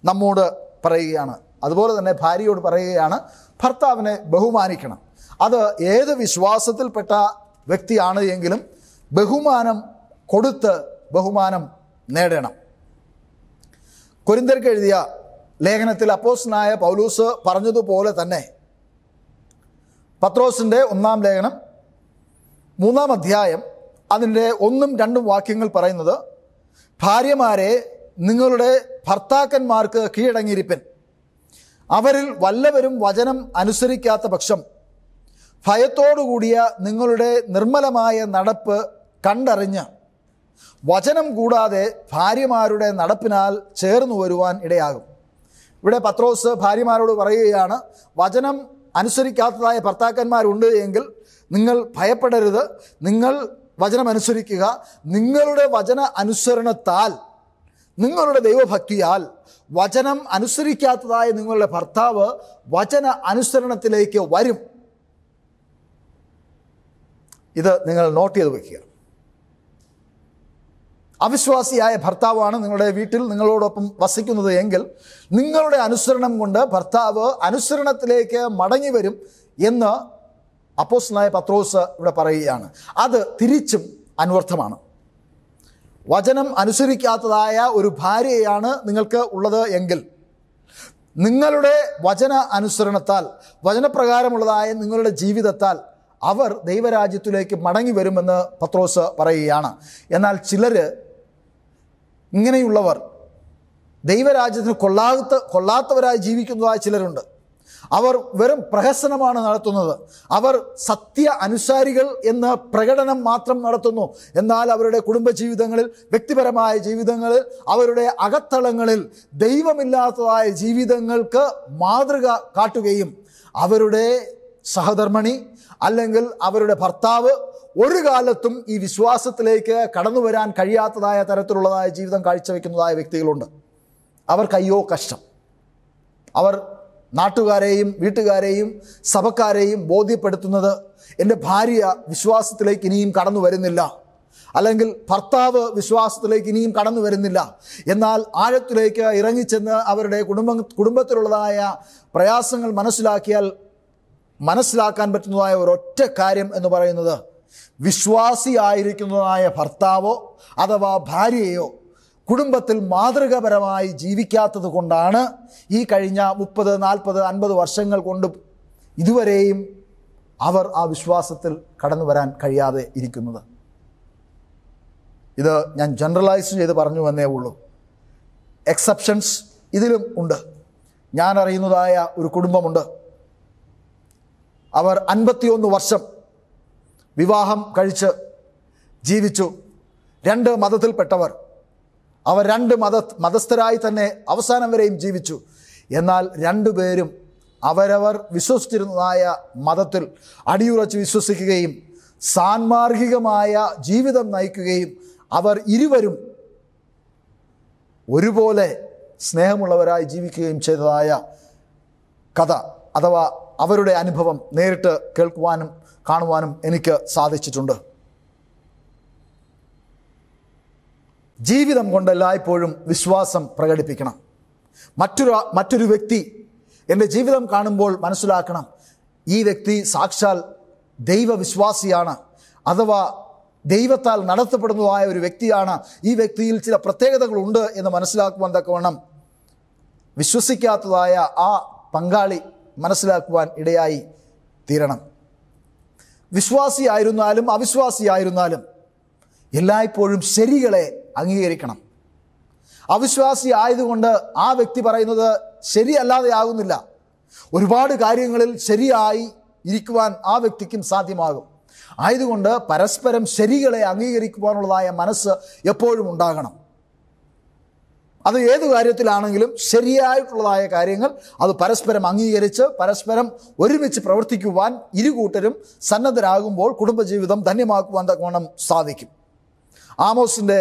നമ്മോട് പറയുകയാണ്. അതുപോലെ തന്നെ ഭാര്യയോട് പറയുകയാണ്, ഭർത്താവിനെ ബഹുമാനിക്കണം. അത് ഏത് വിശ്വാസത്തിൽപ്പെട്ട വ്യക്തിയാണ് എങ്കിലും ബഹുമാനം കൊടുത്ത് ബഹുമാനം നേടണം. കൊരിന്ത്യർക്ക് എഴുതിയ ലേഖനത്തിൽ അപ്പോസ്തലനായ പൗലോസ് പറഞ്ഞതുപോലെ തന്നെ പത്രോസിൻ്റെ 1-ാം ലേഖനം 3-ാം അധ്യായം അതിൻ്റെ 1-ഉം 2-ഉം വാക്യങ്ങൾ പറയുന്നത്, ഭാര്യമാരെ നിങ്ങളുടെ ഭർത്താക്കന്മാർക്ക് കീഴടങ്ങിയിരിപ്പിൻ. അവരിൽ വല്ലവരും വചനം അനുസരിക്കാത്ത പക്ഷം ഭയത്തോടുകൂടിയ നിങ്ങളുടെ നിർമ്മലമായ നടപ്പ് കണ്ടറിഞ്ഞ് വചനം കൂടാതെ ഭാര്യമാരുടെ നടപ്പിനാൽ ചേർന്നു വരുവാൻ ഇടയാകും. ഇവിടെ പത്രോസ് ഭാര്യമാരോട് പറയുകയാണ്, വചനം അനുസരിക്കാത്തതായ ഭർത്താക്കന്മാരുണ്ട് എങ്കിൽ നിങ്ങൾ ഭയപ്പെടരുത്, നിങ്ങൾ വചനം അനുസരിക്കുക. നിങ്ങളുടെ വചന അനുസരണത്താൽ, നിങ്ങളുടെ ദൈവഭക്തിയാൽ വചനം അനുസരിക്കാത്തതായ നിങ്ങളുടെ ഭർത്താവ് വചന അനുസരണത്തിലേക്ക് വരും. ഇത് നിങ്ങൾ നോട്ട് ചെയ്ത് വയ്ക്കുക. അവിശ്വാസിയായ ഭർത്താവാണ് നിങ്ങളുടെ വീട്ടിൽ നിങ്ങളോടൊപ്പം വസിക്കുന്നത് എങ്കിൽ നിങ്ങളുടെ അനുസരണം കൊണ്ട് ഭർത്താവ് അനുസരണത്തിലേക്ക് മടങ്ങി വരും എന്ന് അപ്പോസ്തലനായ പത്രോസ് ഇവിടെ പറയുകയാണ്. അത് തിരിച്ചും അന്വർത്ഥമാണ്. വചനം അനുസരിക്കാത്തതായ ഒരു ഭാര്യയാണ് നിങ്ങൾക്ക് ഉള്ളത് എങ്കിൽ നിങ്ങളുടെ വചന അനുസരണത്താൽ, വചനപ്രകാരമുള്ളതായ നിങ്ങളുടെ ജീവിതത്താൽ അവർ ദൈവരാജ്യത്തിലേക്ക് മടങ്ങി വരുമെന്ന് പത്രോസ് പറയുകയാണ്. എന്നാൽ ചിലർ, ഇങ്ങനെയുള്ളവർ ദൈവരാജ്യത്തിന് കൊള്ളാത്തവരായി ജീവിക്കുന്നതായ ചിലരുണ്ട്. അവർ വെറും പ്രഹസനമാണ് നടത്തുന്നത്. അവർ സത്യ അനുസാരികൾ എന്ന പ്രകടനം മാത്രം നടത്തുന്നു. എന്നാൽ അവരുടെ കുടുംബജീവിതങ്ങളിൽ, വ്യക്തിപരമായ ജീവിതങ്ങളിൽ, അവരുടെ അകത്തളങ്ങളിൽ ദൈവമില്ലാത്തതായ ജീവിതങ്ങൾക്ക് മാതൃക കാട്ടുകയും അവരുടെ സഹധർമ്മിണി അല്ലെങ്കിൽ അവരുടെ ഭർത്താവ് ഒരു കാലത്തും ഈ വിശ്വാസത്തിലേക്ക് കടന്നു വരാൻ കഴിയാത്തതായ തരത്തിലുള്ളതായ ജീവിതം കാഴ്ചവെക്കുന്നതായ വ്യക്തികളുണ്ട്. അവർക്ക് അയ്യോ കഷ്ടം. അവർ നാട്ടുകാരെയും വീട്ടുകാരെയും സഭക്കാരെയും ബോധ്യപ്പെടുത്തുന്നത്, എൻ്റെ ഭാര്യ വിശ്വാസത്തിലേക്ക് ഇനിയും കടന്നു വരുന്നില്ല, അല്ലെങ്കിൽ ഭർത്താവ് വിശ്വാസത്തിലേക്ക് ഇനിയും കടന്നു വരുന്നില്ല. എന്നാൽ ആഴത്തിലേക്ക് ഇറങ്ങിച്ചെന്ന് അവരുടെ കുടുംബത്തിലുള്ളതായ പ്രയാസങ്ങൾ മനസ്സിലാക്കാൻ പറ്റുന്നതായ ഒരൊറ്റ കാര്യം എന്ന് പറയുന്നത്, വിശ്വാസിയായിരിക്കുന്നതായ ഭർത്താവോ അഥവാ ഭാര്യയോ കുടുംബത്തിൽ മാതൃകാപരമായി ജീവിക്കാത്തത് കൊണ്ടാണ് ഈ കഴിഞ്ഞ 30, 40, 50 വർഷങ്ങൾ കൊണ്ട് ഇതുവരെയും അവർ ആ വിശ്വാസത്തിൽ കടന്നു വരാൻ കഴിയാതെ ഇരിക്കുന്നത്. ഇത് ഞാൻ ജനറലൈസ് ചെയ്ത് പറഞ്ഞു എന്നേ ഉള്ളൂ. എക്സെപ്ഷൻസ് ഇതിലും ഉണ്ട്. ഞാൻ അറിയുന്നതായ ഒരു കുടുംബമുണ്ട്. അവർ 51 വർഷം വിവാഹം കഴിച്ച് ജീവിച്ചു. 2 മതത്തിൽപ്പെട്ടവർ. അവർ 2 മതസ്ഥരായി തന്നെ അവസാനം വരെയും ജീവിച്ചു. എന്നാൽ 2 പേരും അവരവർ വിശ്വസിച്ചിരുന്നതായ മതത്തിൽ അടിയുറച്ച് വിശ്വസിക്കുകയും സാൻമാർഗികമായ ജീവിതം നയിക്കുകയും അവർ ഇരുവരും ഒരുപോലെ സ്നേഹമുള്ളവരായി ജീവിക്കുകയും ചെയ്തതായ കഥ അഥവാ അവരുടെ അനുഭവം നേരിട്ട് കേൾക്കുവാനും കാണുവാനും എനിക്ക് സാധിച്ചിട്ടുണ്ട്. ജീവിതം കൊണ്ട് എല്ലായ്പ്പോഴും വിശ്വാസം പ്രകടിപ്പിക്കണം. മറ്റൊരു വ്യക്തി എൻ്റെ ജീവിതം കാണുമ്പോൾ മനസ്സിലാക്കണം, ഈ വ്യക്തി സാക്ഷാൽ ദൈവവിശ്വാസിയാണ്, അഥവാ ദൈവത്താൽ നടത്തപ്പെടുന്നതായ ഒരു വ്യക്തിയാണ്, ഈ വ്യക്തിയിൽ ചില പ്രത്യേകതകളുണ്ട് എന്ന് മനസ്സിലാക്കുവാൻ തക്കവണ്ണം വിശ്വസിക്കാത്തതായ ആ പങ്കാളി മനസ്സിലാക്കുവാൻ ഇടയായി തീരണം. വിശ്വാസിയായിരുന്നാലും അവിശ്വാസിയായിരുന്നാലും എല്ലായ്പ്പോഴും ശരികളെ അംഗീകരിക്കണം. അവിശ്വാസി ആയതുകൊണ്ട് ആ വ്യക്തി പറയുന്നത് ശരിയല്ലാതെ ആകുന്നില്ല. ഒരുപാട് കാര്യങ്ങളിൽ ശരിയായി ഇരിക്കുവാൻ ആ വ്യക്തിക്കും സാധ്യമാകും. ആയതുകൊണ്ട് പരസ്പരം ശരികളെ അംഗീകരിക്കുവാനുള്ളതായ മനസ്സ് എപ്പോഴും ഉണ്ടാകണം. അത് ഏതു കാര്യത്തിലാണെങ്കിലും ശരിയായിട്ടുള്ളതായ കാര്യങ്ങൾ അത് പരസ്പരം അംഗീകരിച്ച് പരസ്പരം ഒരുമിച്ച് പ്രവർത്തിക്കുവാൻ ഇരുകൂട്ടരും സന്നദ്ധരാകുമ്പോൾ കുടുംബജീവിതം ധന്യമാക്കുവാൻ തക്കവണ്ണം സാധിക്കും. ആമോസിൻ്റെ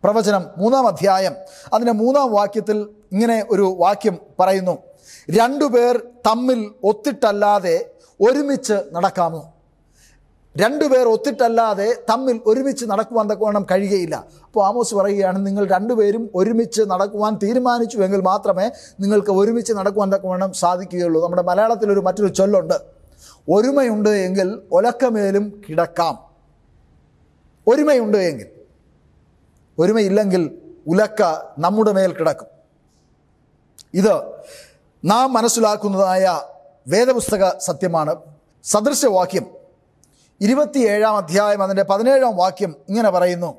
പ്രവചനം 3-ാം അധ്യായം അതിൻ്റെ 3-ാം വാക്യത്തിൽ ഇങ്ങനെ ഒരു വാക്യം പറയുന്നു: 2 പേർ തമ്മിൽ ഒത്തിട്ടല്ലാതെ ഒരുമിച്ച് നടക്കാമോ? 2 പേർ ഒത്തിട്ടല്ലാതെ തമ്മിൽ ഒരുമിച്ച് നടക്കുവാൻ തക്കവണ്ണം കഴിയുകയില്ല. അപ്പോൾ ആമോസ് പറയുകയാണ്, നിങ്ങൾ 2 പേരും ഒരുമിച്ച് നടക്കുവാൻ തീരുമാനിച്ചുവെങ്കിൽ മാത്രമേ നിങ്ങൾക്ക് ഒരുമിച്ച് നടക്കുവാൻ തക്കവണ്ണം സാധിക്കുകയുള്ളൂ. നമ്മുടെ മലയാളത്തിലൊരു മറ്റൊരു ചൊല്ലുണ്ട്, ഒരുമയുണ്ട് എങ്കിൽ ഒലക്കമേലും കിടക്കാം. ഒരുമയുണ്ട് എങ്കിൽ, ഒരുമയില്ലെങ്കിൽ ഉലക്ക നമ്മുടെ മേൽ കിടക്കും. ഇത് നാം മനസ്സിലാക്കുന്നതായ വേദപുസ്തക സത്യമാണ്. സദൃശവാക്യം 27-ാം അധ്യായം അതിൻ്റെ 17-ാം വാക്യം ഇങ്ങനെ പറയുന്നു: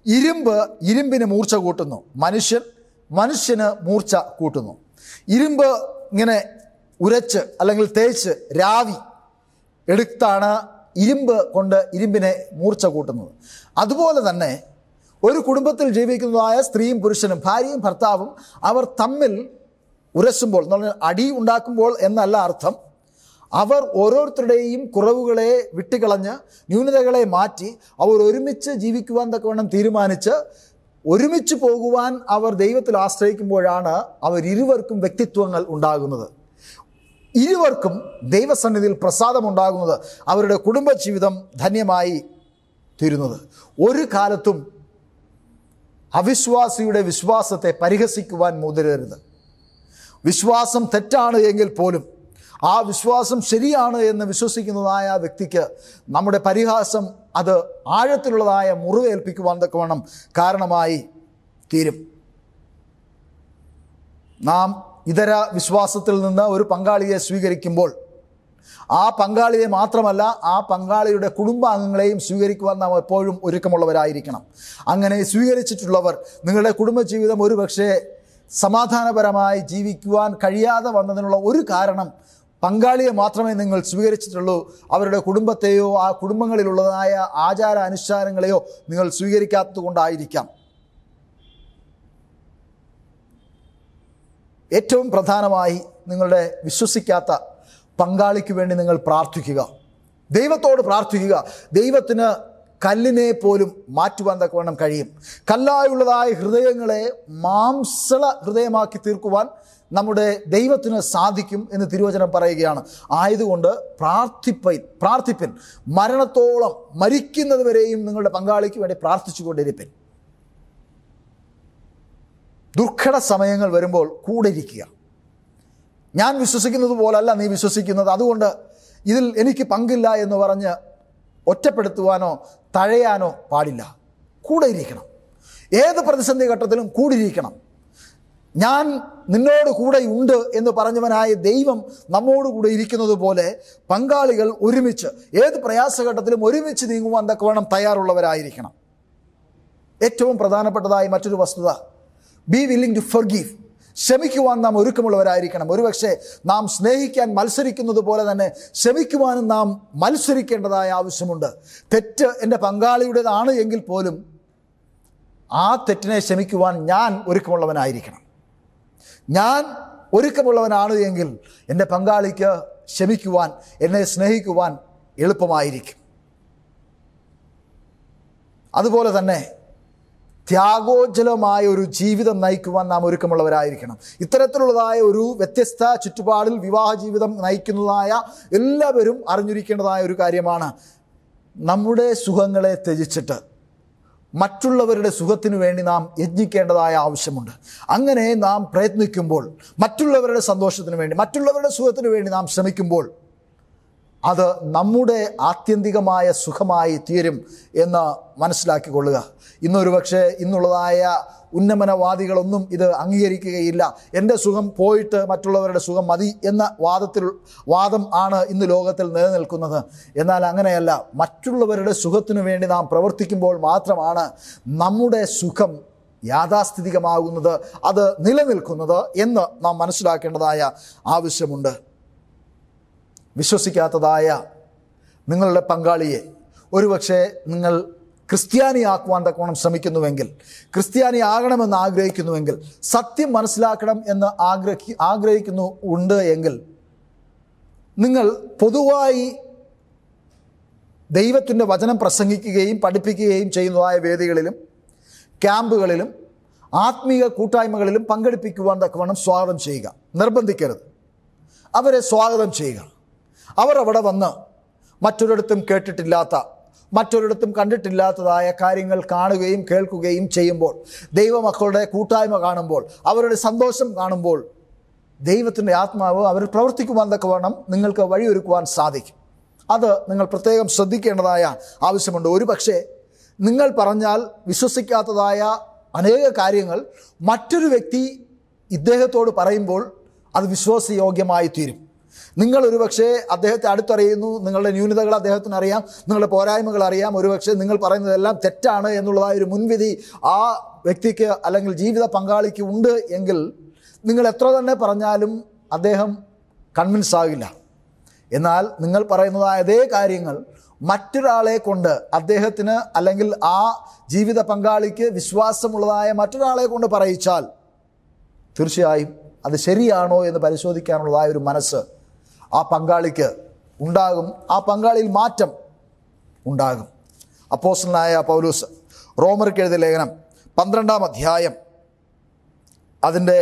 ഇരുമ്പ് ഇരുമ്പിന് മൂർച്ച കൂട്ടുന്നു, മനുഷ്യന് മൂർച്ച കൂട്ടുന്നു. ഇരുമ്പ് ഇങ്ങനെ ഉരച്ച് അല്ലെങ്കിൽ തേച്ച് രാവി എടുത്താണ് ഇരുമ്പ് കൊണ്ട് ഇരുമ്പിനെ മൂർച്ച കൂട്ടുന്നത്. അതുപോലെ തന്നെ ഒരു കുടുംബത്തിൽ ജീവിക്കുന്നതായ സ്ത്രീയും പുരുഷനും, ഭാര്യയും ഭർത്താവും, അവർ തമ്മിൽ ഉരസുമ്പോൾ എന്ന് പറഞ്ഞാൽ അടി ഉണ്ടാക്കുമ്പോൾ എന്നല്ല അർത്ഥം. അവർ ഓരോരുത്തരുടെയും കുറവുകളെ വിട്ടുകളഞ്ഞ് ന്യൂനതകളെ മാറ്റി അവർ ഒരുമിച്ച് ജീവിക്കുവാൻ തക്കവണ്ണം തീരുമാനിച്ച് ഒരുമിച്ച് പോകുവാൻ അവർ ദൈവത്തിൽ ആശ്രയിക്കുമ്പോഴാണ് ഇരുവർക്കും വ്യക്തിത്വങ്ങൾ ഉണ്ടാകുന്നത്, ഇരുവർക്കും ദൈവസന്നിധിയിൽ പ്രസാദമുണ്ടാകുന്നത്, അവരുടെ കുടുംബജീവിതം ധന്യമായി തീരുന്നത്. ഒരു കാലത്തും അവിശ്വാസിയുടെ വിശ്വാസത്തെ പരിഹസിക്കുവാൻ മുതിരരുത്. വിശ്വാസം തെറ്റാണ് എങ്കിൽ പോലും ആ വിശ്വാസം ശരിയാണ് എന്ന് വിശ്വസിക്കുന്നതായ വ്യക്തിക്ക് നമ്മുടെ പരിഹാസം അത് ആഴത്തിലുള്ളതായ മുറിവേൽപ്പിക്കുവാൻ തക്കവണ്ണം കാരണമായി തീരും. നാം ഇതര വിശ്വാസത്തിൽ നിന്ന് ഒരു പങ്കാളിയെ സ്വീകരിക്കുമ്പോൾ ആ പങ്കാളിയെ മാത്രമല്ല, ആ പങ്കാളിയുടെ കുടുംബാംഗങ്ങളെയും സ്വീകരിക്കുവാൻ നാം എപ്പോഴും ഒരുക്കമുള്ളവരായിരിക്കണം. അങ്ങനെ സ്വീകരിച്ചിട്ടുള്ളവർ നിങ്ങളുടെ കുടുംബജീവിതം ഒരുപക്ഷെ സമാധാനപരമായി ജീവിക്കുവാൻ കഴിയാതെ വന്നതിനുള്ള ഒരു കാരണം പങ്കാളിയെ മാത്രമേ നിങ്ങൾ സ്വീകരിച്ചിട്ടുള്ളൂ. അവരുടെ കുടുംബത്തെയോ ആ കുടുംബങ്ങളിലുള്ളതായ ആചാര അനുഷ്ഠാനങ്ങളെയോ നിങ്ങൾ സ്വീകരിക്കാത്തത് കൊണ്ടായിരിക്കാം. ഏറ്റവും പ്രധാനമായി നിങ്ങളുടെ വിശ്വസിക്കാത്ത പങ്കാളിക്ക് വേണ്ടി നിങ്ങൾ പ്രാർത്ഥിക്കുക, ദൈവത്തോട് പ്രാർത്ഥിക്കുക. ദൈവത്തിന് കല്ലിനെ പോലും മാറ്റുവാൻ തക്കവണ്ണം കഴിയും. കല്ലായുള്ളതായ ഹൃദയങ്ങളെ മാംസള ഹൃദയമാക്കി തീർക്കുവാൻ നമ്മുടെ ദൈവത്തിന് സാധിക്കും എന്ന് തിരുവചനം പറയുകയാണ്. ആയതുകൊണ്ട് പ്രാർത്ഥിപ്പിൻ. മരണത്തോളം മരിക്കുന്നത് വരെയും നിങ്ങളുടെ പങ്കാളിക്ക് വേണ്ടി പ്രാർത്ഥിച്ചു കൊണ്ടിരിപ്പിൻ. ദുർഘട സമയങ്ങൾ വരുമ്പോൾ കൂടെ ഇരിക്കുക. ഞാൻ വിശ്വസിക്കുന്നത് പോലല്ല നീ വിശ്വസിക്കുന്നത്, അതുകൊണ്ട് ഇതിൽ എനിക്ക് പങ്കില്ല എന്ന് പറഞ്ഞ് ഒറ്റപ്പെടുത്തുവാനോ തഴയാനോ പാടില്ല. കൂടെ ഇരിക്കണം. ഏത് പ്രതിസന്ധി ഘട്ടത്തിലും കൂടിയിരിക്കണം. ഞാൻ നിന്നോട് കൂടെ ഉണ്ട് എന്ന് പറഞ്ഞവനായ ദൈവം നമ്മോടുകൂടെ ഇരിക്കുന്നത് പോലെ പങ്കാളികൾ ഒരുമിച്ച് ഏത് പ്രയാസഘട്ടത്തിലും ഒരുമിച്ച് നീങ്ങുവാൻ തക്കവണ്ണം തയ്യാറുള്ളവരായിരിക്കണം. ഏറ്റവും പ്രധാനപ്പെട്ടതായ മറ്റൊരു വസ്തുത, ബി വില്ലിംഗ് ടു ഫർഗീവ്. ക്ഷമിക്കുവാൻ നാം ഒരുക്കമുള്ളവരായിരിക്കണം. ഒരുപക്ഷെ നാം സ്നേഹിക്കാൻ മത്സരിക്കുന്നത് പോലെ തന്നെ ക്ഷമിക്കുവാനും നാം മത്സരിക്കേണ്ടതായ ആവശ്യമുണ്ട്. തെറ്റ് എൻ്റെ പങ്കാളിയുടേതാണ് എങ്കിൽ പോലും ആ തെറ്റിനെ ക്ഷമിക്കുവാൻ ഞാൻ ഒരുക്കമുള്ളവനായിരിക്കണം. ഞാൻ ഒരുക്കമുള്ളവനാണ് എങ്കിൽ എൻ്റെ പങ്കാളിക്ക് ക്ഷമിക്കുവാൻ, എന്നെ സ്നേഹിക്കുവാൻ എളുപ്പമായിരിക്കും. അതുപോലെ തന്നെ ത്യാഗോജ്ജലമായ ഒരു ജീവിതം നയിക്കുവാൻ നാം ഒരുക്കമുള്ളവരായിരിക്കണം. ഇത്തരത്തിലുള്ളതായ ഒരു വ്യത്യസ്ത ചുറ്റുപാടിൽ വിവാഹ ജീവിതം നയിക്കുന്നതായ എല്ലാവരും അറിഞ്ഞിരിക്കേണ്ടതായ ഒരു കാര്യമാണ്, നമ്മുടെ സുഖങ്ങളെ ത്യജിച്ചിട്ട് മറ്റുള്ളവരുടെ സുഖത്തിനു വേണ്ടി നാം യജ്ഞിക്കേണ്ടതായ ആവശ്യമുണ്ട്. അങ്ങനെ നാം പ്രയത്നിക്കുമ്പോൾ, മറ്റുള്ളവരുടെ സന്തോഷത്തിന് വേണ്ടി, മറ്റുള്ളവരുടെ സുഖത്തിനു വേണ്ടി നാം ശ്രമിക്കുമ്പോൾ അത് നമ്മുടെ ആത്യന്തികമായ സുഖമായി തീരും എന്ന് മനസ്സിലാക്കിക്കൊള്ളുക. ഇന്നൊരു പക്ഷേ ഇന്നുള്ളതായ ഉന്നമനവാദികളൊന്നും ഇത് അംഗീകരിക്കുകയില്ല. എൻ്റെ സുഖം പോയിട്ട് മറ്റുള്ളവരുടെ സുഖം മതി എന്ന വാദം ആണ് ഇന്ന് ലോകത്തിൽ നിലനിൽക്കുന്നത്. എന്നാൽ അങ്ങനെയല്ല. മറ്റുള്ളവരുടെ സുഖത്തിനു വേണ്ടി നാം പ്രവർത്തിക്കുമ്പോൾ മാത്രമാണ് നമ്മുടെ സുഖം യാഥാസ്ഥിതികമാകുന്നത്, അത് നിലനിൽക്കുന്നത് എന്ന് നാം മനസ്സിലാക്കേണ്ടതായ ആവശ്യമുണ്ട്. വിശ്വസിക്കാത്തതായ നിങ്ങളുടെ പങ്കാളിയെ ഒരുപക്ഷെ നിങ്ങൾ ക്രിസ്ത്യാനിയാക്കുവാൻ തക്കവണ്ണം ശ്രമിക്കുന്നുവെങ്കിൽ, ക്രിസ്ത്യാനി ആകണമെന്ന് ആഗ്രഹിക്കുന്നുവെങ്കിൽ, സത്യം മനസ്സിലാക്കണം എന്ന് ആഗ്രഹിക്കുന്നു എങ്കിൽ നിങ്ങൾ പൊതുവായി ദൈവത്തിൻ്റെ വചനം പ്രസംഗിക്കുകയും പഠിപ്പിക്കുകയും ചെയ്യുന്നതായ വേദികളിലും ക്യാമ്പുകളിലും ആത്മീയ കൂട്ടായ്മകളിലും പങ്കെടുപ്പിക്കുവാൻ തക്കവണ്ണം സ്വാഗതം ചെയ്യുക. നിർബന്ധിക്കരുത്. അവരെ സ്വാഗതം ചെയ്യുക. അവർ അവിടെ വന്ന് മറ്റൊരിടത്തും കേട്ടിട്ടില്ലാത്ത, മറ്റൊരിടത്തും കണ്ടിട്ടില്ലാത്തതായ കാര്യങ്ങൾ കാണുകയും കേൾക്കുകയും ചെയ്യുമ്പോൾ, ദൈവമക്കളുടെ കൂട്ടായ്മ കാണുമ്പോൾ, അവരുടെ സന്തോഷം കാണുമ്പോൾ ദൈവത്തിൻ്റെ ആത്മാവ് അവർ പ്രവർത്തിക്കുവാൻ തക്കവണ്ണം നിങ്ങൾക്ക് വഴിയൊരുക്കുവാൻ സാധിക്കും. അത് നിങ്ങൾ പ്രത്യേകം ശ്രദ്ധിക്കേണ്ടതായ ആവശ്യമുണ്ട്. ഒരു പക്ഷേ നിങ്ങൾ പറഞ്ഞാൽ വിശ്വസിക്കാത്തതായ അനേക കാര്യങ്ങൾ മറ്റൊരു വ്യക്തി ഇദ്ദേഹത്തോട് പറയുമ്പോൾ അത് വിശ്വാസയോഗ്യമായി തീരും. നിങ്ങൾ ഒരുപക്ഷെ അദ്ദേഹത്തെ അടുത്തറിയുന്നു, നിങ്ങളുടെ ന്യൂനതകൾ അദ്ദേഹത്തിന് അറിയാം, നിങ്ങളുടെ പോരായ്മകൾ അറിയാം. ഒരുപക്ഷെ നിങ്ങൾ പറയുന്നതെല്ലാം തെറ്റാണ് എന്നുള്ളതായ ഒരു മുൻവിധി ആ വ്യക്തിക്ക് അല്ലെങ്കിൽ ജീവിത പങ്കാളിക്ക് ഉണ്ട് എങ്കിൽ നിങ്ങൾ എത്ര തന്നെ പറഞ്ഞാലും അദ്ദേഹം കൺവിൻസ് ആകില്ല. എന്നാൽ നിങ്ങൾ പറയുന്നതായ അതേ കാര്യങ്ങൾ മറ്റൊരാളെ കൊണ്ട് അദ്ദേഹത്തിന് അല്ലെങ്കിൽ ആ ജീവിത പങ്കാളിക്ക് വിശ്വാസമുള്ളതായ മറ്റൊരാളെ കൊണ്ട് പറയിച്ചാൽ തീർച്ചയായും അത് ശരിയാണോ എന്ന് പരിശോധിക്കാനുള്ളതായ ഒരു മനസ്സ് ആ പങ്കാളിക്ക് ഉണ്ടാകും. ആ പങ്കാളിയിൽ മാറ്റം ഉണ്ടാകും. അപ്പോസ്തലനായ പൗലോസ് റോമർക്ക് എഴുതിയ ലേഖനം 12-ാം അധ്യായം അതിൻ്റെ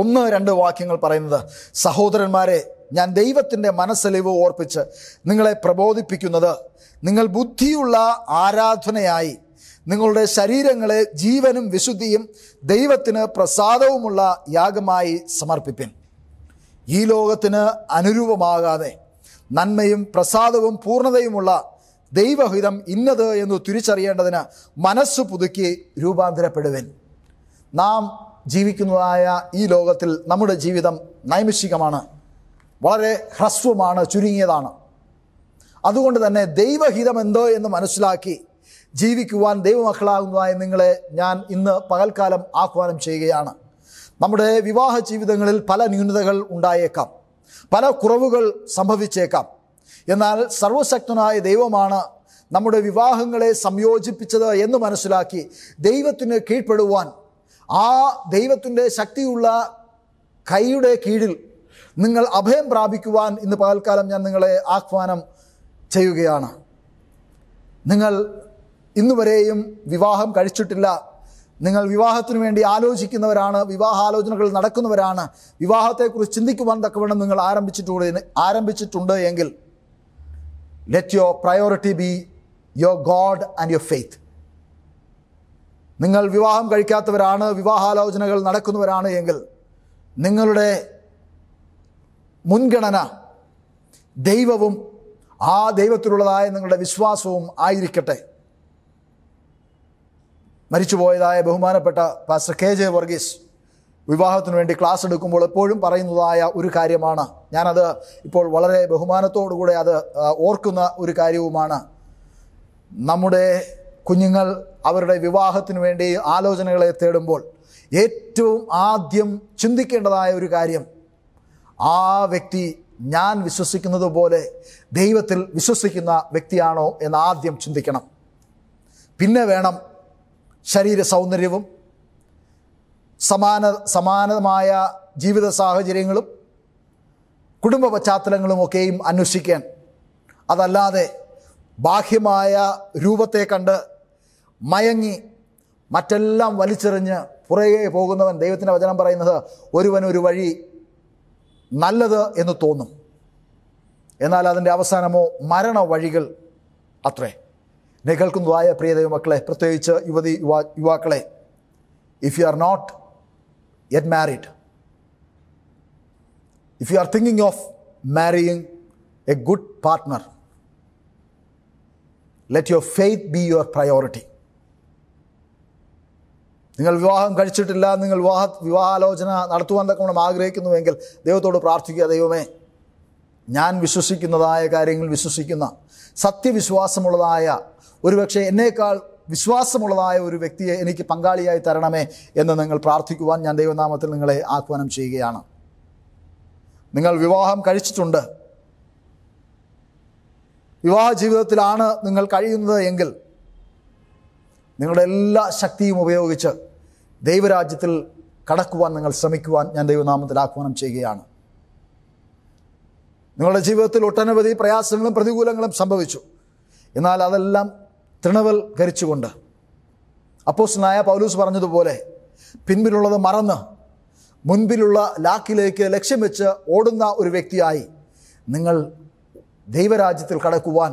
1-2 വാക്യങ്ങൾ പറയുന്നത്, സഹോദരന്മാരെ, ഞാൻ ദൈവത്തിൻ്റെ മനസ്സലിവ് ഓർപ്പിച്ച് നിങ്ങളെ പ്രബോധിപ്പിക്കുന്നത്, നിങ്ങൾ ബുദ്ധിയുള്ള ആരാധനയായി നിങ്ങളുടെ ശരീരങ്ങളെ ജീവനും വിശുദ്ധിയും ദൈവത്തിന് പ്രസാദവുമുള്ള യാഗമായി സമർപ്പിപ്പിൻ. ഈ ലോകത്തിന് അനുരൂപമാകാതെ നന്മയും പ്രസാദവും പൂർണ്ണതയുമുള്ള ദൈവഹിതം ഇന്നത് എന്ന് തിരിച്ചറിയേണ്ടതിന് മനസ്സ് പുതുക്കി രൂപാന്തരപ്പെടുവിൻ. നാം ജീവിക്കുന്നതായ ഈ ലോകത്തിൽ നമ്മുടെ ജീവിതം നൈമിഷികമാണ്, വളരെ ഹ്രസ്വമാണ്, ചുരുങ്ങിയതാണ്. അതുകൊണ്ട് തന്നെ ദൈവഹിതം എന്തോ എന്ന് മനസ്സിലാക്കി ജീവിക്കുവാൻ ദൈവമക്കളാകുന്നതായ നിങ്ങളെ ഞാൻ ഇന്ന് പകൽക്കാലം ആഹ്വാനം ചെയ്യുകയാണ്. നമ്മുടെ വിവാഹ ജീവിതങ്ങളിൽ പല ന്യൂനതകൾ ഉണ്ടായേക്കാം, പല കുറവുകൾ സംഭവിച്ചേക്കാം. എന്നാൽ സർവശക്തനായ ദൈവമാണ് നമ്മുടെ വിവാഹങ്ങളെ സംയോജിപ്പിച്ചത് എന്ന് മനസ്സിലാക്കി ദൈവത്തിന് കീഴ്പ്പെടുവാൻ, ആ ദൈവത്തിൻ്റെ ശക്തിയുള്ള കൈയുടെ കീഴിൽ നിങ്ങൾ അഭയം പ്രാപിക്കുവാൻ ഇന്ന് പകൽക്കാലം ഞാൻ നിങ്ങളെ ആഹ്വാനം ചെയ്യുകയാണ്. നിങ്ങൾ ഇന്നുവരെയും വിവാഹം കഴിച്ചിട്ടില്ല, നിങ്ങൾ വിവാഹത്തിനു വേണ്ടി ആലോചിക്കുന്നവരാണ്, വിവാഹാലോചനകൾ നടക്കുന്നവരാണ്, വിവാഹത്തെക്കുറിച്ച് ചിന്തിക്കുവാൻ തക്കവണ്ണം നിങ്ങൾ ആരംഭിച്ചിട്ടുണ്ട് എങ്കിൽ let your priority be your God and your faith. നിങ്ങൾ വിവാഹം കഴിക്കാത്തവരാണ്, വിവാഹാലോചനകൾ നടക്കുന്നവരാണ് എങ്കിൽ നിങ്ങളുടെ മുൻഗണന ദൈവവും ആ ദൈവത്തിലുള്ളതായ നിങ്ങളുടെ വിശ്വാസവും ആയിരിക്കട്ടെ. മരിച്ചുപോയതായ ബഹുമാനപ്പെട്ട പാസ്റ്റർ KJ വർഗീസ് വിവാഹത്തിനു വേണ്ടി ക്ലാസ് എടുക്കുമ്പോൾ എപ്പോഴും പറയുന്നതായ ഒരു കാര്യമാണ്, ഞാനത് ഇപ്പോൾ വളരെ ബഹുമാനത്തോടുകൂടെ അത് ഓർക്കുന്ന ഒരു കാര്യവുമാണ്. നമ്മുടെ കുഞ്ഞുങ്ങൾ അവരുടെ വിവാഹത്തിനു വേണ്ടി ആലോചനകളെ തേടുമ്പോൾ ഏറ്റവും ആദ്യം ചിന്തിക്കേണ്ടതായ ഒരു കാര്യം, ആ വ്യക്തി ഞാൻ വിശ്വസിക്കുന്നത് പോലെ ദൈവത്തിൽ വിശ്വസിക്കുന്ന വ്യക്തിയാണോ എന്ന് ആദ്യം ചിന്തിക്കണം. പിന്നെ വേണം ശരീര സൗന്ദര്യവും സമാനമായ ജീവിത സാഹചര്യങ്ങളും കുടുംബ പശ്ചാത്തലങ്ങളുമൊക്കെയും അന്വേഷിക്കാൻ. അതല്ലാതെ ബാഹ്യമായ രൂപത്തെ കണ്ട് മയങ്ങി മറ്റെല്ലാം വലിച്ചെറിഞ്ഞ് പുറകെ പോകുന്നവൻ, ദൈവത്തിൻ്റെ വചനം പറയുന്നത്, ഒരുവനൊരു വഴി നല്ലത് എന്ന് തോന്നും, എന്നാൽ അതിൻ്റെ അവസാനമോ മരണ വഴികൾ അത്രേ. എന്നെ കേൾക്കുന്നതായ പ്രിയ ദൈവമക്കളെ, പ്രത്യേകിച്ച് യുവാക്കളെ, if you are not yet married, if you are thinking of marrying a good partner, let your faith be your priority. നിങ്ങൾ വിവാഹം കഴിച്ചിട്ടില്ല, നിങ്ങൾ വിവാഹാലോചന നടത്തുവാൻ തക്കവണ്ണം ആഗ്രഹിക്കുന്നുവെങ്കിൽ ദൈവത്തോട് പ്രാർത്ഥിക്കുക, ദൈവമേ, ഞാൻ വിശ്വസിക്കുന്നതായ കാര്യങ്ങൾ വിശ്വസിക്കുന്ന സത്യവിശ്വാസമുള്ളതായ, ഒരുപക്ഷെ എന്നേക്കാൾ വിശ്വാസമുള്ളതായ ഒരു വ്യക്തിയെ എനിക്ക് പങ്കാളിയായി തരണമേ എന്ന് നിങ്ങൾ പ്രാർത്ഥിക്കുവാൻ ഞാൻ ദൈവനാമത്തിൽ നിങ്ങളെ ആഹ്വാനം ചെയ്യുകയാണ്. നിങ്ങൾ വിവാഹം കഴിച്ചിട്ടുണ്ട്, വിവാഹ ജീവിതത്തിലാണ് നിങ്ങൾ കഴിയുന്നത് എങ്കിൽ നിങ്ങളുടെ എല്ലാ ശക്തിയും ഉപയോഗിച്ച് ദൈവരാജ്യത്തിൽ കടക്കുവാൻ നിങ്ങൾ ശ്രമിക്കുവാൻ ഞാൻ ദൈവനാമത്തിൽ ആഹ്വാനം ചെയ്യുകയാണ്. നിങ്ങളുടെ ജീവിതത്തിൽ ഒട്ടനവധി പ്രയാസങ്ങളും പ്രതികൂലങ്ങളും സംഭവിച്ചു, എന്നാൽ അതെല്ലാം തൃണവൽക്കരിച്ചുകൊണ്ട് അപ്പോസ്തലനായ പൗലോസ് പറഞ്ഞതുപോലെ പിൻപിലുള്ളത് മറന്ന് മുൻപിലുള്ള ലാക്കിലേക്ക് ലക്ഷ്യം വെച്ച് ഓടുന്ന ഒരു വ്യക്തിയായി നിങ്ങൾ ദൈവരാജ്യത്തിൽ കടക്കുവാൻ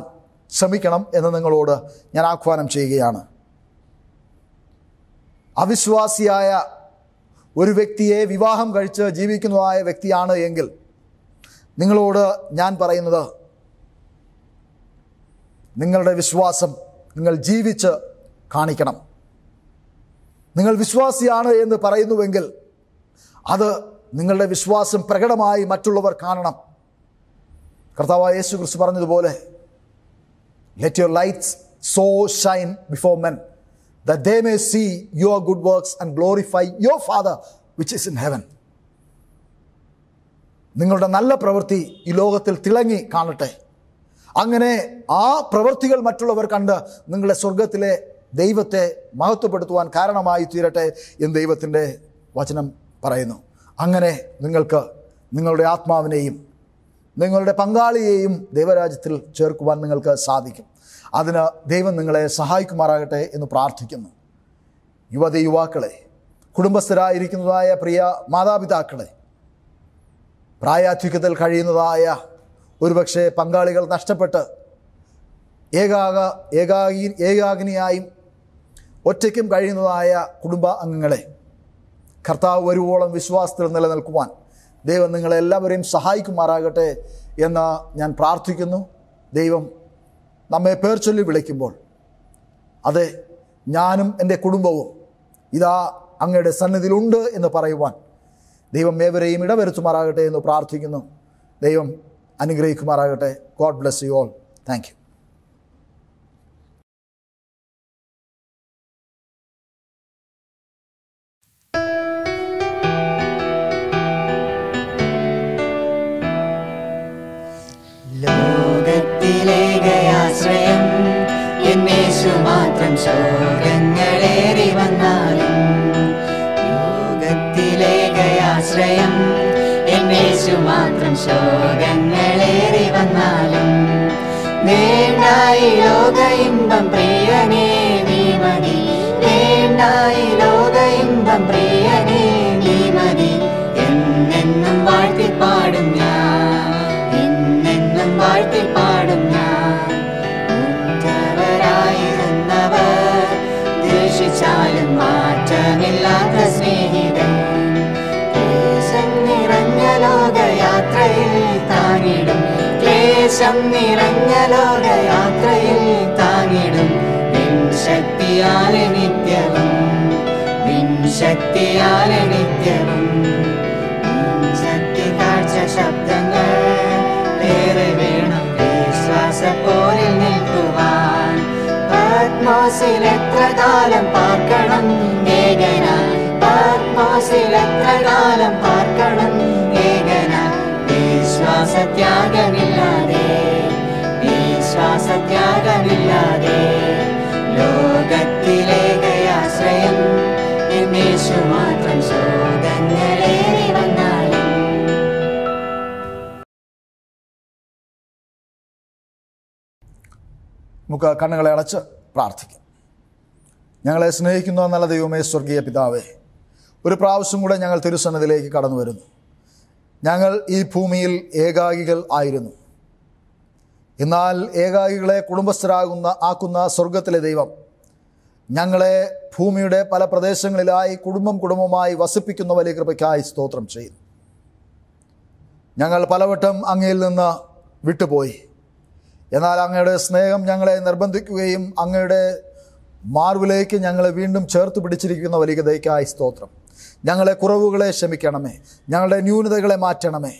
ശ്രമിക്കണം എന്ന് നിങ്ങളോട് ഞാൻ ആഹ്വാനം ചെയ്യുകയാണ്. അവിശ്വാസിയായ ഒരു വ്യക്തിയെ വിവാഹം കഴിച്ച് ജീവിക്കുന്നതായ വ്യക്തിയാണ് എങ്കിൽ നിങ്ങളോട് ഞാൻ പറയുന്നത്, നിങ്ങളുടെ വിശ്വാസം നിങ്ങൾ ജീവിച്ച് കാണിക്കണം. നിങ്ങൾ വിശ്വാസിയാണ് എന്ന് പറയുന്നുവെങ്കിൽ അത് നിങ്ങളുടെ വിശ്വാസം പ്രകടമായി മറ്റുള്ളവർ കാണണം. കർത്താവായ യേശു ക്രിസ്തു പറഞ്ഞതുപോലെ, let your lights so Shine before men that they may see your good works and glorify your Father which is in heaven. നിങ്ങളുടെ നല്ല പ്രവൃത്തി ഈ ലോകത്തിൽ തിളങ്ങി കാണട്ടെ. അങ്ങനെ ആ പ്രവൃത്തികൾ മറ്റുള്ളവർ കണ്ട് നിങ്ങളുടെ സ്വർഗത്തിലെ ദൈവത്തെ മഹത്വപ്പെടുത്തുവാൻ കാരണമായി തീരട്ടെ എന്ന് ദൈവത്തിൻ്റെ വചനം പറയുന്നു. അങ്ങനെ നിങ്ങൾക്ക് നിങ്ങളുടെ ആത്മാവിനെയും നിങ്ങളുടെ പങ്കാളിയെയും ദൈവരാജ്യത്തിൽ ചേർക്കുവാൻ നിങ്ങൾക്ക് സാധിക്കും. അതിന് ദൈവം നിങ്ങളെ സഹായിക്കുമാറാകട്ടെ എന്ന് പ്രാർത്ഥിക്കുന്നു. യുവാക്കളെ, കുടുംബസ്ഥരായിരിക്കുന്നതായ പ്രിയ മാതാപിതാക്കളെ, പ്രായാധിക്യത്തിൽ കഴിയുന്നതായ ഒരുപക്ഷെ പങ്കാളികൾ നഷ്ടപ്പെട്ട് ഏകാഗിനിയായും ഒറ്റയ്ക്കും കഴിയുന്നതായ കുടുംബ അംഗങ്ങളെ, കർത്താവ് വരുവോളം വിശ്വാസത്തിൽ നിലനിൽക്കുവാൻ ദൈവം നിങ്ങളെല്ലാവരെയും സഹായിക്കുമാറാകട്ടെ എന്ന് ഞാൻ പ്രാർത്ഥിക്കുന്നു. ദൈവം നമ്മെ പേർ ചൊല്ലി വിളിക്കുമ്പോൾ, അതെ, ഞാനും എൻ്റെ കുടുംബവും ഇതാ അങ്ങയുടെ സന്നിധിയിലുണ്ട് എന്ന് പറയുവാൻ ദൈവം ഏവരെയും ഇടവരുത്തുമാറാകട്ടെ എന്ന് പ്രാർത്ഥിക്കുന്നു. ദൈവം അനുഗ്രഹിക്കുമാറാകട്ടെ. God bless you all. Thank you. ലോകത്തിലേകയാശ്രയം എന്നേശു മാത്രം ശോകങ്ങളേറി വന്നാലും, ലോകത്തിലേകയാശ്രയം എന്നേശു മാത്രം ശോകങ്ങളേറി വന്നാലും, വേണ്ടായി ലോക ഇമ്പം പ്രിയനേ നീ മതി, വേണ്ടായി ലോക ഇമ്പം പ്രിയനേ നീ മതി, എന്നെന്നും വാഴ്ത്തിപ്പാടും ഞാൻ, എന്നെന്നും വാഴ്ത്തിപ്പാടും ഞാൻ. ഉറ്റവരായിരുന്നവർ ദ്വേഷിച്ചാലും മാറ്റമില്ലാത്ത സ്നേഹിതൻ, ക്ലേശം നിറഞ്ഞ ലോകയാത്രയിൽ താങ്ങിടും, ക്ലേശം നിറഞ്ഞ ലോകയാത്രയിൽ താങ്ങിടും, നിൻ ശക്തിയാലെ നിത്യവും, നിൻ ശക്തിയാലെ നിത്യവും. ശക്തി കാഴ്ച ശബ്ദങ്ങൾ ഏറെ വേണം വിശ്വാസപ്പോരിൽ നിൽക്കുവാൻ. പത്മോസിൽ എത്ര കാലം പാർക്കണം ഏകനായി, പത്മോസിൽ എത്ര കാലം പാർക്കണം ഏകനായി, വിശ്വാസത്യാഗമില്ലാതെ, വിശ്വാസത്യാഗമില്ലാതെ. ലോകത്തിലേകയാശ്രയം എന്നേശു മാത്രം ശോകങ്ങളേറി വന്നാലും. നമുക്ക് കണ്ണുകളെ അടച്ച് പ്രാർത്ഥിക്കാം. ഞങ്ങളെ സ്നേഹിക്കുന്ന നല്ല ദൈവമേ, സ്വർഗീയ പിതാവേ, ഒരു പ്രാവശ്യം കൂടെ ഞങ്ങൾ തിരുസന്നിധിയിലേക്ക് കടന്നു വരുന്നു. ഞങ്ങൾ ഈ ഭൂമിയിൽ ഏകാകികൾ ആയിരുന്നു. എന്നാൽ ഏകാകികളെ ആക്കുന്ന സ്വർഗത്തിലെ ദൈവം ഞങ്ങളെ ഭൂമിയുടെ പല പ്രദേശങ്ങളിലായി കുടുംബമായി വസിപ്പിക്കുന്ന വലിയ കൃപയ്ക്കായി സ്തോത്രം ചെയ്യുന്നു. ഞങ്ങൾ പലവട്ടം അങ്ങയിൽ നിന്ന് വിട്ടുപോയി. എന്നാൽ അങ്ങയുടെ സ്നേഹം ഞങ്ങളെ നിർബന്ധിക്കുകയും അങ്ങയുടെ മാർവിലേക്ക് ഞങ്ങളെ വീണ്ടും ചേർത്ത് പിടിച്ചിരിക്കുന്ന വലിയ ദയക്കായി സ്തോത്രം. ഞങ്ങളെ കുറവുകളെ ക്ഷമിക്കണമേ, ഞങ്ങളുടെ ന്യൂനതകളെ മാറ്റണമേ.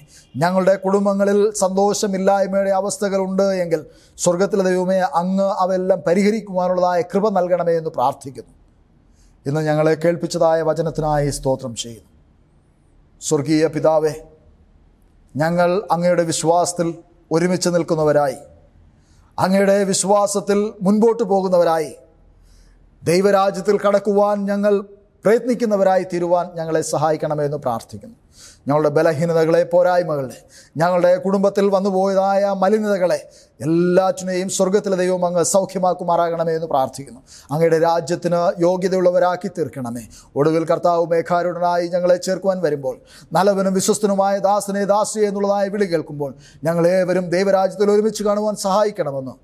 ഞങ്ങളുടെ കുടുംബങ്ങളിൽ സന്തോഷമില്ലായ്മയുടെ അവസ്ഥകളുണ്ട് എങ്കിൽ സ്വർഗത്തിലെ ദൈവമേ, അങ്ങ് അവയെല്ലാം പരിഹരിക്കുവാനുള്ളതായ കൃപ നൽകണമേ എന്ന് പ്രാർത്ഥിക്കുന്നു. ഇന്ന് ഞങ്ങളെ കേൾപ്പിച്ചതായ വചനത്തിനായി സ്തോത്രം ചെയ്യുന്നു. സ്വർഗീയ പിതാവേ, ഞങ്ങൾ അങ്ങയുടെ വിശ്വാസത്തിൽ ഒരുമിച്ച് നിൽക്കുന്നവരായി, അങ്ങയുടെ വിശ്വാസത്തിൽ മുൻപോട്ട് പോകുന്നവരായി, ദൈവരാജ്യത്തിൽ കടക്കുവാൻ ഞങ്ങൾ പ്രയത്നിക്കുന്നവരായി തീരുവാൻ ഞങ്ങളെ സഹായിക്കണമെന്ന് പ്രാർത്ഥിക്കുന്നു. ഞങ്ങളുടെ ബലഹീനതകളെ, പോരായ്മകളെ, ഞങ്ങളുടെ കുടുംബത്തിൽ വന്നുപോയതായ മലിനതകളെ എല്ലാറ്റിനെയും സ്വർഗത്തിലെ ദൈവം അങ്ങ് സൗഖ്യമാക്കുമാറാകണമേ എന്ന് പ്രാർത്ഥിക്കുന്നു. അങ്ങയുടെ രാജ്യത്തിന് യോഗ്യതയുള്ളവരാക്കി തീർക്കണമേ. ഒടുവിൽ കർത്താവ് മേഘാരുടനായി ഞങ്ങളെ ചേർക്കുവാൻ വരുമ്പോൾ, നല്ലവനും വിശ്വസ്തനുമായ ദാസനെ ദാസിയെ എന്നുള്ളതായ വിളി കേൾക്കുമ്പോൾ ഞങ്ങളേവരും ദൈവരാജ്യത്തിൽ ഒരുമിച്ച് കാണുവാൻ സഹായിക്കണമെന്ന്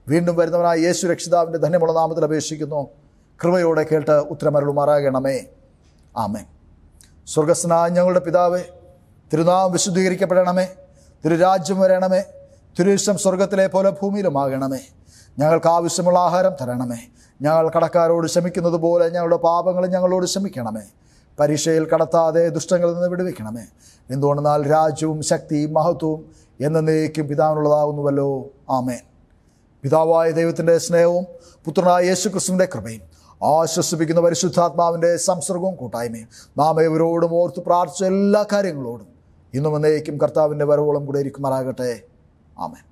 വീണ്ടും വരുന്നവനായ യേശു രക്ഷിതാവിൻ്റെ ധന്യമുള്ള നാമത്തിൽ അപേക്ഷിക്കുന്നു. കൃപയോടെ കേട്ട് ഉത്തരമരുളുമാറാകണമേ. ആമേൻ. സ്വർഗസ്നായ ഞങ്ങളുടെ പിതാവേ, തിരുനാമം വിശുദ്ധീകരിക്കപ്പെടണമേ, തിരുരാജ്യം വരണമേ, തിരുവിഷ്ടം സ്വർഗത്തിലെ പോലെ ഭൂമിയിലുമാകണമേ. ഞങ്ങൾക്ക് ആവശ്യമുള്ള ആഹാരം തരണമേ. ഞങ്ങൾ കടക്കാരോട് ക്ഷമിക്കുന്നത് പോലെ ഞങ്ങളുടെ പാപങ്ങൾ ഞങ്ങളോട് ക്ഷമിക്കണമേ. പരീക്ഷയിൽ കടത്താതെ ദുഷ്ടങ്ങളിൽ നിന്ന് വിടുവിക്കണമേ. എന്തുകൊണ്ടെന്നാൽ രാജ്യവും ശക്തിയും മഹത്വവും എന്നേക്കും പിതാവിനുള്ളതാകുന്നുവല്ലോ. ആമേൻ. പിതാവായ ദൈവത്തിൻ്റെ സ്നേഹവും പുത്രനായ യേശു ക്രിസ്തുവിൻ്റെ കൃപയും ആശ്വസിപ്പിക്കുന്ന പരിശുദ്ധാത്മാവിൻ്റെ സംസർഗവും കൂട്ടായ്മയും നാം ഇവരോടും ഓർത്ത് പ്രാർത്ഥിച്ച എല്ലാ കാര്യങ്ങളോടും ഇന്നും എന്നേക്കും കർത്താവിൻ്റെ വരവോളം കൂടെ ഇരിക്കുമാറാകട്ടെ. ആമേൻ.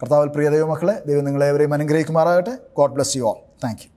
കർത്താവിൽ പ്രിയ ദൈവമക്കളെ, ദൈവം നിങ്ങളേവരെയും അനുഗ്രഹിക്കുമാറാകട്ടെ. God bless you all. Thank U.